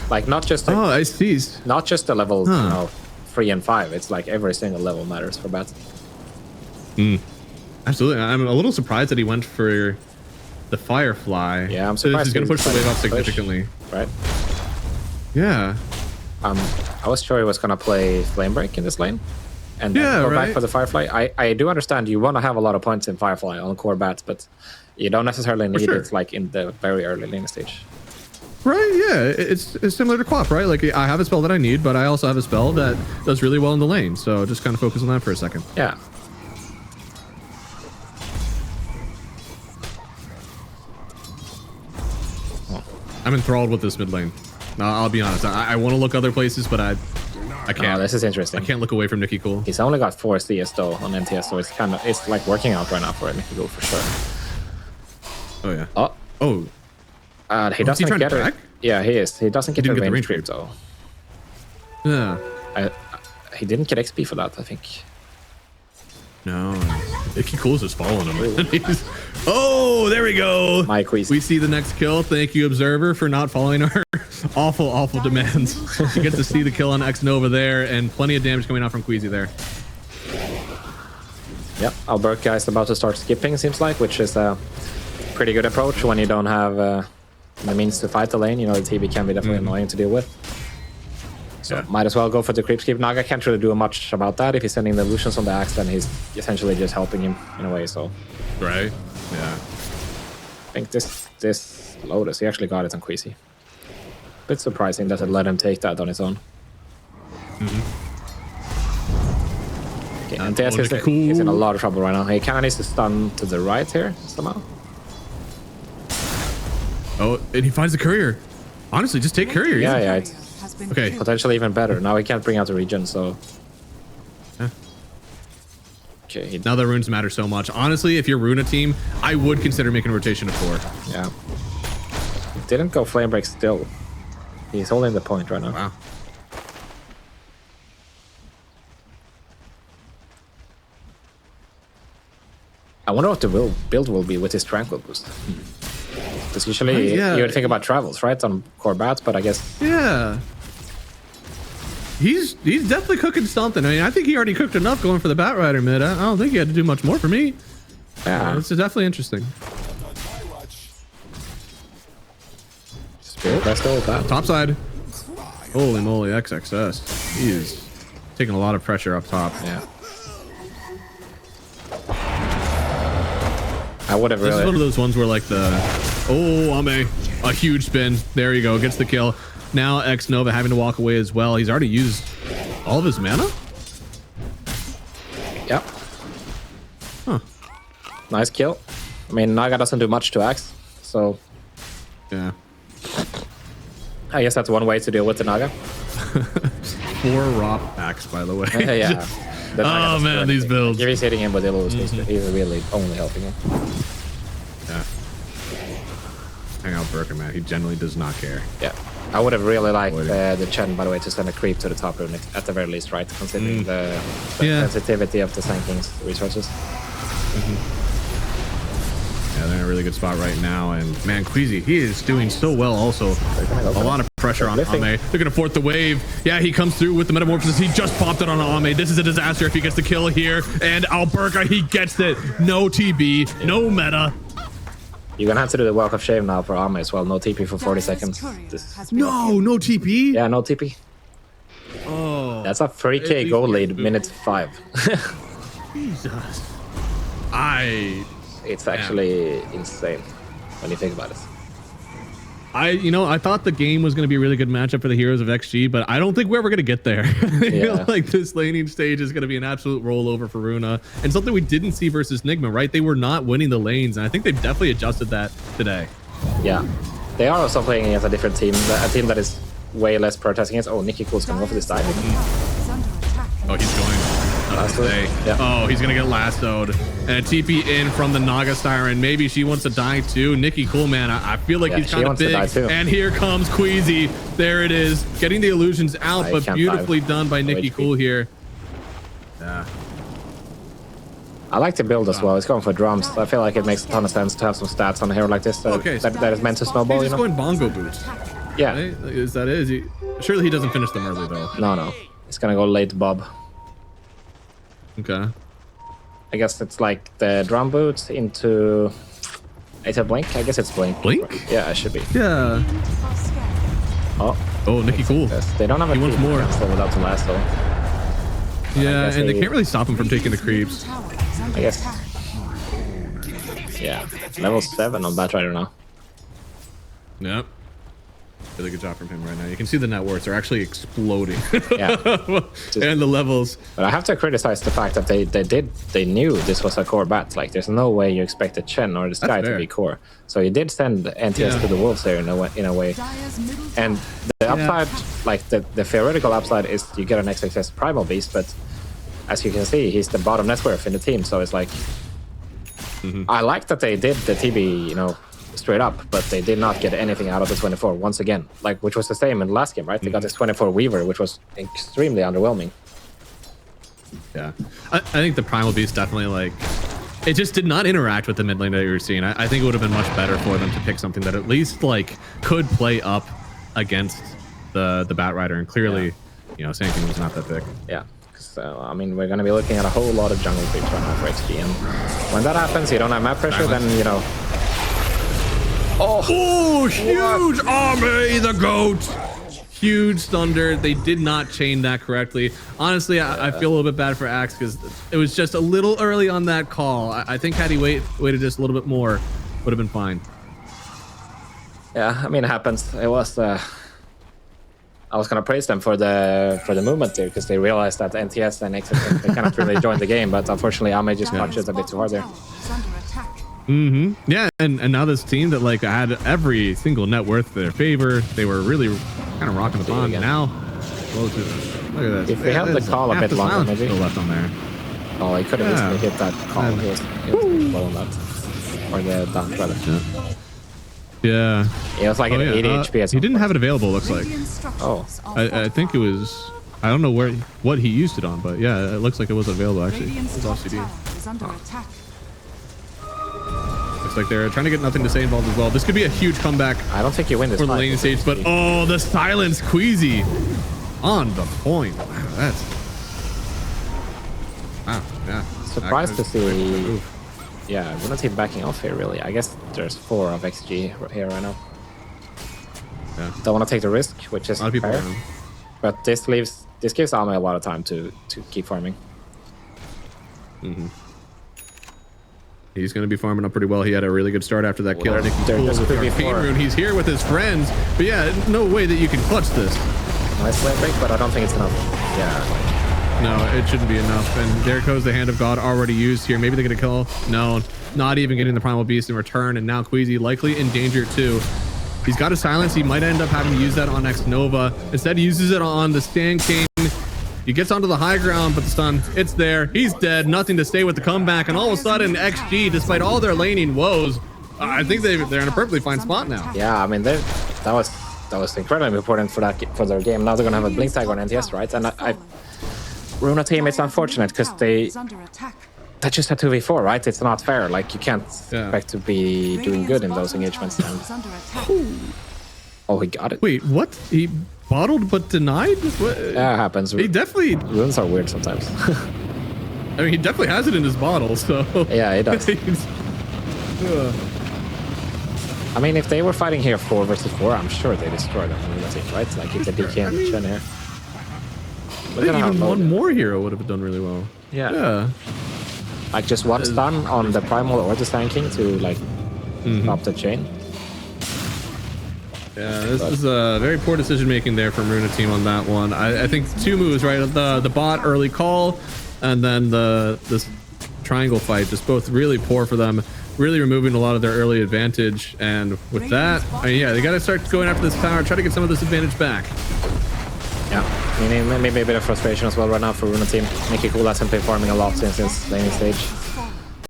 Like, not just... Oh, I see. Not just the level, you know, 3 and 5. It's like every single level matters for Bat. Absolutely. I'm a little surprised that he went for the Firefly. Yeah, I'm so surprised. this is going to push the wave up significantly. Right? Yeah. I was sure he was going to play Flame Break in this lane. And then go back for the Firefly. I do understand you want to have a lot of points in Firefly on core bats, but you don't necessarily need it like in the very early lane stage. Right, yeah. It's similar to Quap, right? Like, I have a spell that I need, but I also have a spell that does really well in the lane. So just kind of focus on that for a second. Yeah. I'm enthralled with this mid lane. I'll be honest. I want to look other places, but I can't. Oh, this is interesting. I can't look away from Nicky Cool. He's only got 4 CS though on NTS, so it's like working out right now for Nicky Cool for sure. Oh yeah. He doesn't get it. Yeah, he is. He doesn't get the range creep though. Yeah. He didn't get XP for that, I think. No. Nicky Cool's just following him. Oh, there we go. My quiz. We see the next kill. Thank you, Observer, for not following our awful demands. You get to see the kill on X Nova there, and plenty of damage coming out from Queasy there. Yep, Alberca is about to start skipping, seems like, which is a pretty good approach when you don't have the means to fight the lane. You know, the TB can be definitely annoying to deal with. So might as well go for the creep skip. Naga can't really do much about that. If he's sending the illusions on the axe, then he's essentially just helping him in a way. So right, yeah. I think this Lotus, he actually got it on Queasy. Bit surprising that it let him take that on his own. Okay, and TS is in a lot of trouble right now. He kind of needs to stun to the right here somehow. Oh, and he finds the courier. Honestly, just take courier. Yeah, it's okay. Potentially even better. Now he can't bring out the regen, so. Okay. Now the runes matter so much. Honestly, if you're Runa team, I would consider making a rotation of 4. Yeah. Didn't go flame break still. He's holding the point right now. Wow. I wonder what the build will be with his tranquil boost. Because usually you would think about travels, right, on core bats, but I guess... Yeah. He's definitely cooking something. I mean, I think he already cooked enough going for the Batrider mid. I don't think he had to do much more for me. Yeah. This is definitely interesting. Spirit, that's still that. Top side. Holy moly, XXS. He is taking a lot of pressure up top. Yeah. I would have really... This is one of those ones where like the... Oh, Ame. A huge spin. There you go. Gets the kill. Now X Nova having to walk away as well. He's already used all of his mana? Yep. Huh. Nice kill. I mean, Naga doesn't do much to Axe, so... Yeah. I guess that's one way to deal with the Naga. 4 ROP Axe, by the way. Yeah. Oh man, these builds. If he's hitting him with the illusion, he's really only helping him. Yeah. Hang out Burka, man. He generally does not care. Yeah. I would have really liked the Chen, by the way, to send a creep to the top rune at the very least, right? Considering the sensitivity of the Sand King's resources. Yeah, they're in a really good spot right now. And man, Queasy, he is doing so well also. A lot of pressure on Ame. They're going to fort the wave. Yeah, he comes through with the metamorphosis. He just popped it on Ame. This is a disaster if he gets the kill here. And Alberca, he gets it. No TB, no meta. You're gonna have to do the walk of shame now for Ame as well. No TP for 40 seconds. No TP. Yeah, no TP. Oh, That's a 3k goal lead, minute 5. Jesus. It's actually insane when you think about it. I thought the game was going to be a really good matchup for the heroes of XG, but I don't think we're ever going to get there. I feel like this laning stage is going to be an absolute rollover for Runa, and something we didn't see versus Nigma, right? They were not winning the lanes, and I think they've definitely adjusted that today. Yeah, they are also playing against a different team, a team that is way less protesting against. Oh, Nicky Cool's going to go for this dive. Oh, he's going. Yeah. Oh, he's gonna get lassoed. And a TP in from the Naga Siren. Maybe she wants to die too. Nicky Cool, man, I feel like he's kind of big. And here comes Queasy. There it is. Getting the illusions out, but beautifully done by Nicky Cool here. Yeah. I like to build as well. It's going for drums. I feel like it makes a ton of sense to have some stats on a hero like this that is meant to snowball. He's just going bongo boots. Yeah. Right? Is that it? Surely he doesn't finish them early though. No. It's gonna go late Bob. Okay. I guess it's like the drum boots into... Is it Blink? I guess it's Blink. Blink? Yeah, it should be. Yeah. Oh, Nicky Cool. Yes, they don't have a he wants more. Without the lasso. Yeah, and they can't really stop him from taking the creeps. I guess. Yeah. Level 7 on Batrider now. Yep. Really good job from him right now. You can see the net worths are actually exploding. Yeah. And the levels. But I have to criticize the fact that they knew this was a core bat. Like, there's no way you expected Chen or this guy to be core. So you did send NTS to the wolves here in a way. And the upside, like the theoretical upside, is you get an XXS Primal Beast, but as you can see, he's the bottom net worth in the team. So it's like, I like that they did the TB, straight up, but they did not get anything out of the 24 once again, like, which was the same in the last game, right? They got this 24 Weaver, which was extremely underwhelming. Yeah, I think the Primal Beast definitely, like, it just did not interact with the mid lane that you were seeing. I think it would have been much better for them to pick something that at least, like, could play up against the Batrider, and clearly, Sand King was not that big. Yeah. So, I mean, we're going to be looking at a whole lot of jungle creeps right now for XG, and when that happens, you don't have map pressure, then, Oh, huge Ame the goat. Huge thunder. They did not chain that correctly. Honestly, I feel a little bit bad for Axe because it was just a little early on that call. I think had he waited just a little bit more, would have been fine. Yeah, I mean, it happens. It was I was gonna praise them for the movement there because they realized that NTS and XXS they cannot really join the game, but unfortunately Ame just punches a bit too hard there. Yeah, and now this team that like had every single net worth in their favor, they were really kind of rocking the bond. Now, look at that. If they had the call a bit longer, maybe. Still left on there. Oh, he could have easily hit that call. He was low on that, or the down rather. Yeah. It was like an 80 HP. He didn't have it available. Looks like. Oh. I think it was. I don't know what he used it on, but yeah, it looks like it was available actually. It was off CD. Looks like they're trying to get nothing to say involved as well. This could be a huge comeback. I don't think you win this for the laning stage, but oh, the silence Queasy on the point. Wow, that's yeah. Surprised to see. Yeah, Runa Team backing off here. Really, I guess there's 4 of XG here right now. Yeah. Don't want to take the risk, which is fair. But this gives Ame a lot of time to keep farming. He's going to be farming up pretty well. He had a really good start after that kill. He's here with his friends. But yeah, no way that you can clutch this. Nice flame break, but I don't think it's enough. Yeah. No, it shouldn't be enough. And there goes the Hand of God already used here. Maybe they're going to kill. No, not even getting the Primal Beast in return. And now Queasy likely in danger too. He's got a silence. He might end up having to use that on X Nova. Instead, he uses it on the Sand King. He gets onto the high ground, but the stun, it's there. He's dead. Nothing to stay with the comeback. And all of a sudden, XG, despite all their laning woes, I think they're in a perfectly fine spot now. Yeah, I mean, that was incredibly important for their game. Now they're gonna have a blink tag on NTS, right? And Runa Team, it's unfortunate because they just had 2v4, right? It's not fair. Like, you can't expect to be doing good in those engagements. Oh, he got it. Wait, what? He bottled but denied? What? Yeah, it happens. He definitely... Runes are weird sometimes. I mean, he definitely has it in his bottle, so... Yeah, he does. I mean, if they were fighting here 4 versus 4, I'm sure they destroyed them. Runa Team, right? Like if the DK and the Chen here. I think even one more hero would have done really well. Yeah. Like just one stun on the Primal or the Sand King to like stop the chain. Yeah, this is a very poor decision making there from Runa Team on that one. I think 2 moves, right? The bot early call, and then this triangle fight, just both really poor for them, really removing a lot of their early advantage. And with that, yeah, they got to start going after this tower, try to get some of this advantage back. Yeah, I mean, maybe a bit of frustration as well right now for Runa Team. Nicky Cool hasn't been farming a lot since his laning stage.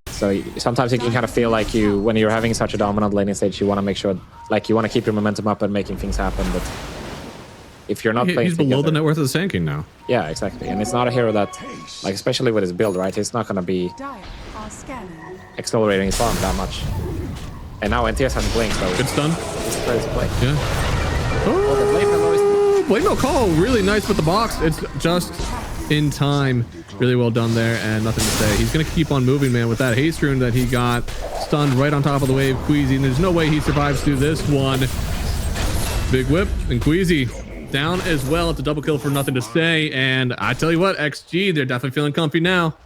So sometimes you can kind of feel like when you're having such a dominant laning stage, you want to make sure, like you want to keep your momentum up and making things happen. But if you're not playing he's below the net worth of the Sand King now. Yeah, exactly. And it's not a hero that, like especially with his build, right? He's not going to be accelerating his farm that much. And now NTS has a blink, so good stun. It's ready to play. Yeah. Oh, Blade Mail call, really nice with the box. It's just in time. Really well done there, and nothing to say. He's going to keep on moving, man, with that haste rune that he got stunned right on top of the wave. Queasy, and there's no way he survives through this one. Big whip, and Queasy down as well. It's a double kill for nothing to say, and I tell you what, XG, they're definitely feeling comfy now.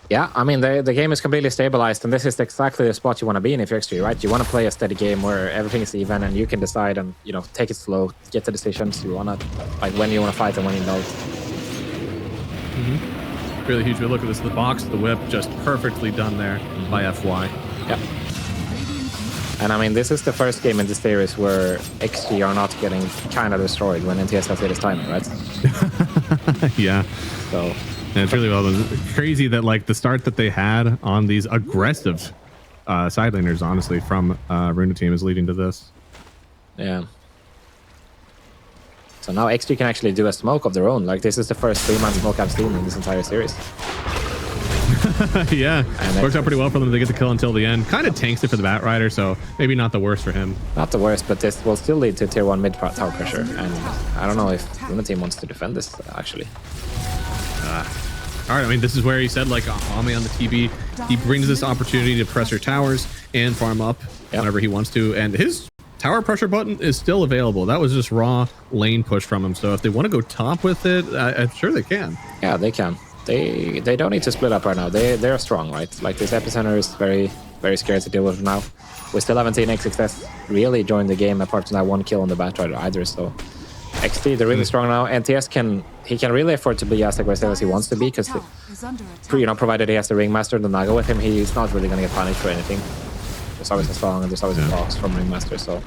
Yeah, I mean, the game is completely stabilized, and this is exactly the spot you want to be in if you're XG, right? You want to play a steady game where everything is even, and you can decide and, you know, take it slow, get the decisions you want to, like when you want to fight and when you don't. Really huge. Look at this, the box, the whip, just perfectly done there by FY. Yeah. And I mean, this is the first game in this series where XG are not getting kind of destroyed when NTS has hit his timing, right? Yeah. So. And it's really well done. Crazy that like the start that they had on these aggressive side laners, honestly, from Runa Team is leading to this. Yeah. So now XG can actually do a smoke of their own. Like this is the first 3-man smoke I've seen in this entire series. Yeah, worked out pretty well for them to get the kill until the end. Kind of tanks it for the Batrider, so maybe not the worst for him. Not the worst, but this will still lead to tier 1 mid tower pressure. And I don't know if Runa Team wants to defend this, actually. All right, I mean, this is where he said, like, Ame on the TB, he brings this opportunity to press your towers and farm up whenever he wants to. And his tower pressure button is still available. That was just raw lane push from him. So if they want to go top with it, I'm sure they can. Yeah, they can. They don't need to split up right now. They're strong, right? Like this epicenter is very, very scared to deal with now. We still haven't seen XXS really join the game apart from that 1 kill on the Batrider either. So XT, they're really strong now. NTS can really afford to be as aggressive as he wants to be because, you know, provided he has the Ringmaster and the Naga with him, he's not really going to get punished for anything. There's always a song and there's always a box from Ringmaster, so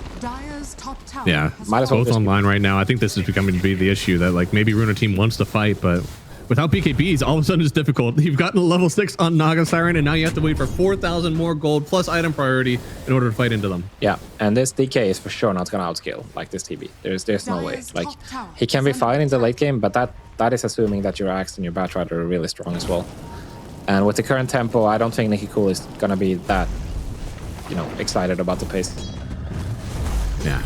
yeah, might as well both online right now. I think this is becoming to be the issue that like maybe Runa Team wants to fight, but without BKBs, all of a sudden it's difficult. You've gotten a level 6 on Naga Siren, and now you have to wait for 4,000 more gold plus item priority in order to fight into them. Yeah, and this DK is for sure not going to outscale like this TB. There's no way. Like he can be fine in the late game, but that is assuming that your Axe and your Batrider are really strong as well. And with the current tempo, I don't think Nicky Cool is going to be that, you know, excited about the pace. Yeah.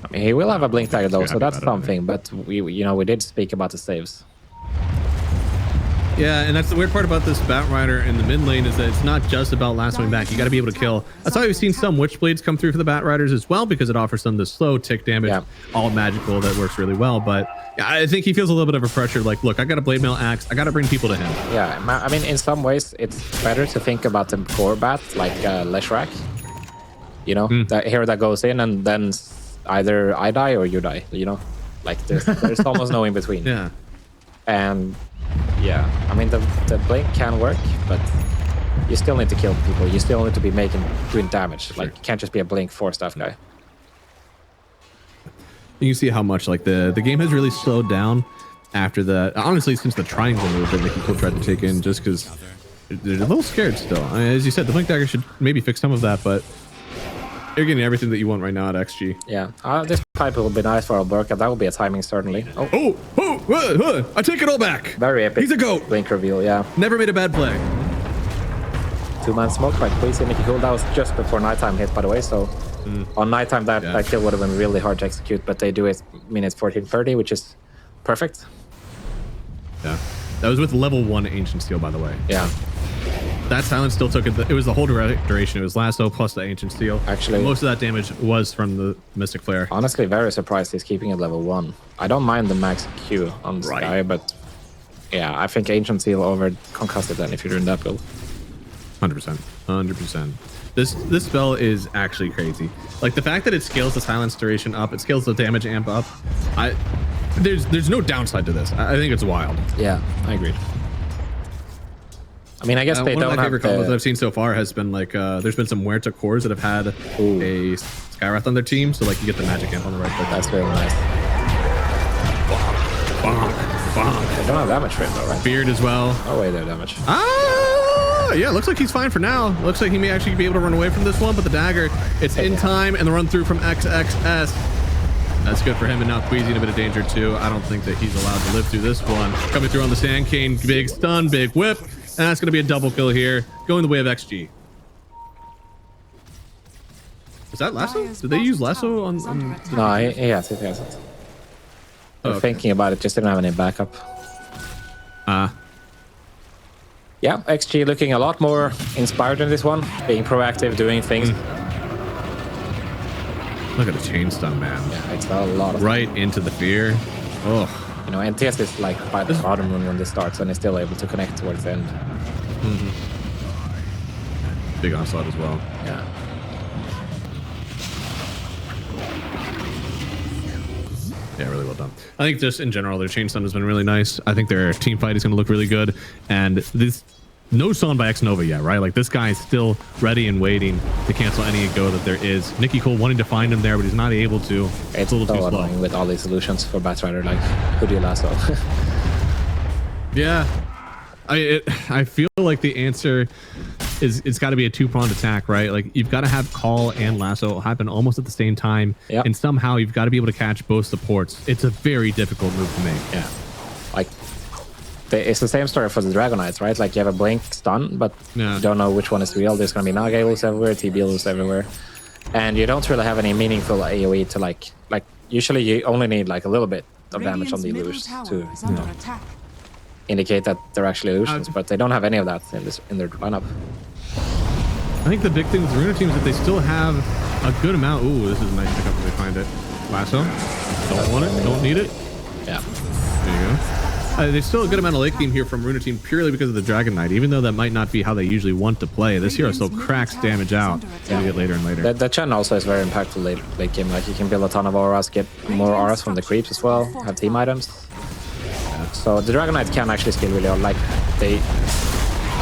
I mean, he will have a blink dagger though, so that's something. But we did speak about the saves. Yeah, and that's the weird part about this Batrider in the mid lane is that it's not just about last swing back. You got to be able to kill. That's why we've seen some Witchblades come through for the Batriders as well, because it offers them the slow tick damage, all magical, that works really well. But yeah, I think he feels a little bit of a pressure. Like, look, I got a Blade Mail Axe. I got to bring people to him. Yeah, I mean, in some ways, it's better to think about the core bat like Leshrac. You know, that hero that goes in and then either I die or you die. You know, like there's almost no in between. Yeah, and yeah, I mean the blink can work, but you still need to kill people. You still need to be doing damage. Sure. Like you can't just be a blink 4-staff guy. You can see how much like the game has really slowed down after the honestly since the triangle move that Nicky Cool tried to take in, just because they're a little scared still. I mean, as you said, the blink dagger should maybe fix some of that, but you're getting everything that you want right now at XG. Yeah, this pipe will be nice for Alberca. That will be a timing, certainly. I take it all back. Very epic. He's a goat. Blink reveal, yeah. Never made a bad play. 2-man smoke by Queasy and Nicky Cool. That was just before nighttime hit, by the way. So on nighttime, that kill would have been really hard to execute, but they do it minutes 14:30, which is perfect. Yeah, that was with level 1 Ancient Steel, by the way. Yeah. that silence still took it. It was the whole duration. It was lasso plus the ancient steel. Actually, and most of that damage was from the mystic flare. Honestly, very surprised he's keeping it level 1. I don't mind the max Q on this guy, but yeah, I think ancient steel over concussed then if you're doing that build. 100%. 100%. This spell is actually crazy. Like the fact that it scales the silence duration up, it scales the damage amp up. There's no downside to this. I think it's wild. Yeah, I agree. I mean, I guess they don't have. One of my favorite combos that I've seen so far has been like there's been some Muerta cores that have had a Skywrath on their team, so like you get the magic amp on the right click. That's really nice. Bonk, bonk. They don't have damage for him though, right? Beard as well. Oh wait, they're damage. Yeah, looks like he's fine for now. Looks like he may actually be able to run away from this one, but the dagger, it's in time, and the run through from XXS. That's good for him, and now Queasy in a bit of danger too. I don't think that he's allowed to live through this one. Coming through on the Sand Cane, big stun, big whip, and that's going to be a double kill here, going the way of XG. Is that lasso? Did they use lasso on No, he has it. I'm thinking about it, just didn't have any backup. Yeah, XG looking a lot more inspired in this one, being proactive, doing things. Look at the chain stun, man. Yeah, it's a lot of right into the fear. Oh, you know, NTS is like by the bottom when this starts, and is still able to connect towards the end. Big onslaught as well. Yeah. Yeah, really well done. I think just in general, their chain stun has been really nice. I think their team fight is going to look really good. And this, no stun by X-Nova yet, right? Like this guy is still ready and waiting to cancel any go that there is. Nicky Cole wanting to find him there, but he's not able to. It's a little too slow with all these solutions for Batrider, like who do you lasso? Yeah, I feel like the answer is it's got to be a two-pronged attack, right? Like you've got to have call and lasso happen almost at the same time, and somehow you've got to be able to catch both supports. It's a very difficult move to make. Yeah, like it's the same story for the Dragon Knights, right? Like you have a blink stun, but you don't know which one is real. There's gonna be Naga loose everywhere, TB loose everywhere, and you don't really have any meaningful AOE to like usually you only need like a little bit of damage on the illusions to indicate that they're actually illusions, but they don't have any of that in their lineup. I think the big thing with the Runa Team is that they still have a good amount. Ooh, this is a nice pickup when they find it. Lasso. Don't want it. Don't need it. Yeah. There you go. There's still a good amount of late game here from Runa Team purely because of the Dragon Knight, even though that might not be how they usually want to play. This hero still cracks damage out as we get later and later. The Chen also is very impactful late game. Like you can build a ton of auras, get more auras from the creeps as well, have team items. So the Dragon Knight can actually scale really well. Like they...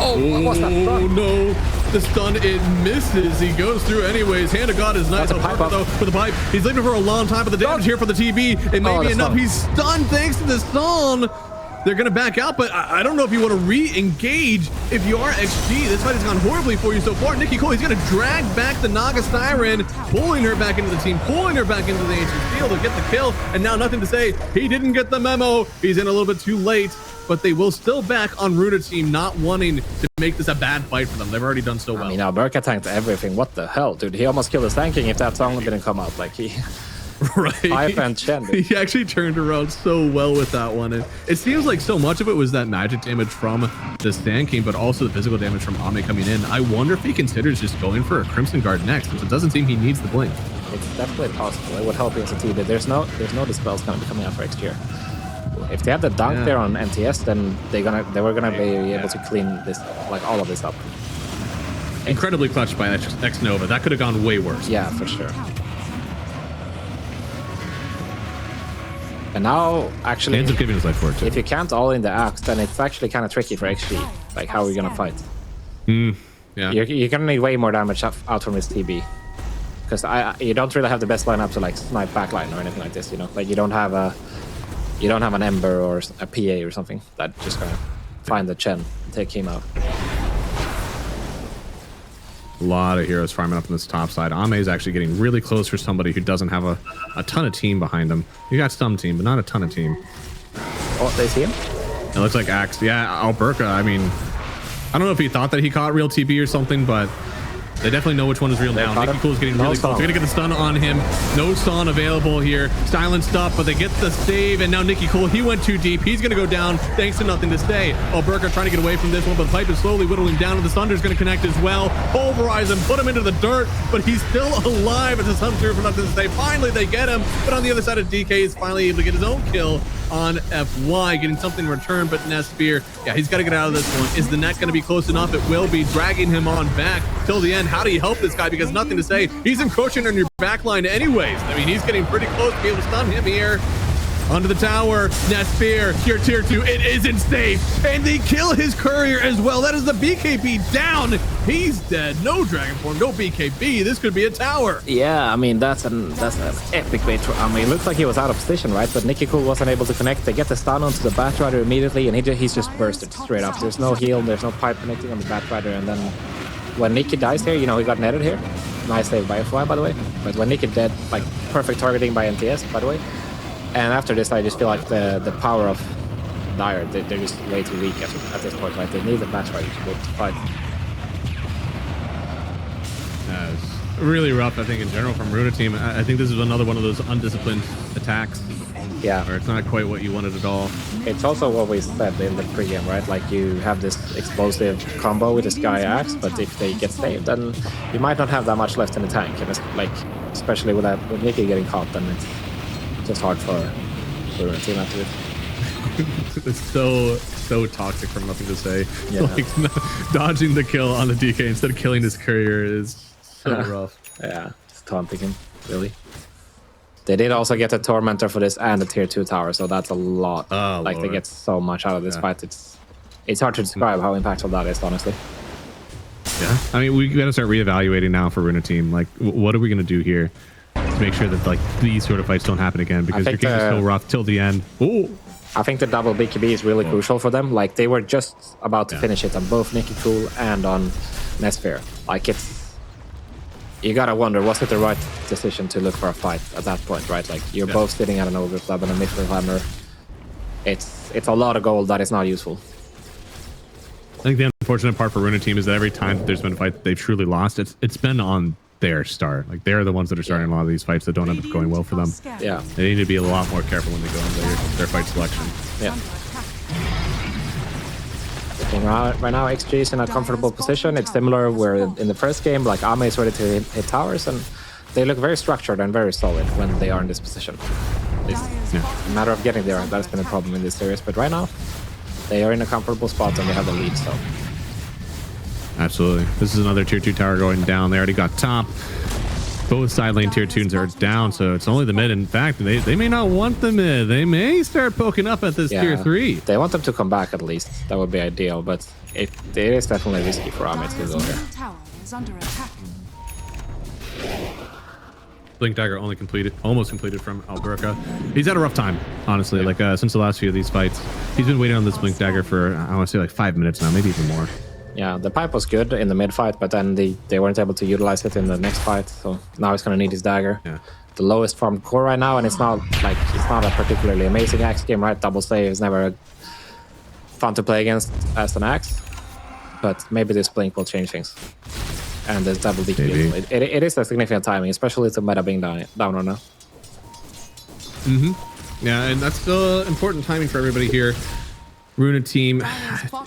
Oh, what's that? Oh no, the stun, it misses. He goes through anyways. Hand of God is nice on Parker though with the pipe. He's leaving for a long time, but the damage here for the TB, it may be enough. He's stunned thanks to the stun. They're going to back out, but I don't know if you want to re-engage if you are XG. This fight has gone horribly for you so far. Nicky Cole, he's going to drag back the Naga Siren, pulling her back into the team, pulling her back into the Ancient Steel to get the kill, and now nothing to say. He didn't get the memo. He's in a little bit too late, but they will still back on Runa Team, not wanting to make this a bad fight for them. They've already done so well. I mean, now Burka tanked everything. What the hell, dude? He almost killed his tanking if that song didn't come out. Like he... Right. He actually turned around so well with that one. And it seems like so much of it was that magic damage from the Sand King, but also the physical damage from Ame coming in. I wonder if he considers just going for a Crimson Guard next, because it doesn't seem he needs the blink. It's definitely possible. It would help you as a team, but there's no dispels going to be coming out for next year. If they had the dunk there on NTS, then they were gonna be able to clean this, like all of this up. Incredibly clutched by X-Nova. That could have gone way worse. Yeah, for sure. And now, actually, ends up giving his life for it too. If you can't all in the axe, then it's actually kind of tricky for XG. Like, how are we gonna fight? Yeah. You're gonna need way more damage out from his TB, because you don't really have the best lineup to like snipe backline or anything like this. You know, like you don't have an Ember or a PA or something that just gonna find the Chen and take him out. A lot of heroes farming up on this top side. Ame is actually getting really close for somebody who doesn't have a ton of team behind him. You got some team, but not a ton of team. Oh, they see him? It looks like Axe. Yeah, Alberca. I mean, I don't know if he thought that he caught real TB or something, but They definitely know which one is real now. got Nicky it. Cool is getting No really close. stun. They're gonna get the stun on him. No stun available here. Silenced up, but they get the save, and now Nicky Cool, he went too deep. He's gonna go down thanks to nothing to stay. Oh, Burka trying to get away from this one, but the pipe is slowly whittling down, and the Thunder's gonna connect as well. Pulverize him, put him into the dirt, but he's still alive as a Sun through for nothing to stay. Finally, they get him, but on the other side of DK is finally able to get his own kill on FY, getting something in return, but Nespear, yeah, he's got to get out of this one. Is the net going to be close enough? It will be, dragging him on back till the end. How do you help this guy? Because nothing to say. He's encroaching on your back line anyways. I mean, he's getting pretty close to be able to stun him here. Onto the tower, Nespear, here tier 2, it isn't safe, and they kill his courier as well. That is the BKB down. He's dead. No Dragon Form, no BKB. This could be a tower. Yeah, I mean, that's an epic way to... I mean, it looks like he was out of position, right? But Nicky Cool wasn't able to connect. They get the stun onto the Batrider immediately, and he's just bursted straight up. There's no heal, there's no pipe connecting on the Batrider, and then when Nicky dies here, you know, he got netted here. Nice save by FY, by the way. But when Nicky dead, like, perfect targeting by NTS, by the way. And after this, I just feel like the power of Dire, they're just way too weak at this point. Like, they need the Batrider to go to fight. It's really rough, I think, in general from Runa Team. I think this is another one of those undisciplined attacks. Yeah. Where it's not quite what you wanted at all. It's also what we said in the pregame, right? Like, you have this explosive combo with the Sky Axe, but if they get saved, then you might not have that much left in the tank. And it's like, especially with Nicky getting caught, then it's just hard for Runa Team after it. It's so toxic from nothing to say. Yeah. Like, dodging the kill on the DK instead of killing his courier is so rough. Yeah, it's taunting him, really. They did also get a Tormentor for this and a tier 2 tower, so that's a lot. Oh, like, Lord. they get so much out of this fight. It's hard to describe how impactful that is, honestly. Yeah, I mean, we gotta start reevaluating now for Runa Team. Like, what are we gonna do here to make sure that like these sort of fights don't happen again? Because your game is so rough till the end. Ooh. I think the double BKB is really crucial for them. Like, they were just about to finish it on both Nicky Cool and on Nespear. Like, you gotta wonder, was it the right decision to look for a fight at that point, right? Like, you're both sitting at an Ogre Club and a Mithril Hammer. It's a lot of gold that is not useful. I think the unfortunate part for Runa Team is that every time that there's been a fight that they've truly lost, it's been on their start. Like, they're the ones that are starting a lot of these fights that don't end up going well for them. Yeah. They need to be a lot more careful when they go into their fight selection. Yeah. Right now, XG is in a comfortable position. It's similar where in the first game, like, Ame is ready to hit towers, and they look very structured and very solid when they are in this position. It's a matter of getting there. That's been a problem in this series, but right now, they are in a comfortable spot and they have the lead, so. Absolutely. This is another tier 2 tower going down. They already got top. Both side lane tier 2s are down, so it's only the mid. In fact, they may not want the mid. They may start poking up at this tier 3. They want them to come back at least. That would be ideal, but it is definitely risky for Ame to go here. Tower is under attack. Blink Dagger only completed, almost completed from Alberca. He's had a rough time, honestly. Like, since the last few of these fights, he's been waiting on this Blink Dagger for, I want to say, like 5 minutes now, maybe even more. Yeah, the pipe was good in the mid fight, but then they weren't able to utilize it in the next fight. So now he's gonna need his dagger. Yeah. The lowest farmed core right now, and it's not a particularly amazing axe game, right? Double save is never fun to play against as an axe, but maybe this blink will change things. And this double DK, it is a significant timing, especially to meta being down right now. Yeah, and that's still important timing for everybody here. Runa Team,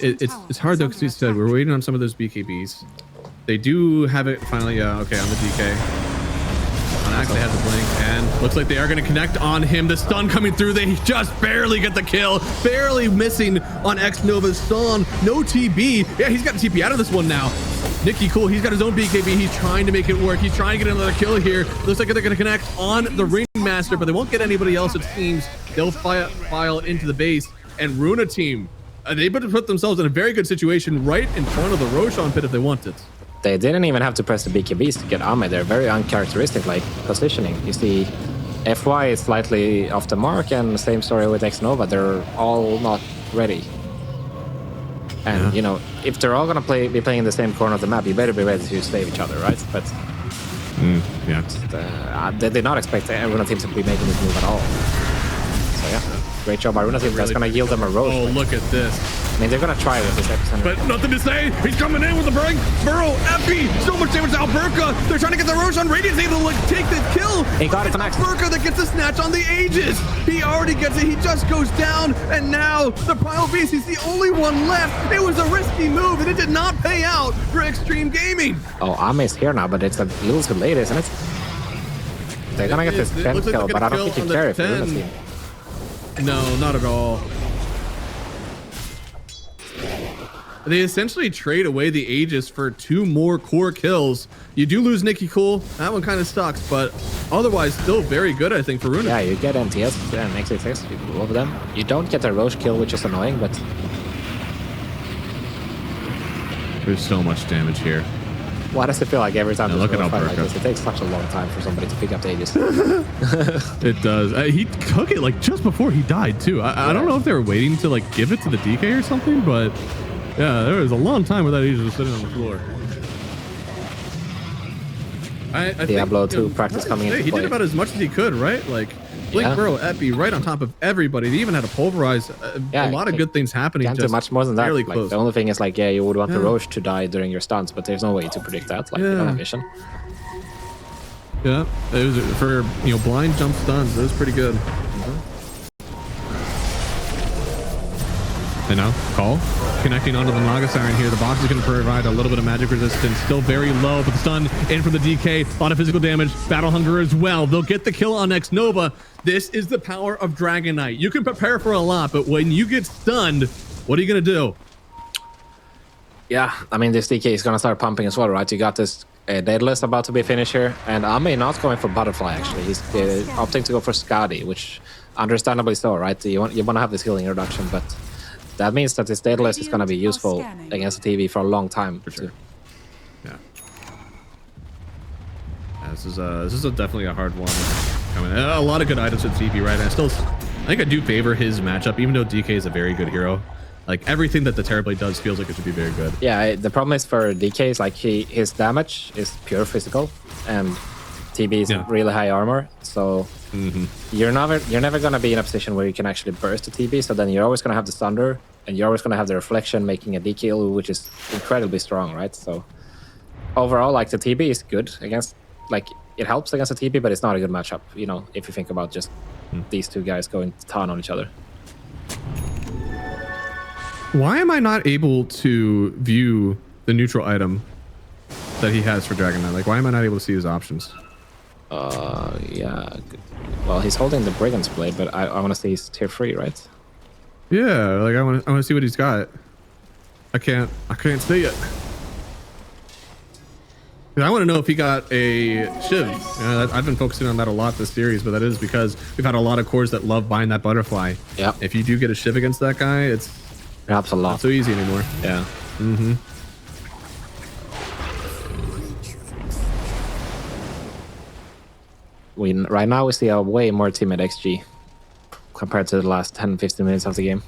it's hard though, because you said we're waiting on some of those BKBs. They do have it finally, okay, on the DK. On Axe, they have the blink, and looks like they are going to connect on him. The stun coming through, they just barely get the kill, barely missing on X Nova's stun. No TB. Yeah, he's got TP out of this one now. Nicky Cool, he's got his own BKB. He's trying to make it work. He's trying to get another kill here. Looks like they're going to connect on the Ringmaster, but they won't get anybody else, it seems. They'll file into the base. And Runa Team, they put themselves in a very good situation right in front of the Roshan pit if they wanted. They didn't even have to press the BKBs to get Ame. They're very uncharacteristic, like, positioning. You see, FY is slightly off the mark, and the same story with X Nova. They're all not ready. And, you know, if they're all going to be playing in the same corner of the map, you better be ready to save each other, right? But they did not expect Runa Team to be making this move at all. So, yeah, great job by Runa Team. That's going to yield them a Roche. Oh, look at this. I mean, they're gonna try with this epicenter. But nothing to say. He's coming in with the burrow. Epi, so much damage to Alberca. They're trying to get the Roshan. Radiant's able to like take the kill. He got it next. Alberca that gets a snatch on the Aegis. He already gets it. He just goes down. And now the Primal Beast is the only one left. It was a risky move, and it did not pay out for Xtreme Gaming. Oh, Ame's here now, but it's a little too late, isn't it? They're gonna get this 10 looks like kill, they're but I gonna don't think kill he on carry the for Runa 10. Team. No, not at all. They essentially trade away the Aegis for 2 more core kills. You do lose Nikki Cool. That one kind of sucks, but otherwise still very good, I think, for Runa. Yeah, you get MTS and XXX, you love them. You don't get a Roche kill, which is annoying, but... There's so much damage here. Why does it feel like every time Yeah, there's look at a fight like Alberca. this, it takes such a long time for somebody to pick up the Aegis? It does. He took it like just before he died, too. I don't know if they were waiting to like give it to the DK or something, but... yeah, there was a long time where that Aegis was sitting on the floor. I Diablo think, 2 practice coming into he play. did about as much as he could, right? Like, Blink Yeah. Burrow, Epi, right on top of everybody. They even had to pulverize. Yeah, a lot of good things happening. Can't do Just much more than that. barely Like, close. the only thing is like, yeah, you would want the Roche to die during your stunts, but there's no way to predict that. Like, you don't have vision. Yeah, it was for blind jump stuns. It was pretty good. And now call connecting onto the Naga Siren here. The box is going to provide a little bit of magic resistance. Still very low, but the stun in from the DK. A lot of physical damage. Battle Hunger as well. They'll get the kill on X Nova. This is the power of Dragon Knight. You can prepare for a lot, but when you get stunned, what are you going to do? Yeah, I mean, this DK is going to start pumping as well, right? You got this Daedalus about to be finished here, and Ame not going for Butterfly, actually. He's opting to go for Skadi, which understandably so, right? You want to have this healing reduction, but that means that this Daedalus is going to be useful against the TV for a long time. For sure. Yeah. This is definitely a hard one. I mean, a lot of good items with TP, right? I think I do favor his matchup, even though DK is a very good hero. Like, everything that the Terrorblade does feels like it should be very good. Yeah, the problem is for DK is like his damage is pure physical, and TB is really high armor. So you're never gonna be in a position where you can actually burst the TB. So then you're always gonna have the Thunder, and you're always gonna have the Reflection, making a DK, which is incredibly strong, right? So overall, like, the TB is good against, like, it helps against the TB, but it's not a good matchup. If you think about just these two guys going to town on each other. Why am I not able to view the neutral item that he has for Dragon Knight? Like, why am I not able to see his options? Yeah. Well, he's holding the Brigand's Blade, but I want to see his tier 3, right? Yeah, like, I want to see what he's got. I can't see it. I want to know if he got a Shiv. I've been focusing on that a lot this series, but that is because we've had a lot of cores that love buying that Butterfly. Yeah. If you do get a Shiv against that guy, it helps a lot. Not so easy anymore. Yeah. Right now we see a way more timid XG compared to the last 10-15 minutes of the game.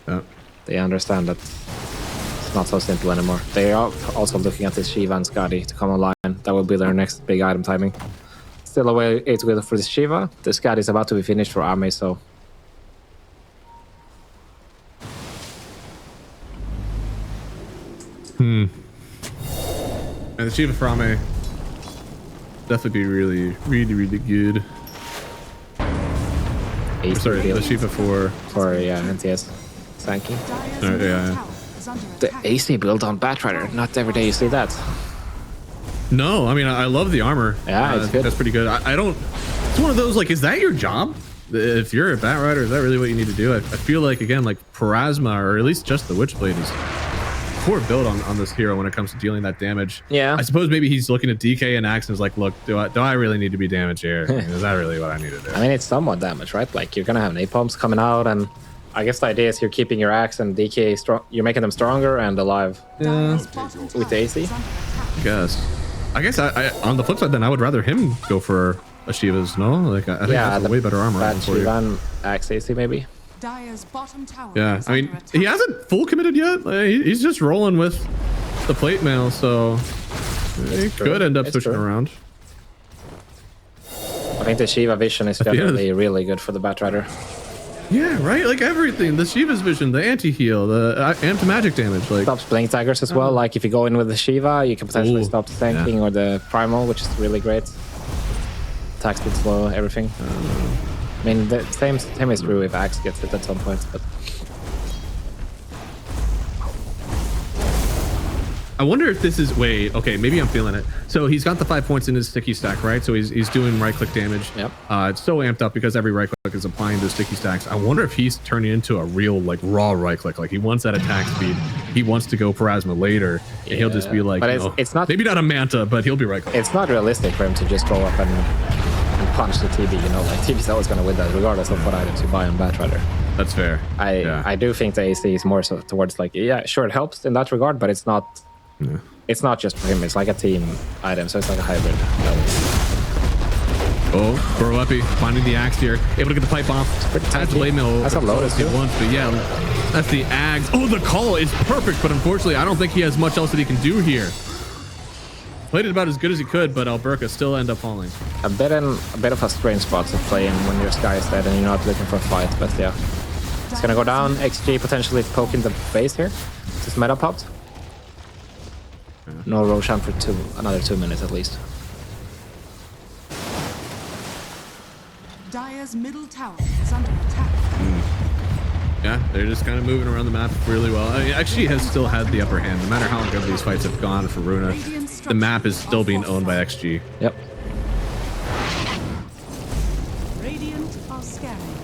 Yeah. They understand that it's not so simple anymore. They are also looking at this Shiva and Skadi to come online. That will be their next big item timing. Still a way to go for this Shiva. The Skadi is about to be finished for Ame, so... And the Shiva for Ame definitely be really good. Sorry, the Shiva for NTS. Sanky. Yeah. The AC build on Batrider. Not every day you see that. No, I mean, I love the armor. Yeah, it's good. That's pretty good. I don't... It's one of those, like, is that your job? If you're a Batrider, is that really what you need to do? I feel like, again, like, Parasma, or at least just the Witchblade is core build on this hero when it comes to dealing that damage. Yeah. I suppose maybe he's looking at DK and Axe and is like, look, do I really need to be damaged here? I mean, is that really what I need to do? I mean, it's somewhat damage, right? Like, you're gonna have napalms coming out, and I guess the idea is you're keeping your Axe and DK strong. You're making them stronger and alive. Yeah. With the AC. I guess I on the flip side, then I would rather him go for a Shiva's. No, like I think that's a way better armor. That Shiva and Axe AC maybe. Yeah, I mean, he hasn't full committed yet. Like, he's just rolling with the plate mail, so he could end up switching around. I think the Shiva vision is definitely really good for the Batrider. Yeah, right. Like everything. The Shiva's vision, the anti-heal, the anti-magic damage. Like Stops blink daggers as well. Like if you go in with the Shiva, you can potentially stop the tanking or the primal, which is really great. Attack speed slow, everything. I mean, the same is true if Axe gets it at some point, but I wonder if this is okay, maybe I'm feeling it. So he's got the 5 points in his sticky stack, right? So he's doing right click damage. Yep. It's so amped up because every right click is applying those sticky stacks. I wonder if he's turning into a real like raw right click. Like he wants that attack speed. He wants to go Parasma later, and he'll just be like, but it's not, maybe not a Manta, but he'll be right click. It's not realistic for him to just go up and punch the TB. You know, like TB's always going to win that, regardless of what items you buy on Batrider. That's fair. I do think the AC is more so towards like, yeah, sure, it helps in that regard, but it's not. Yeah. It's not just for him. It's like a team item, so it's like a hybrid. Oh, Boroepi finding the axe here, able to get the pipe off. That's way mill. That's a Lotus too. Once, but yeah, that's the Ags. Oh, the call is perfect, but unfortunately, I don't think he has much else that he can do here. Played it about as good as he could, but Alberca still end up falling. A bit of a strange spot to play in when your Sky is dead and you're not looking for a fight, but yeah. It's gonna go down. XG potentially poking the base here. Just meta popped. No Roshan for another 2 minutes at least. Dire's middle tower is under attack. Yeah, they're just kind of moving around the map really well. I mean, XG has still had the upper hand. No matter how good these fights have gone for Runa, the map is still being owned by XG. Yep. Radiant are scanning.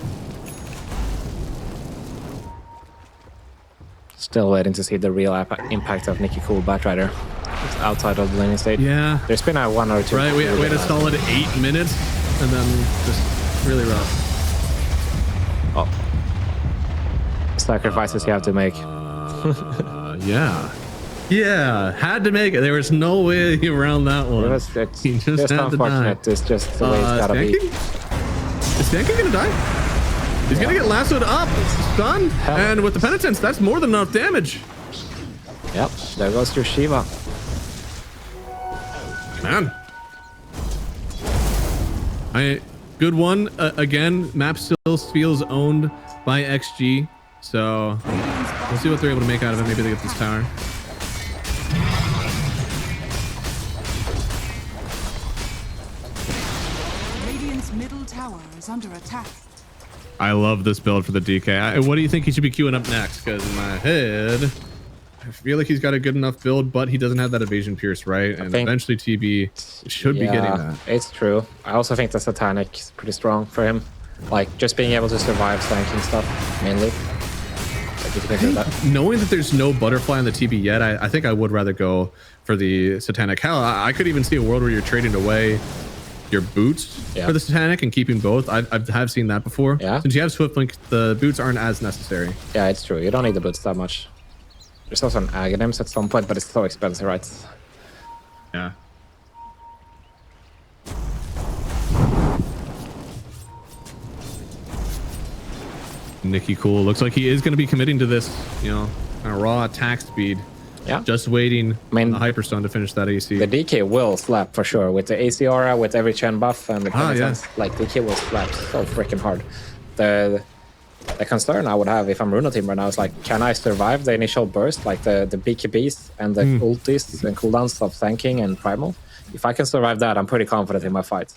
Still waiting to see the real impact of Nikki Cool Batrider outside of the laning state. Yeah. There's been a 1 or 2. Right, we had a solid 8 minutes and then just really rough. Oh. Sacrifices you have to make. Yeah. Yeah, had to make it. There was no way around that one. It's He just had unfortunate. to die. It's just the way it's gotta be. Is Stanky gonna die? He's gonna get lassoed up, stunned, and with the penitence, that's more than enough damage. Yep, there goes your Shiva. Man. Good one. Again, map still feels owned by XG. So we'll see what they're able to make out of it. Maybe they get this tower. Radiant's middle tower is under attack. I love this build for the DK. What do you think he should be queuing up next? Because in my head, I feel like he's got a good enough build, but he doesn't have that evasion pierce, right? And eventually TB should be getting that. It's true. I also think the Satanic is pretty strong for him. Like, just being able to survive tanking stuff, mainly. Like, if you think of that. Knowing that there's no butterfly on the TB yet, I think I would rather go for the Satanic. Hell, I could even see a world where you're trading away your boots for the Satanic and keeping both. I have seen that before. Yeah. Since you have Swift Link, the boots aren't as necessary. Yeah, it's true. You don't need the boots that much. There's also an Aghanims at some point, but it's so expensive, right? Yeah. Nikki Cool looks like he is going to be committing to this, you know, kind of raw attack speed. Yeah. Just waiting on the Hyperstone to finish that AC. The DK will slap for sure with the AC aura, with every Chen buff and the like DK will slap so freaking hard. The concern I would have if I'm Runa Team right now is like, can I survive the initial burst, like the BKBs and the ultis and cooldowns of tanking and primal? If I can survive that, I'm pretty confident in my fight.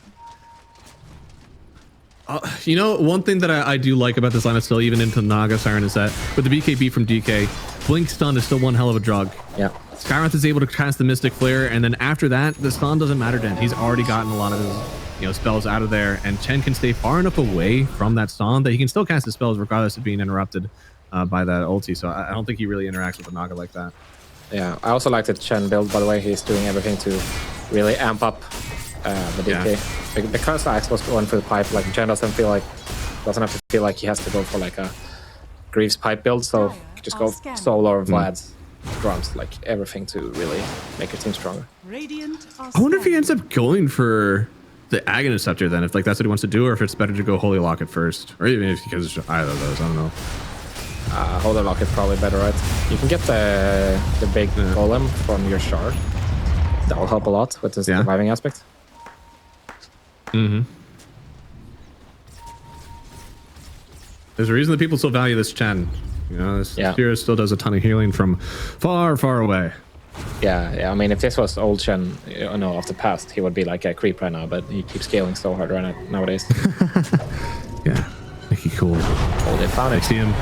You know, one thing that I do like about this lineup still, even into Naga Siren, is that with the BKB from DK, Blink Stun is still one hell of a drug. Yeah. Skywrath is able to cast the Mystic Flare, and then after that, the stun doesn't matter to him. He's already gotten a lot of his spells out of there, and Chen can stay far enough away from that stun that he can still cast his spells regardless of being interrupted by that ulti. So I don't think he really interacts with the Naga like that. Yeah, I also like the Chen build, by the way. He's doing everything to really amp up the DK. Because Axe was going for the pipe, like Chen doesn't have to feel like he has to go for like a Greaves pipe build, so just go solo or Vlad's drums, like everything to really make your team stronger. I wonder if he ends up going for the Agonist Scepter then, if like that's what he wants to do, or if it's better to go Holy Locket first, or even if he goes either of those. I don't know. Holy Locket probably better, right? You can get the big golem from your shard. That will help a lot with the surviving aspect. There's a reason that people still value this Chen. You know, this Spear still does a ton of healing from far, far away. Yeah. I mean, if this was old Chen, you know, of the past, he would be like a creep right now. But he keeps scaling so hard nowadays. Yeah, Nicky cool. Oh, they found it. I see him.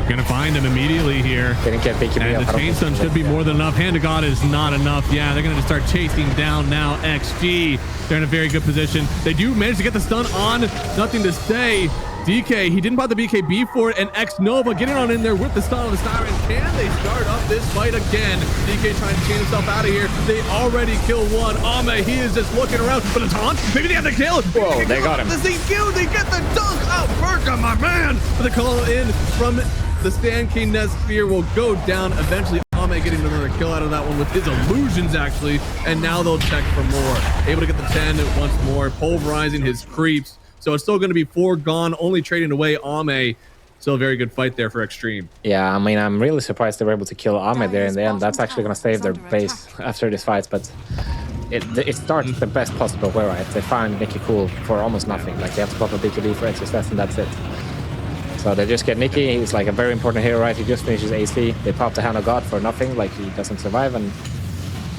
Gonna find him immediately here. Didn't get BKB. And the chainstone should be more than enough. Hand of God is not enough. Yeah, they're gonna start chasing down now. XG, they're in a very good position. They do manage to get the stun on. Nothing to say. DK, he didn't buy the BKB for it, and X Nova getting on in there with the stun on the Siren. Can they start up this fight again? DK trying to chain himself out of here. They already kill one. Ame, he is just looking around for the taunt. Maybe they have the kill. Whoa, they got him. They get the dunk out. Burka, my man. But the call in from the Sand King Nest Spear will go down eventually. Ame getting another kill out of that one with his illusions, actually. And now they'll check for more. Able to get the 10 once more, pulverizing his creeps. So it's still going to be 4 gone, only trading away Ame. Still a very good fight there for Xtreme. Yeah, I mean, I'm really surprised they were able to kill Ame there in the end. That's actually going to save their base after this fight, but it starts the best possible way, right? They found Nicky cool for almost nothing. Like, they have to pop a BKB for XSS and that's it. So they just get Nicky. He's like a very important hero, right? He just finishes AC. They pop the Hand of God for nothing, like he doesn't survive, and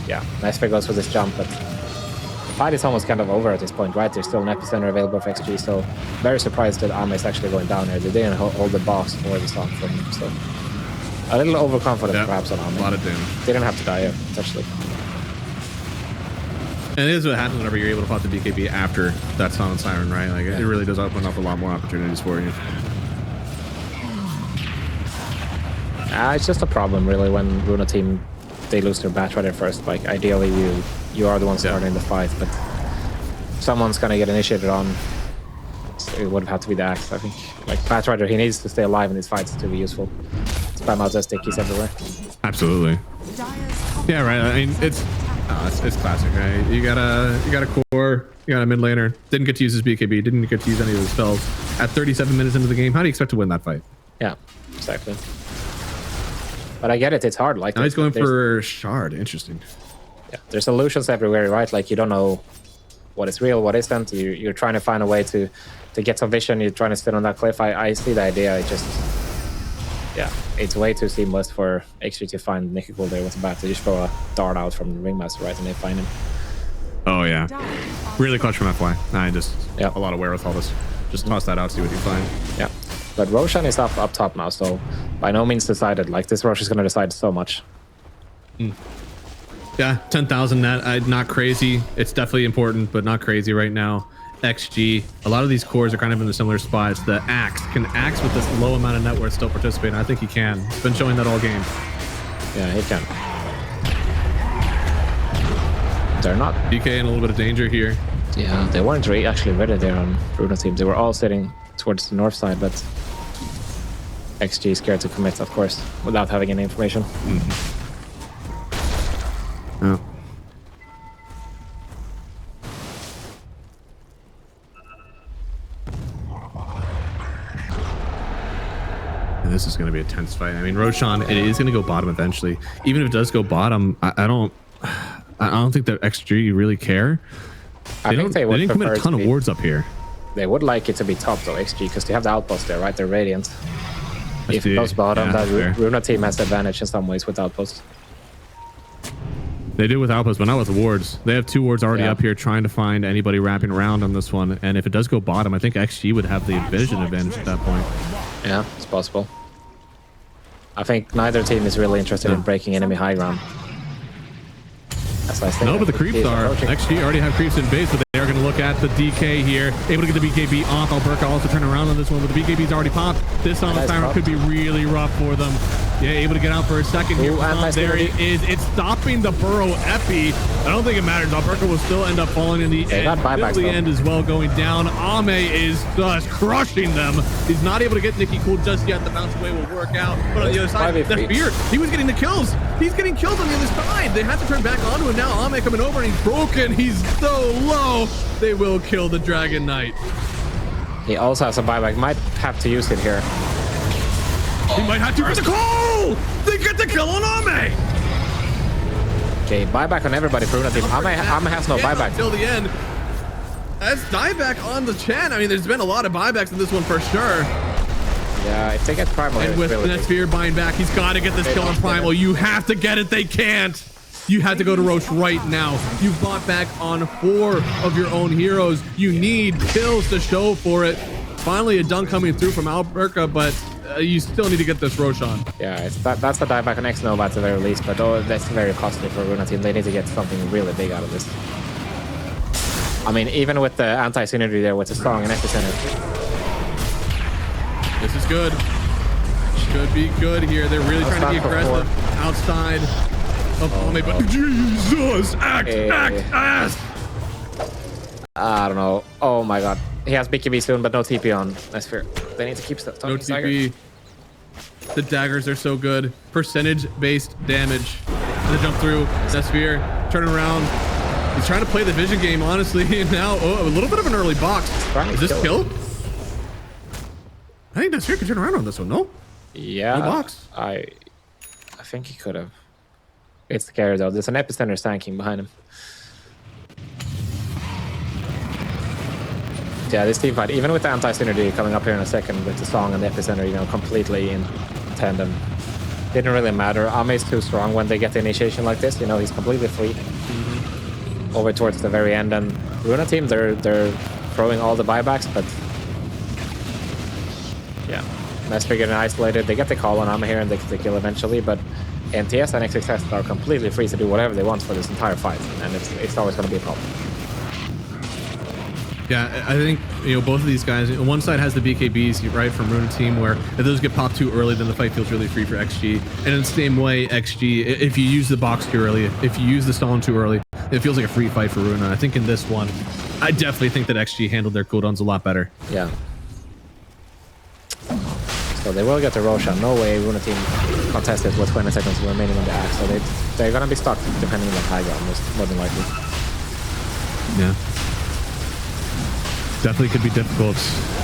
yeah, nice figure goes with this jump, but the fight is almost kind of over at this point, right? There's still an epicenter available for XG, so very surprised that Ame is actually going down here. They didn't hold the boss for the song from him, so a little overconfident perhaps on Ame. A lot of damage. Didn't have to die here, essentially. And it is what happens whenever you're able to pop the BKB after that Silent Siren, right? Like it really does open up a lot more opportunities for you. It's just a problem, really, when Runa Team, they lose their Batrider first. Like, ideally, you are the one starting the fight, but someone's gonna get initiated on. So it would have had to be the Axe, I think. Like, Batrider, he needs to stay alive in these fights to be useful. Spam out those stickies everywhere. Absolutely. Yeah, right. I mean, it's classic, right? You got a core, you got a mid laner. Didn't get to use his BKB, didn't get to use any of his spells. At 37 minutes into the game, how do you expect to win that fight? Yeah, exactly. But I get it, it's hard. Like, now he's going for Shard. Interesting. Yeah, there's illusions everywhere, right? Like, you don't know what is real, what isn't. You're trying to find a way to get some vision. You're trying to sit on that cliff. I see the idea. It just, yeah, it's way too seamless for XG to find Nicky Cool there with the back. They just throw a dart out from the Ringmaster, right? And they find him. Oh, yeah. Really clutch from FY. A lot of wherewithal. Just toss that out, see what you find. Yeah. But Roshan is up top now, so by no means decided. Like, this rush is going to decide so much. Yeah, 10,000 net, not crazy. It's definitely important, but not crazy right now. XG, a lot of these cores are kind of in the similar spots. The Axe can Axe with this low amount of net worth still participate, and I think he can. He's been showing that all game. Yeah, he can. They're not. DK in a little bit of danger here. Yeah, they weren't actually ready there on Runa Team. They were all sitting towards the north side, but XG is scared to commit, of course, without having any information. Oh. And this is going to be a tense fight. I mean, Roshan, it is going to go bottom eventually. Even if it does go bottom, I don't think that XG really care. They didn't commit a ton of wards up here. They would like it to be top though, XG, because they have the outpost there, right? They're Radiant. If it goes bottom, that Runa Team has the advantage in some ways with outpost. They do with outpost, but not with wards. They have 2 wards already up here trying to find anybody wrapping around on this one. And if it does go bottom, I think XG would have the vision advantage at that point. Yeah, it's possible. I think neither team is really interested in breaking enemy high ground. That's what I think. No, but the creeps are. XG already have creeps in base, but they are going to look at the DK here. Able to get the BKB off. Alberca also turn around on this one, but the BKB's already popped. This on the Siren could be really rough for them. Yeah, able to get out for a second here. There it is. It's stopping the Burrow Epi. I don't think it matters. Alberca will still end up falling in the end as well, going down. Ame is just crushing them. He's not able to get Nicky Cool just yet. The bounce away will work out. But on the other side, that Spear, he was getting the kills. He's getting kills on the other side. They have to turn back onto him now. Ame coming over and he's broken. He's so low. They will kill the Dragon Knight. He also has a buyback. Might have to use it here. He might have to for the call! They get the kill on Ame! Okay, buyback on everybody for Runa Team. Ame has no buyback. Until the end. That's dieback on the Chen. I mean, there's been a lot of buybacks in this one for sure. Yeah, if they get Primal here, And with really that spear buying back, he's got to get this kill on Primal. You have to get it. They can't. You have to go to Roche right now. You've bought back on 4 of your own heroes. You need kills to show for it. Finally, a dunk coming through from Alberca, but you still need to get this Roshan. Yeah, that's the dieback on X-Nova at the very least, but that's very costly for Runa Team. They need to get something really big out of this. I mean, even with the anti-synergy there with the Song and Epicenter. This is good. Should be good here. They're really trying to be aggressive outside of Ame, but Jesus! Act! I don't know. Oh my god. He has BKB soon, but no TP on. That's fair. They need to keep stuff. No TP. The daggers are so good. Percentage-based damage. The jump through. That spear. Turning around. He's trying to play the vision game, honestly. And now, a little bit of an early box. Is this kill? I think that spear can turn around on this one, no? Yeah. No box. I think he could have. It's scary though. There's an Epicenter stanking behind him. Yeah, this team fight, even with the anti-synergy coming up here in a second with the Song and the Epicenter, you know, completely in tandem. Didn't really matter. Ame's too strong when they get the initiation like this. You know, he's completely free. Over towards the very end. And Runa Team, they're throwing all the buybacks, but yeah. Mass Trigger and Isolated, they get the call on Ame here and they get the kill eventually, but NTS and XXS are completely free to do whatever they want for this entire fight, and it's always going to be a problem. Yeah, I think, you know, both of these guys, one side has the BKBs, right, from Runa Team, where if those get popped too early, then the fight feels really free for XG. And in the same way, XG, if you use the box too early, if you use the stone too early, it feels like a free fight for Runa. I think in this one, I definitely think that XG handled their cooldowns a lot better. Yeah. So they will get the Roshan. No way Runa Team contested with 20 seconds remaining on the axe. So they're going to be stuck depending on the high ground, more than likely. Yeah. Definitely could be difficult.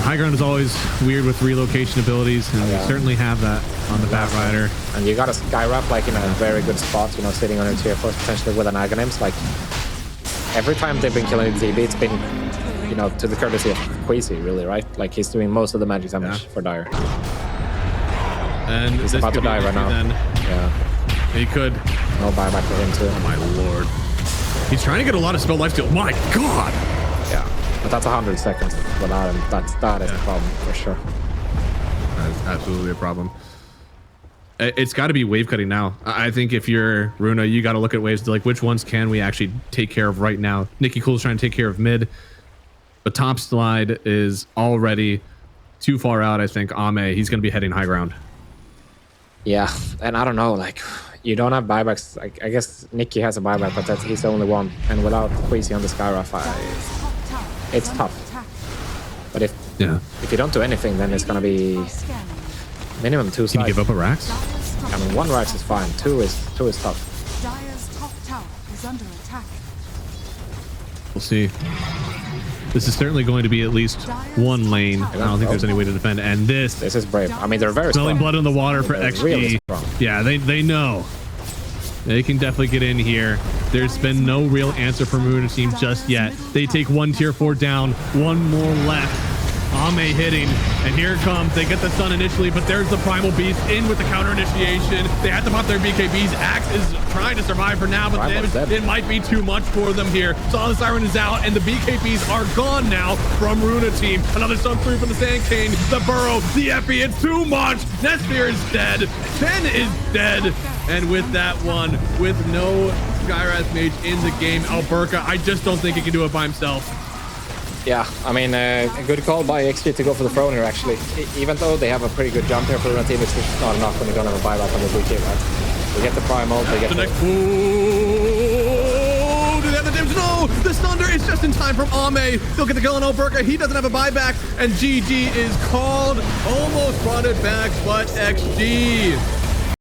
High ground is always weird with relocation abilities, and we certainly have that on the Batrider. And you got a Skywrap like in a very good spot, you know, sitting on your tier 4 potentially with an Aghanims. Like every time they've been killing the TB, it's been, you know, to the courtesy of Queasy, really, right? Like he's doing most of the magic damage for Dire. And he's about to die right now. Yeah. He could. No buyback for him too. Oh my lord. He's trying to get a lot of spell lifesteal. My god. Yeah. But that's 100 seconds without him. That is a problem for sure. That is absolutely a problem. It's got to be wave cutting now. I think if you're Runa, you got to look at waves to like which ones can we actually take care of right now. Nicky Cool's trying to take care of mid, but top slide is already too far out. I think Ame, he's going to be heading high ground. Yeah, and I don't know, like you don't have buybacks. I guess Nicky has a buyback, but he's the only one. And without Queasy on the Skywrap, it's tough. But if you don't do anything, then it's gonna be minimum 2 sides. Can you give up a Rax? I mean, 1 Rax is fine. 2 is tough. Dire's top tower is under attack. We'll see. This is certainly going to be at least 1 lane. I don't think there's any way to defend. And this is brave. I mean, they're very smelling strong. blood in the water for XP. Really strong. Yeah, they know. They can definitely get in here. There's been no real answer from Runa Team just yet. They take 1 tier 4 down, 1 more left. Ame hitting, and here it comes. They get the stun initially, but there's the Primal Beast in with the counter initiation. They have to pop their BKBs. Axe is trying to survive for now, but the damage, it might be too much for them here. Solid Siren is out, and the BKBs are gone now from Runa Team. Another stun through from the Sand King, the Burrow, the Epi. It's too much. Nesphere is dead. 10 is dead. And with that one, with no Skyraz Mage in the game, Alberca, I just don't think he can do it by himself. Yeah, I mean, a good call by XG to go for the throne here, actually. Even though they have a pretty good jump here for Runa Team, it's just not enough when you don't have a buyback on the BK, right? They get the Primal, they get the... next... Oh, do they have the damage? No! The Thunder is just in time from Ame. They'll get the kill on Alberca. He doesn't have a buyback, and GG is called. Almost brought it back, but XG